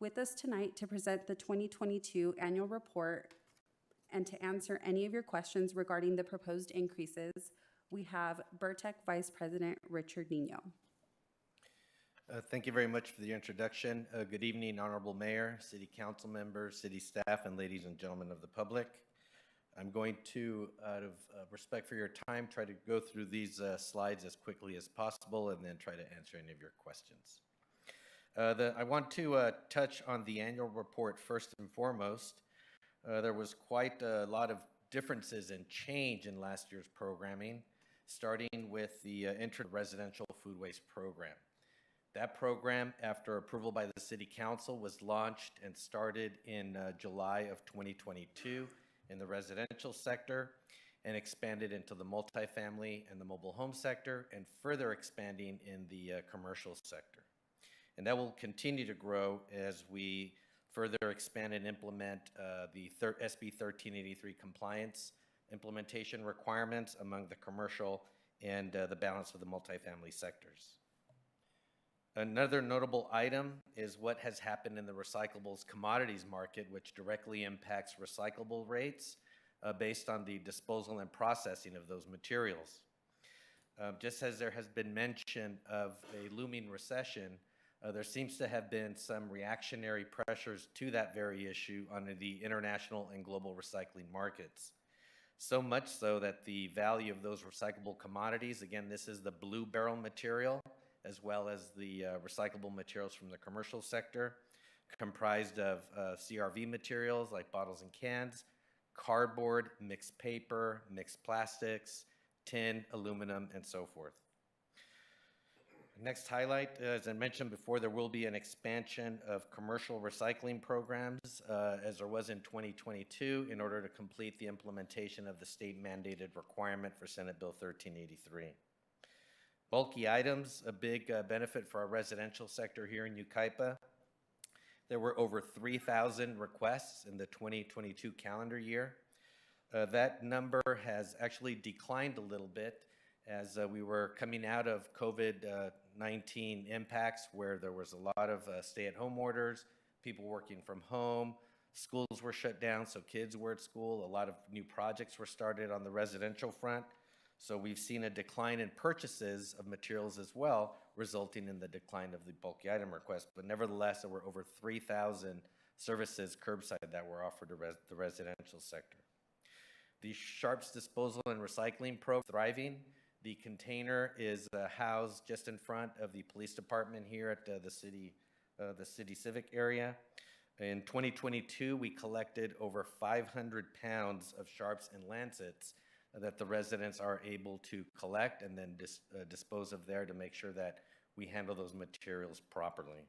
With us tonight to present the 2022 annual report and to answer any of your questions regarding the proposed increases, we have Burtech Vice President Richard Nino. Thank you very much for the introduction. Good evening, Honorable Mayor, City Council members, City staff, and ladies and gentlemen of the public. I'm going to, out of respect for your time, try to go through these slides as quickly as possible and then try to answer any of your questions. I want to touch on the annual report first and foremost. There was quite a lot of differences and change in last year's programming, starting with the inter-residential food waste program. That program, after approval by the City Council, was launched and started in July of 2022 in the residential sector and expanded into the multifamily and the mobile home sector and further expanding in the commercial sector. And that will continue to grow as we further expand and implement the SB 1383 compliance implementation requirements among the commercial and the balance of the multifamily sectors. Another notable item is what has happened in the recyclables commodities market, which directly impacts recyclable rates based on the disposal and processing of those materials. Just as there has been mention of a looming recession, there seems to have been some reactionary pressures to that very issue on the international and global recycling markets. So much so that the value of those recyclable commodities, again, this is the blue barrel material, as well as the recyclable materials from the commercial sector, comprised of CRV materials like bottles and cans, cardboard, mixed paper, mixed plastics, tin, aluminum, and so forth. Next highlight, as I mentioned before, there will be an expansion of commercial recycling programs as there was in 2022 in order to complete the implementation of the state mandated requirement for Senate Bill 1383. Bulky items, a big benefit for our residential sector here in Yucaipa. There were over 3,000 requests in the 2022 calendar year. That number has actually declined a little bit as we were coming out of COVID-19 impacts where there was a lot of stay-at-home orders, people working from home, schools were shut down, so kids were at school. A lot of new projects were started on the residential front. So we've seen a decline in purchases of materials as well, resulting in the decline of the bulky item request. But nevertheless, there were over 3,000 services curbside that were offered to the residential sector. The Sharps Disposal and Recycling Program is thriving. The container is housed just in front of the police department here at the city civic area. In 2022, we collected over 500 pounds of Sharps and Lancets that the residents are able to collect and then dispose of there to make sure that we handle those materials properly.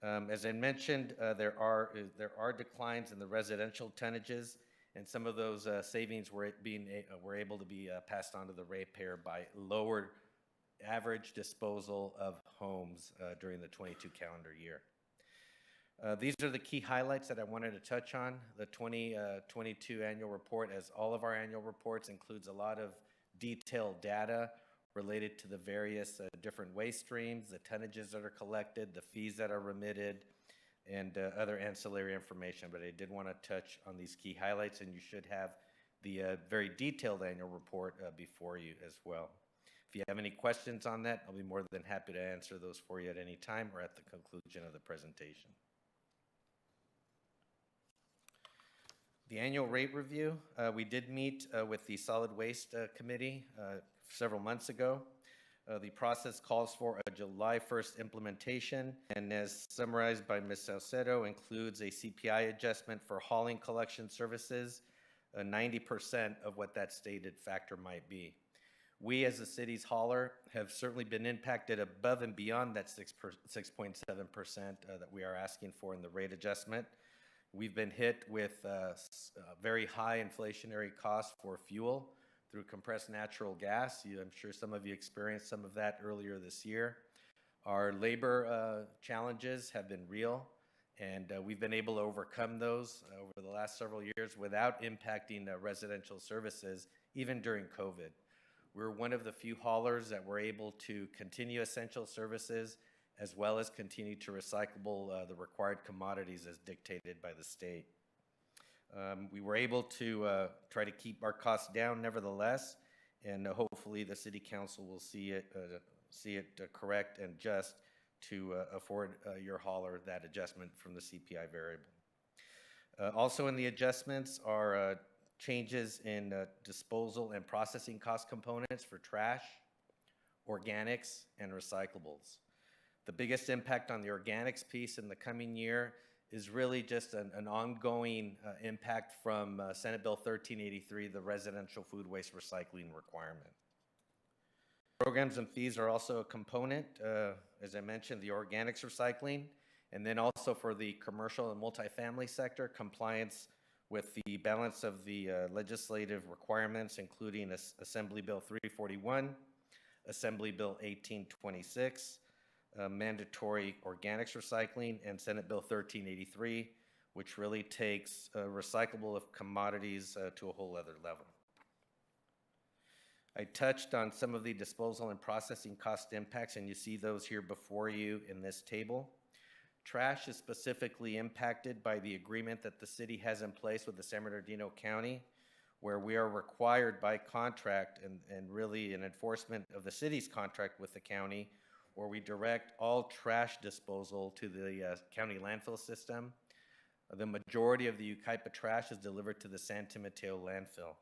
As I mentioned, there are declines in the residential tonnages, and some of those savings were able to be passed on to the ratepayer by lower average disposal of homes during the 22 calendar year. These are the key highlights that I wanted to touch on. The 2022 annual report, as all of our annual reports, includes a lot of detailed data related to the various different waste streams, the tonnages that are collected, the fees that are remitted, and other ancillary information. But I did want to touch on these key highlights, and you should have the very detailed annual report before you as well. If you have any questions on that, I'll be more than happy to answer those for you at any time or at the conclusion of the presentation. The annual rate review, we did meet with the Solid Waste Committee several months ago. The process calls for a July 1st implementation, and as summarized by Ms. Salcedo, includes a CPI adjustment for hauling collection services, 90% of what that stated factor might be. We, as the city's hauler, have certainly been impacted above and beyond that 6.7% that we are asking for in the rate adjustment. We've been hit with very high inflationary costs for fuel through compressed natural gas. I'm sure some of you experienced some of that earlier this year. Our labor challenges have been real, and we've been able to overcome those over the last several years without impacting residential services, even during COVID. We're one of the few haulers that were able to continue essential services as well as continue to recycle the required commodities as dictated by the state. We were able to try to keep our costs down nevertheless, and hopefully the City Council will see it correct and just to afford your hauler that adjustment from the CPI variable. Also in the adjustments are changes in disposal and processing cost components for trash, organics, and recyclables. The biggest impact on the organics piece in the coming year is really just an ongoing impact from Senate Bill 1383, the residential food waste recycling requirement. Programs and fees are also a component, as I mentioned, the organics recycling, and then also for the commercial and multifamily sector, compliance with the balance of the legislative requirements, including Assembly Bill 341, Assembly Bill 1826, mandatory organics recycling, and Senate Bill 1383, which really takes recyclable of commodities to a whole other level. I touched on some of the disposal and processing cost impacts, and you see those here before you in this table. Trash is specifically impacted by the agreement that the city has in place with the San Bernardino County, where we are required by contract and really an enforcement of the city's contract with the county, where we direct all trash disposal to the county landfill system. The majority of the Yucaipa trash is delivered to the San Timoteo landfill.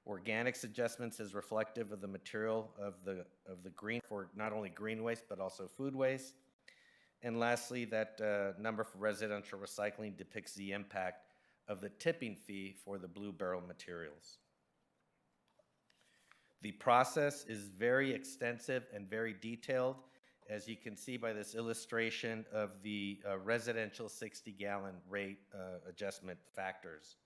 Organics adjustments is reflective of the material of the green for not only green waste but also food waste. And lastly, that number for residential recycling depicts the impact of the tipping fee for the blue barrel materials. The process is very extensive and very detailed, as you can see by this illustration of the residential 60-gallon rate adjustment factors.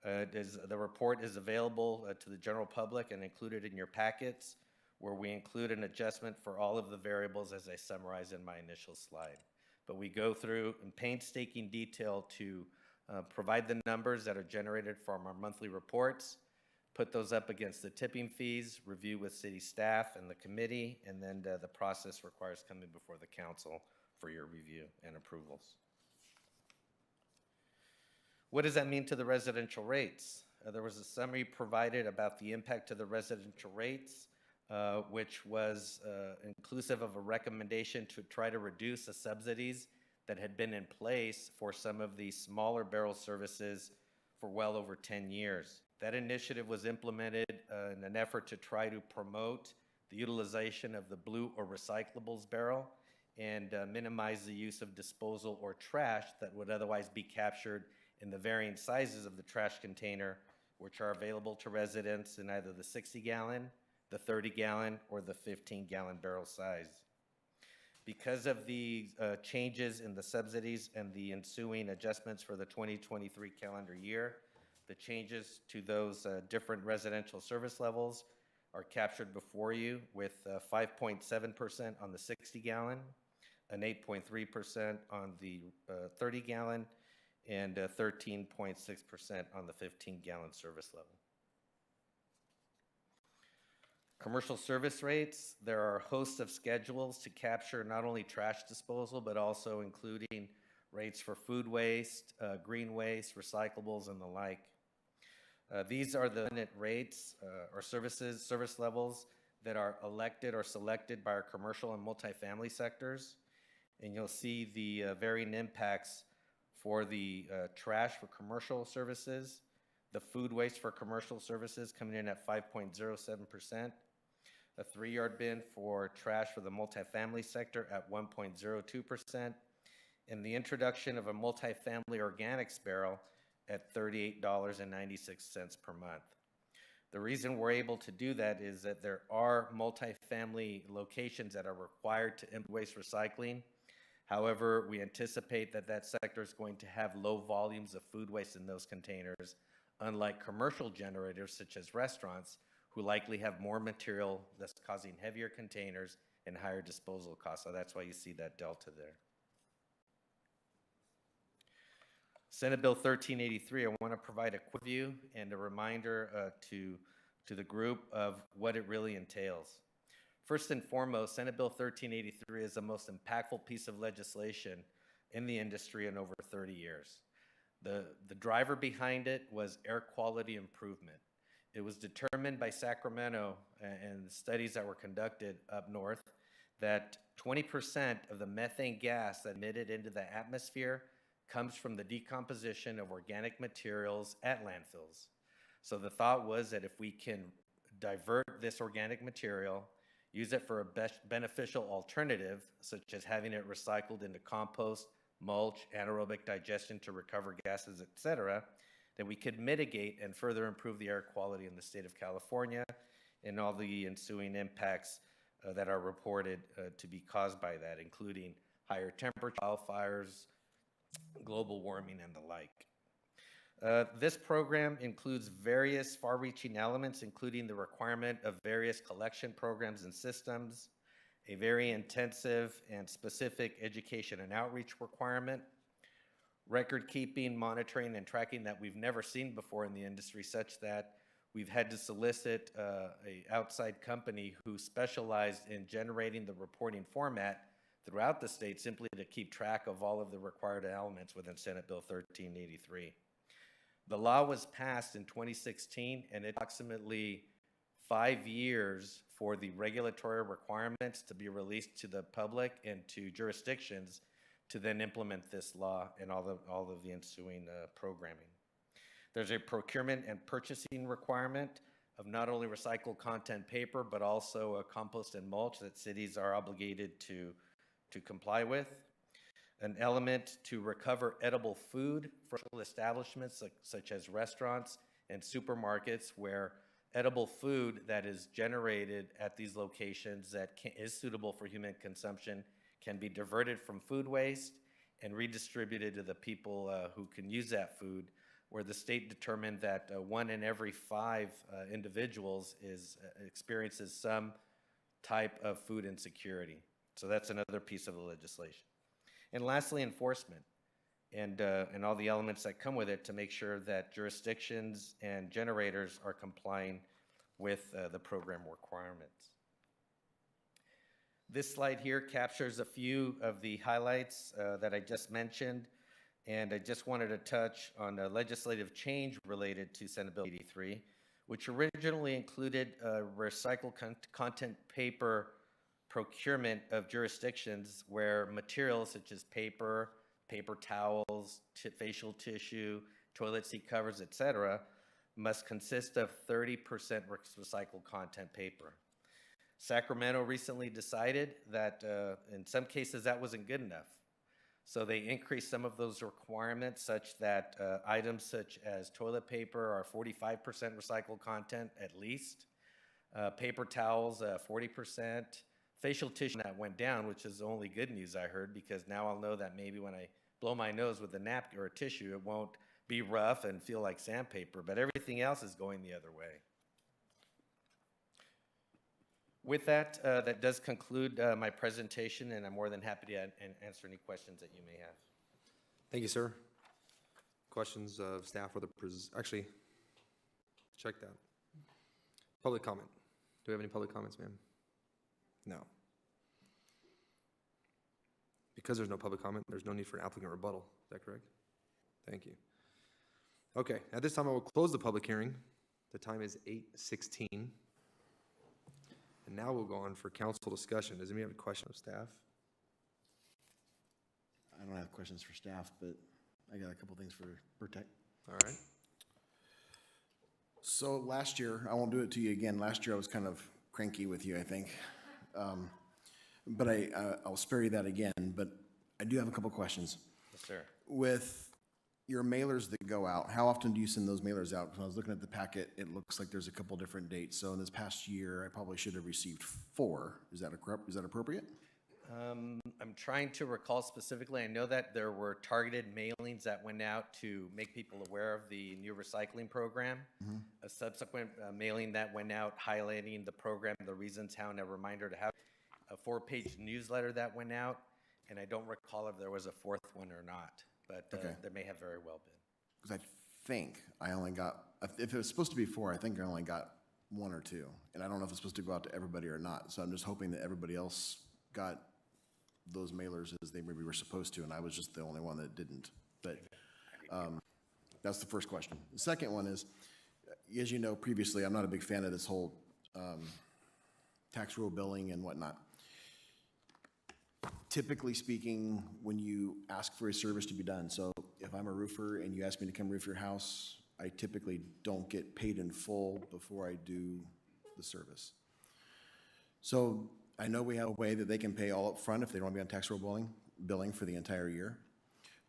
The report is available to the general public and included in your packets, where we include an adjustment for all of the variables as I summarize in my initial slide. But we go through in painstaking detail to provide the numbers that are generated from our monthly reports, put those up against the tipping fees, review with city staff and the committee, and then the process requires coming before the council for your review and approvals. What does that mean to the residential rates? There was a summary provided about the impact to the residential rates, which was inclusive of a recommendation to try to reduce the subsidies that had been in place for some of the smaller barrel services for well over 10 years. That initiative was implemented in an effort to try to promote the utilization of the blue or recyclables barrel and minimize the use of disposal or trash that would otherwise be captured in the varying sizes of the trash container, which are available to residents in either the 60-gallon, the 30-gallon, or the 15-gallon barrel size. Because of the changes in the subsidies and the ensuing adjustments for the 2023 calendar year, the changes to those different residential service levels are captured before you with 5.7% on the 60-gallon, an 8.3% on the 30-gallon, and 13.6% on the 15-gallon service level. Commercial service rates, there are a host of schedules to capture not only trash disposal, but also including rates for food waste, green waste, recyclables, and the like. These are the rates or service levels that are elected or selected by our commercial and multifamily sectors. And you'll see the varying impacts for the trash for commercial services, the food waste for commercial services coming in at 5.07%, a 3-yard bin for trash for the multifamily sector at 1.02%, and the introduction of a multifamily organics barrel at $38.96 per month. The reason we're able to do that is that there are multifamily locations that are required to end waste recycling. However, we anticipate that that sector is going to have low volumes of food waste in those containers, unlike commercial generators such as restaurants, who likely have more material that's causing heavier containers and higher disposal costs. So that's why you see that delta there. Senate Bill 1383, I want to provide a quick view and a reminder to the group of what it really entails. First and foremost, Senate Bill 1383 is the most impactful piece of legislation in the industry in over 30 years. The driver behind it was air quality improvement. It was determined by Sacramento and the studies that were conducted up north that 20% of the methane gas that emitted into the atmosphere comes from the decomposition of organic materials at landfills. So the thought was that if we can divert this organic material, use it for a beneficial alternative, such as having it recycled into compost, mulch, anaerobic digestion to recover gases, etc., then we could mitigate and further improve the air quality in the state of California and all the ensuing impacts that are reported to be caused by that, including higher temperature, wildfires, global warming, and the like. This program includes various far-reaching elements, including the requirement of various collection programs and systems, a very intensive and specific education and outreach requirement, record keeping, monitoring, and tracking that we've never seen before in the industry, such that we've had to solicit an outside company who specialized in generating the reporting format throughout the state simply to keep track of all of the required elements within Senate Bill 1383. The law was passed in 2016, and it took approximately 5 years for the regulatory requirements to be released to the public and to jurisdictions to then implement this law and all of the ensuing programming. There's a procurement and purchasing requirement of not only recycled content paper, but also compost and mulch that cities are obligated to comply with. An element to recover edible food for establishments such as restaurants and supermarkets, where edible food that is generated at these locations that is suitable for human consumption can be diverted from food waste and redistributed to the people who can use that food, where the state determined that 1 in every 5 individuals experiences some type of food insecurity. So that's another piece of the legislation. And lastly, enforcement. and all the elements that come with it to make sure that jurisdictions and generators are complying with the program requirements. This slide here captures a few of the highlights that I just mentioned, and I just wanted to touch on a legislative change related to Senate Bill 83, which originally included recycled content paper procurement of jurisdictions where materials such as paper towels, facial tissue, toilet seat covers, etc., must consist of 30% recycled content paper. Sacramento recently decided that in some cases that wasn't good enough. So they increased some of those requirements such that items such as toilet paper are 45% recycled content at least, paper towels 40%, facial tissue that went down, which is the only good news I heard, because now I'll know that maybe when I blow my nose with a napkin or a tissue, it won't be rough and feel like sandpaper, but everything else is going the other way. With that, that does conclude my presentation, and I'm more than happy to answer any questions that you may have. Thank you, sir. Questions of staff or actually, check that. Public comment. Do we have any public comments, ma'am? No. Because there's no public comment, there's no need for an applicant rebuttal. Is that correct? Thank you. Okay, at this time I will close the public hearing. The time is 8:16. And now we'll go on for council discussion. Does anybody have a question of staff? I don't have questions for staff, but I got a couple things for Protect. All right. So last year, I won't do it to you again. Last year I was kind of cranky with you, I think. But I'll spare you that again, but I do have a couple questions. Yes, sir. With your mailers that go out, how often do you send those mailers out? When I was looking at the packet, it looks like there's a couple different dates. So in this past year, I probably should have received 4. Is that appropriate? I'm trying to recall specifically. I know that there were targeted mailings that went out to make people aware of the new recycling program. Mm-hmm. A subsequent mailing that went out highlighting the program, the reasons how, and a reminder to have a 4-page newsletter that went out. And I don't recall if there was a 4th one or not, but Okay. there may have very well been. Because I think I only got, if it was supposed to be 4, I think I only got 1 or 2. And I don't know if it's supposed to go out to everybody or not. So I'm just hoping that everybody else got those mailers as they maybe were supposed to, and I was just the only one that didn't. But that's the first question. The second one is, as you know, previously, I'm not a big fan of this whole tax roll billing and whatnot. Typically speaking, when you ask for a service to be done, so if I'm a roofer and you ask me to come roof your house, I typically don't get paid in full before I do the service. So I know we have a way that they can pay all up front if they don't want to be on tax roll billing for the entire year.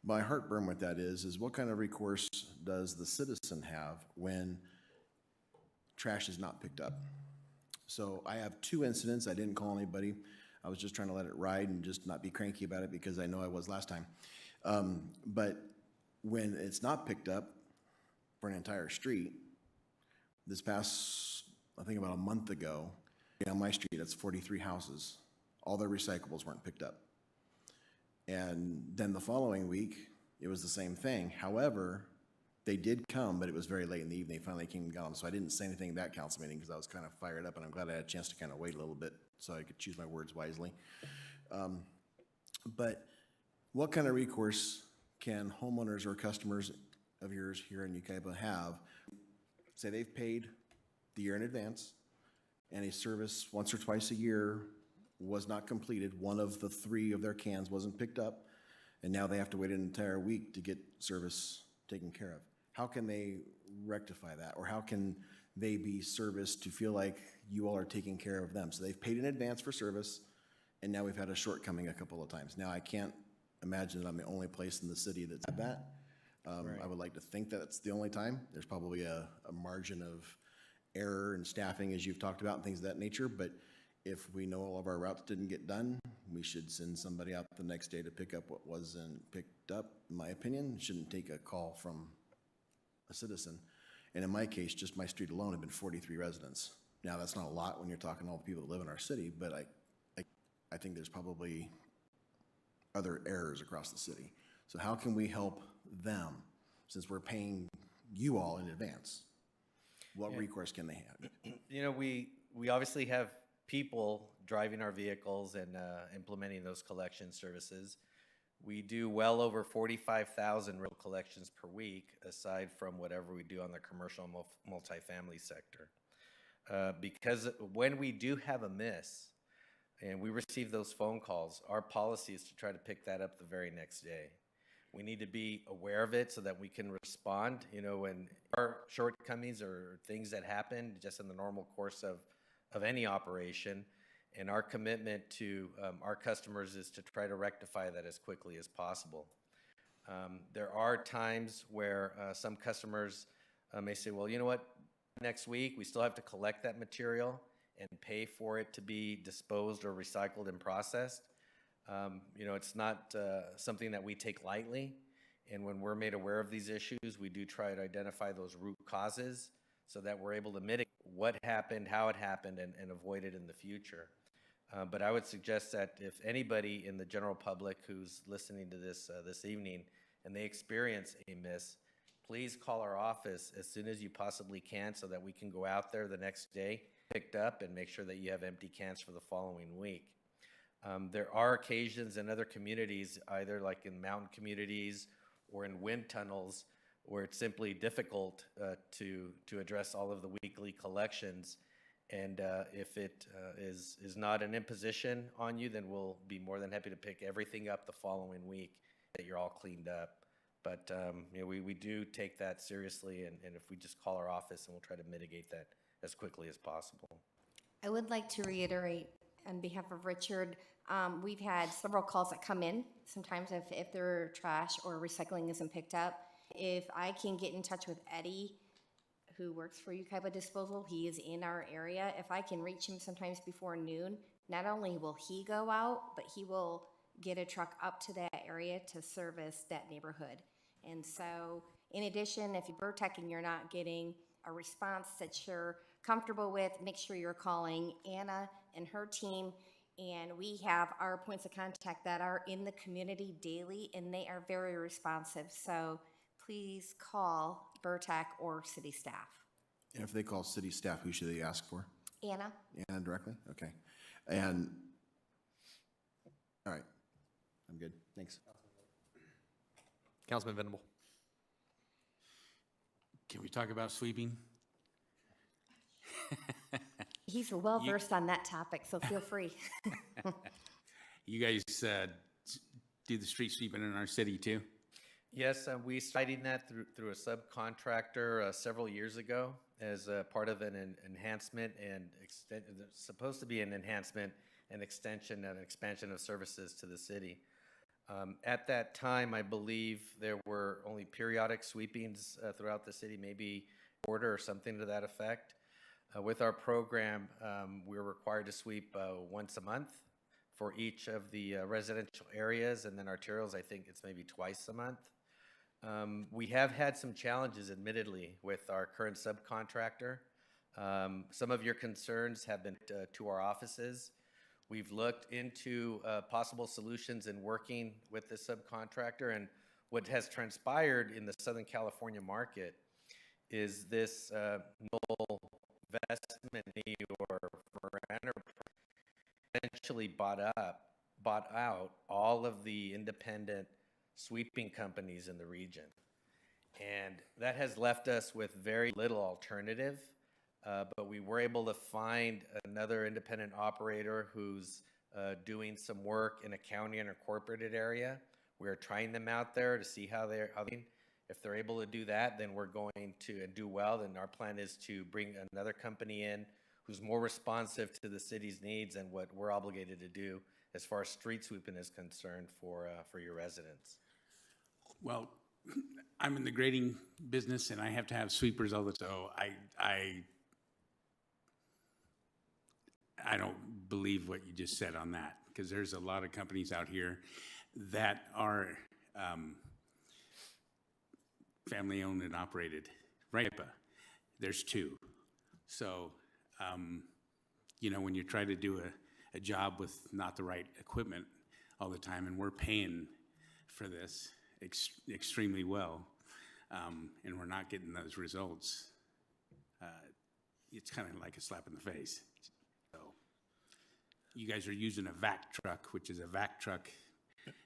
My heartburn with that is what kind of recourse does the citizen have when trash is not picked up? So I have 2 incidents. I didn't call anybody. I was just trying to let it ride and just not be cranky about it because I know I was last time. But when it's not picked up for an entire street, this past, I think about a month ago, on my street, it's 43 houses. All their recyclables weren't picked up. And then the following week, it was the same thing. However, they did come, but it was very late in the evening. They finally came and got them. So I didn't say anything at that council meeting because I was kind of fired up, and I'm glad I had a chance to kind of wait a little bit so I could choose my words wisely. But what kind of recourse can homeowners or customers of yours here in Yucaipa have? Say they've paid the year in advance, and a service once or twice a year was not completed. One of the 3 of their cans wasn't picked up, and now they have to wait an entire week to get service taken care of. How can they rectify that? Or how can they be serviced to feel like you all are taking care of them? So they've paid in advance for service, and now we've had a shortcoming a couple of times. Now, I can't imagine that I'm the only place in the city that's had that. Right. I would like to think that it's the only time. There's probably a margin of error and staffing, as you've talked about, and things of that nature. But if we know all of our routes didn't get done, we should send somebody out the next day to pick up what wasn't picked up. In my opinion, shouldn't take a call from a citizen. And in my case, just my street alone have been 43 residents. Now, that's not a lot when you're talking all the people that live in our city, but I think there's probably other errors across the city. So how can we help them, since we're paying you all in advance? What recourse can they have? You know, we obviously have people driving our vehicles and implementing those collection services. We do well over 45,000 real collections per week, aside from whatever we do on the commercial multifamily sector. Because when we do have a miss and we receive those phone calls, our policy is to try to pick that up the very next day. We need to be aware of it so that we can respond, you know, when our shortcomings or things that happen just in the normal course of any operation. And our commitment to our customers is to try to rectify that as quickly as possible. There are times where some customers may say, well, you know what, next week we still have to collect that material and pay for it to be disposed or recycled and processed. You know, it's not something that we take lightly. And when we're made aware of these issues, we do try to identify those root causes so that we're able to mitigate what happened, how it happened, and avoid it in the future. But I would suggest that if anybody in the general public who's listening to this this evening and they experience a miss, please call our office as soon as you possibly can so that we can go out there the next day, picked up, and make sure that you have empty cans for the following week. There are occasions in other communities, either like in mountain communities or in wind tunnels, where it's simply difficult to address all of the weekly collections. And if it is not an imposition on you, then we'll be more than happy to pick everything up the following week that you're all cleaned up. But you know, we do take that seriously, and if we just call our office, and we'll try to mitigate that as quickly as possible. I would like to reiterate on behalf of Richard, we've had several calls that come in, sometimes if their trash or recycling isn't picked up. If I can get in touch with Eddie, who works for Yucaipa Disposal, he is in our area. If I can reach him sometimes before noon, not only will he go out, but he will get a truck up to that area to service that neighborhood. And so, in addition, if you're Burtech and you're not getting a response that you're comfortable with, make sure you're calling Anna and her team. And we have our points of contact that are in the community daily, and they are very responsive. So please call Burtech or city staff. And if they call city staff, who should they ask for? Anna? Anna directly? Okay. And, all right, I'm good, thanks. Councilman Venable. Can we talk about sweeping? He's well versed on that topic, so feel free. You guys do the street sweeping in our city too? Yes, we started that through a subcontractor several years ago as part of an enhancement and supposed to be an enhancement and extension and expansion of services to the city. At that time, I believe there were only periodic sweepings throughout the city, maybe a quarter or something to that effect. With our program, we're required to sweep once a month for each of the residential areas, and then arterials, I think it's maybe twice a month. We have had some challenges, admittedly, with our current subcontractor. Some of your concerns have been to our offices. We've looked into possible solutions in working with the subcontractor, and what has transpired in the Southern California market is this no investment need or for enterprise eventually bought out all of the independent sweeping companies in the region. And that has left us with very little alternative, but we were able to find another independent operator who's doing some work in a county unincorporated area. We're trying them out there to see how if they're able to do that, then we're going to do well. Then our plan is to bring another company in who's more responsive to the city's needs and what we're obligated to do as far as street sweeping is concerned for your residents. Well, I'm in the grading business and I have to have sweepers all the time. So I don't believe what you just said on that, because there's a lot of companies out here that are family owned and operated. Right? There's two. So, you know, when you try to do a job with not the right equipment all the time, and we're paying for this, extremely well, and we're not getting those results. It's kind of like a slap in the face. So you guys are using a vac truck, which is a vac truck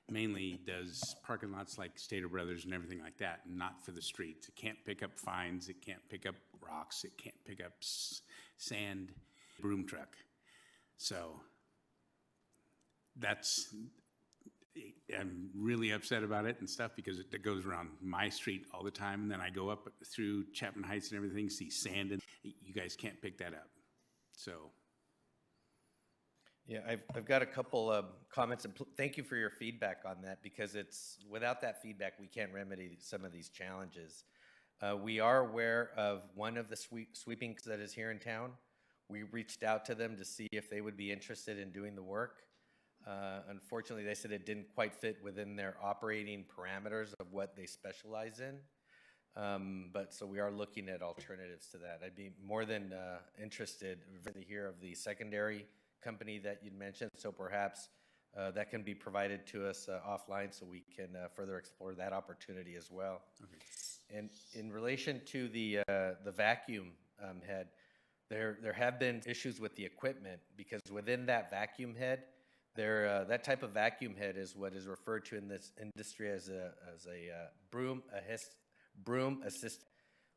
mainly does parking lots like Stater Brothers and everything like that, not for the streets. It can't pick up fines, it can't pick up rocks, it can't pick up sand, broom truck. So I'm really upset about it and stuff because it goes around my street all the time, and then I go up through Chapman Heights and everything, see sand, and you guys can't pick that up. So. Yeah, I've got a couple of comments, and thank you for your feedback on that, because without that feedback, we can't remedy some of these challenges. We are aware of one of the sweepings that is here in town. We reached out to them to see if they would be interested in doing the work. Unfortunately, they said it didn't quite fit within their operating parameters of what they specialize in. So we are looking at alternatives to that. I'd be more than interested to hear of the secondary company that you'd mentioned, so perhaps that can be provided to us offline so we can further explore that opportunity as well. Okay. And in relation to the vacuum head, there have been issues with the equipment, because within that vacuum head, that type of vacuum head is what is referred to in this industry as a broom assist,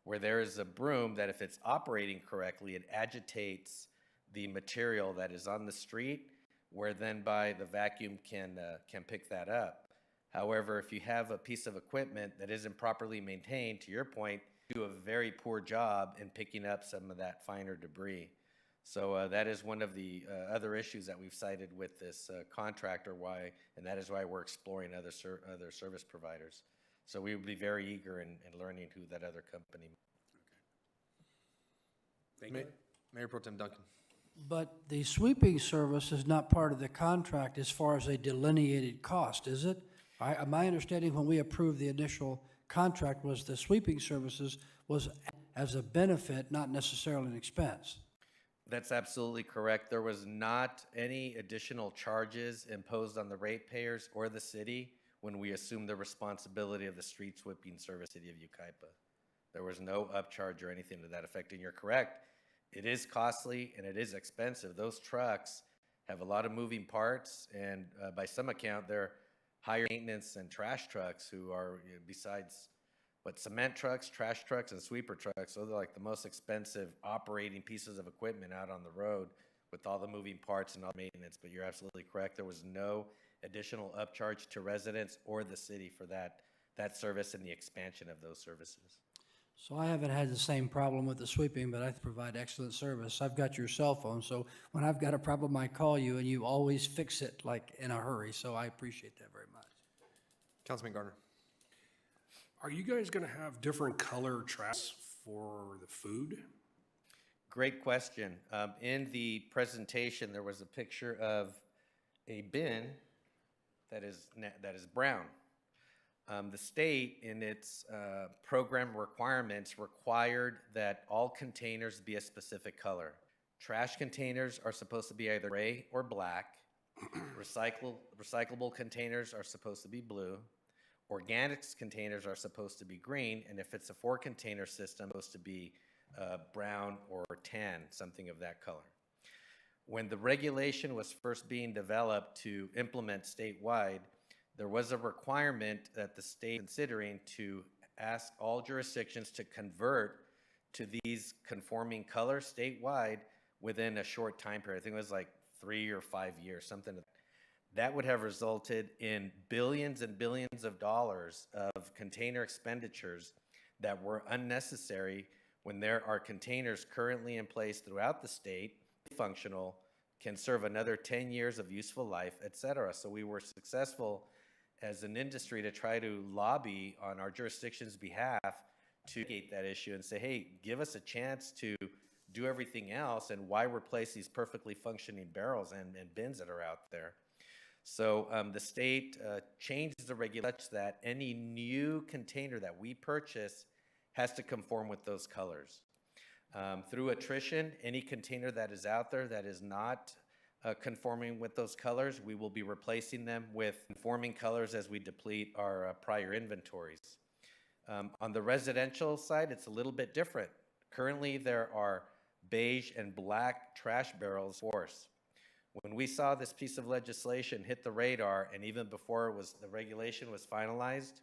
where there is a broom that if it's operating correctly, it agitates the material that is on the street, where then by the vacuum can pick that up. However, if you have a piece of equipment that isn't properly maintained, to your point, you do a very poor job in picking up some of that finer debris. So that is one of the other issues that we've cited with this contractor, and that is why we're exploring other service providers. So we would be very eager in learning who that other company. Okay. Thank you. Mayor Pro Tem Duncan. But the sweeping service is not part of the contract as far as a delineated cost, is it? My understanding when we approved the initial contract was the sweeping services was as a benefit, not necessarily an expense. That's absolutely correct. There was not any additional charges imposed on the ratepayers or the city when we assumed the responsibility of the street sweeping service, City of Yucaipa. There was no upcharge or anything to that effect, and you're correct. It is costly and it is expensive. Those trucks have a lot of moving parts, and by some account, they're higher maintenance than trash trucks, who are, besides cement trucks, trash trucks, and sweeper trucks. Those are like the most expensive operating pieces of equipment out on the road with all the moving parts and all the maintenance. But you're absolutely correct. There was no additional upcharge to residents or the city for that service and the expansion of those services. So I haven't had the same problem with the sweeping, but I provide excellent service. I've got your cell phone, so when I've got a problem, I call you, and you always fix it like in a hurry. So I appreciate that very much. Councilman Garner. Are you guys going to have different color trash for the food? Great question. In the presentation, there was a picture of a bin that is brown. The state, in its program requirements, required that all containers be a specific color. Trash containers are supposed to be either gray or black. Recyclable containers are supposed to be blue. Organics containers are supposed to be green, and if it's a 4-container system, it's supposed to be brown or tan, something of that color. When the regulation was first being developed to implement statewide, there was a requirement that the state considering to ask all jurisdictions to convert to these conforming colors statewide within a short time period. I think it was like 3 or 5 years, something. That would have resulted in billions and billions of dollars of container expenditures that were unnecessary when there are containers currently in place throughout the state, functional, can serve another 10 years of useful life, et cetera. So we were successful as an industry to try to lobby on our jurisdiction's behalf to mitigate that issue and say, hey, give us a chance to do everything else, and why replace these perfectly functioning barrels and bins that are out there? So the state changed the regulation that any new container that we purchase has to conform with those colors. Through attrition, any container that is out there that is not conforming with those colors. We will be replacing them with conforming colors as we deplete our prior inventories. On the residential side, it's a little bit different. Currently, there are beige and black trash barrels for us. When we saw this piece of legislation hit the radar, and even before the regulation was finalized,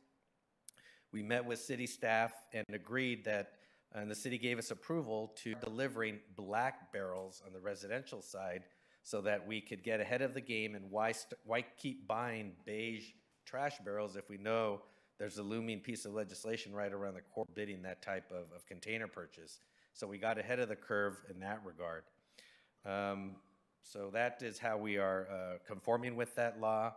we met with city staff and agreed that, and the city gave us approval to delivering black barrels on the residential side so that we could get ahead of the game. And why keep buying beige trash barrels if we know there's a looming piece of legislation right around the corner bidding that type of container purchase? So we got ahead of the curve in that regard. So that is how we are conforming with that law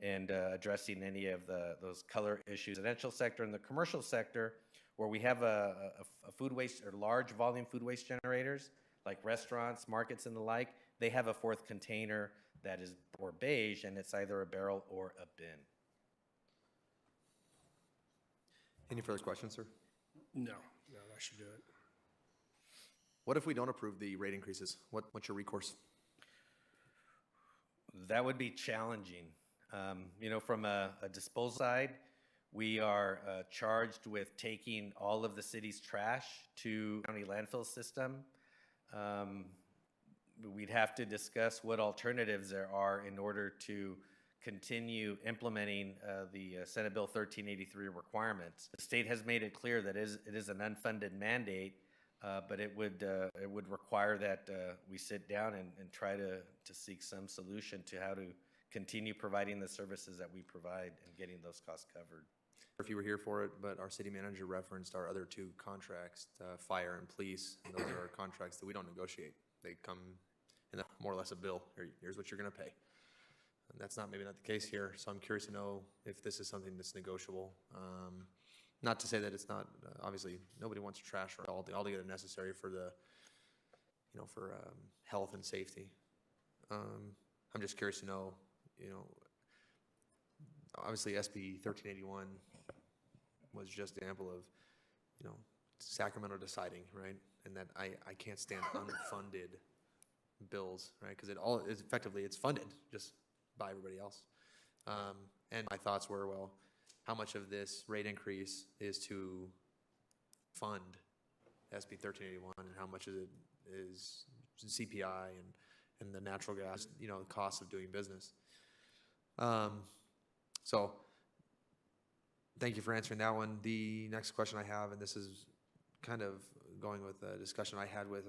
and addressing any of those color issues. Residential sector and the commercial sector, where we have a food waste or large volume food waste generators, like restaurants, markets, and the like, they have a fourth container that is or beige, and it's either a barrel or a bin. Any further questions, sir? No, that should do it. What if we don't approve the rate increases? What's your recourse? That would be challenging. From a disposal side, we are charged with taking all of the city's trash to county landfill system. We'd have to discuss what alternatives there are in order to continue implementing the Senate Bill 1383 requirements. The state has made it clear that it is an unfunded mandate, but it would require that we sit down and try to seek some solution to how to continue providing the services that we provide and getting those costs covered. If you were here for it, but our city manager referenced our other two contracts, fire and police, and those are contracts that we don't negotiate. They come in more or less a bill. Here's what you're going to pay. And that's maybe not the case here. So I'm curious to know if this is something that's negotiable. Not to say that it's not. Obviously, nobody wants trash or altogether necessary for health and safety. I'm just curious to know. Obviously SB 1381 was just an example of, Sacramento deciding, right? And that I can't stand unfunded bills, right? Because it's funded just by everybody else. And my thoughts were, well, how much of this rate increase is to fund SB 1381 and how much of it is CPI and the natural gas, the cost of doing business. So thank you for answering that one. The next question I have, and this is kind of going with a discussion I had with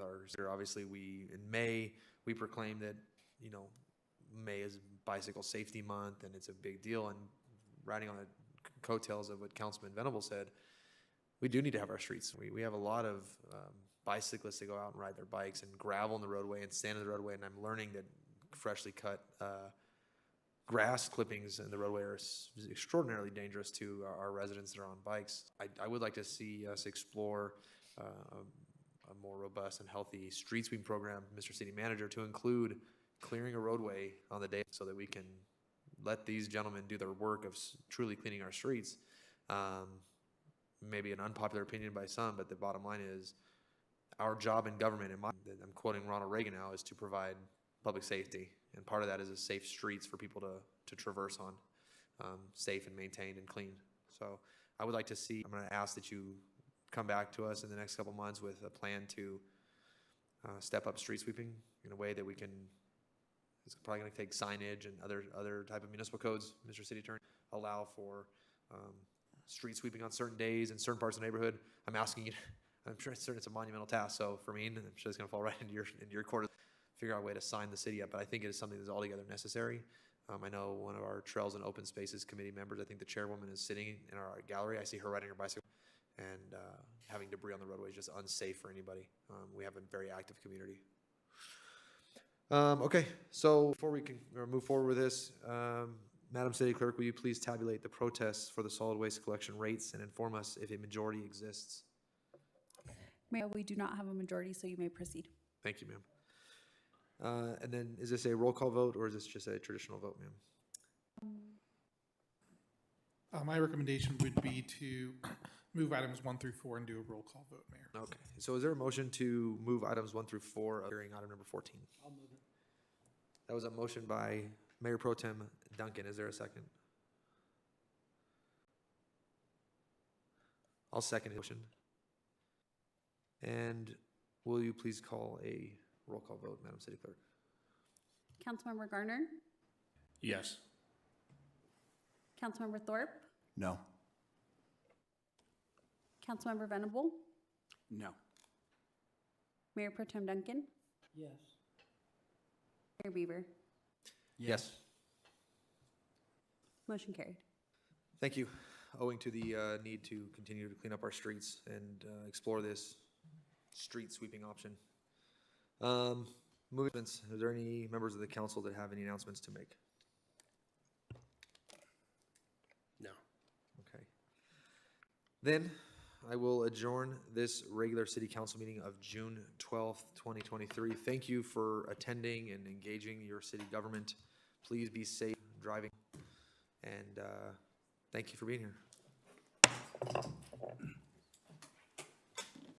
obviously in May, we proclaimed that, May is Bicycle Safety Month and it's a big deal, and riding on the coattails of what Councilman Venable said, we do need to have our streets. We have a lot of bicyclists that go out and ride their bikes and gravel in the roadway and stand in the roadway, and I'm learning that freshly cut grass clippings in the roadway are extraordinarily dangerous to our residents that are on bikes. I would like to see us explore a more robust and healthy street sweeping program, Mr. City Manager, to include clearing a roadway on the day so that we can let these gentlemen do their work of truly cleaning our streets. Maybe an unpopular opinion by some, but the bottom line is our job in government, I'm quoting Ronald Reagan now, is to provide public safety. And part of that is safe streets for people to traverse on, safe and maintained and clean. So I would like to see, I'm going to ask that you come back to us in the next couple months with a plan to step up street sweeping in a way that we can, it's probably going to take signage and other type of municipal codes, Mr. City Attorney, allow for street sweeping on certain days in certain parts of the neighborhood. I'm asking you, I'm sure it's a monumental task. So for me, and I'm sure it's going to fall right into your court, figure out a way to sign the city up. But I think it is something that's altogether necessary. I know one of our Trails and Open Spaces committee members, I think the chairwoman is sitting in our gallery. I see her riding her bicycle, and having debris on the roadway is just unsafe for anybody. We have a very active community. Okay, so before we can move forward with this, Madam City Clerk, will you please tabulate the protests for the solid waste collection rates and inform us if a majority exists? Mayor, we do not have a majority, so you may proceed. Thank you, ma'am. And then is this a roll call vote or is this just a traditional vote, ma'am? My recommendation would be to move items 1 through 4 and do a roll call vote, Mayor. Okay, so is there a motion to move items 1 through 4 of hearing item number 14? I'll move it. That was a motion by Mayor Pro Tem Duncan. Is there a second? I'll second the motion. And will you please call a roll call vote, Madam City Clerk? Councilmember Garner, Yes. Councilmember Thorpe, No. Councilmember Venable, No. Mayor Pro Tem Duncan, Yes. Mayor Beaver. Yes. Motion carried. Thank you. Owing to the need to continue to clean up our streets and explore this street sweeping option. Movements, are there any members of the council that have any announcements to make? No. Okay. Then I will adjourn this regular city council meeting of June 12th, 2023. Thank you for attending and engaging your city government. Please be safe driving. And thank you for being here.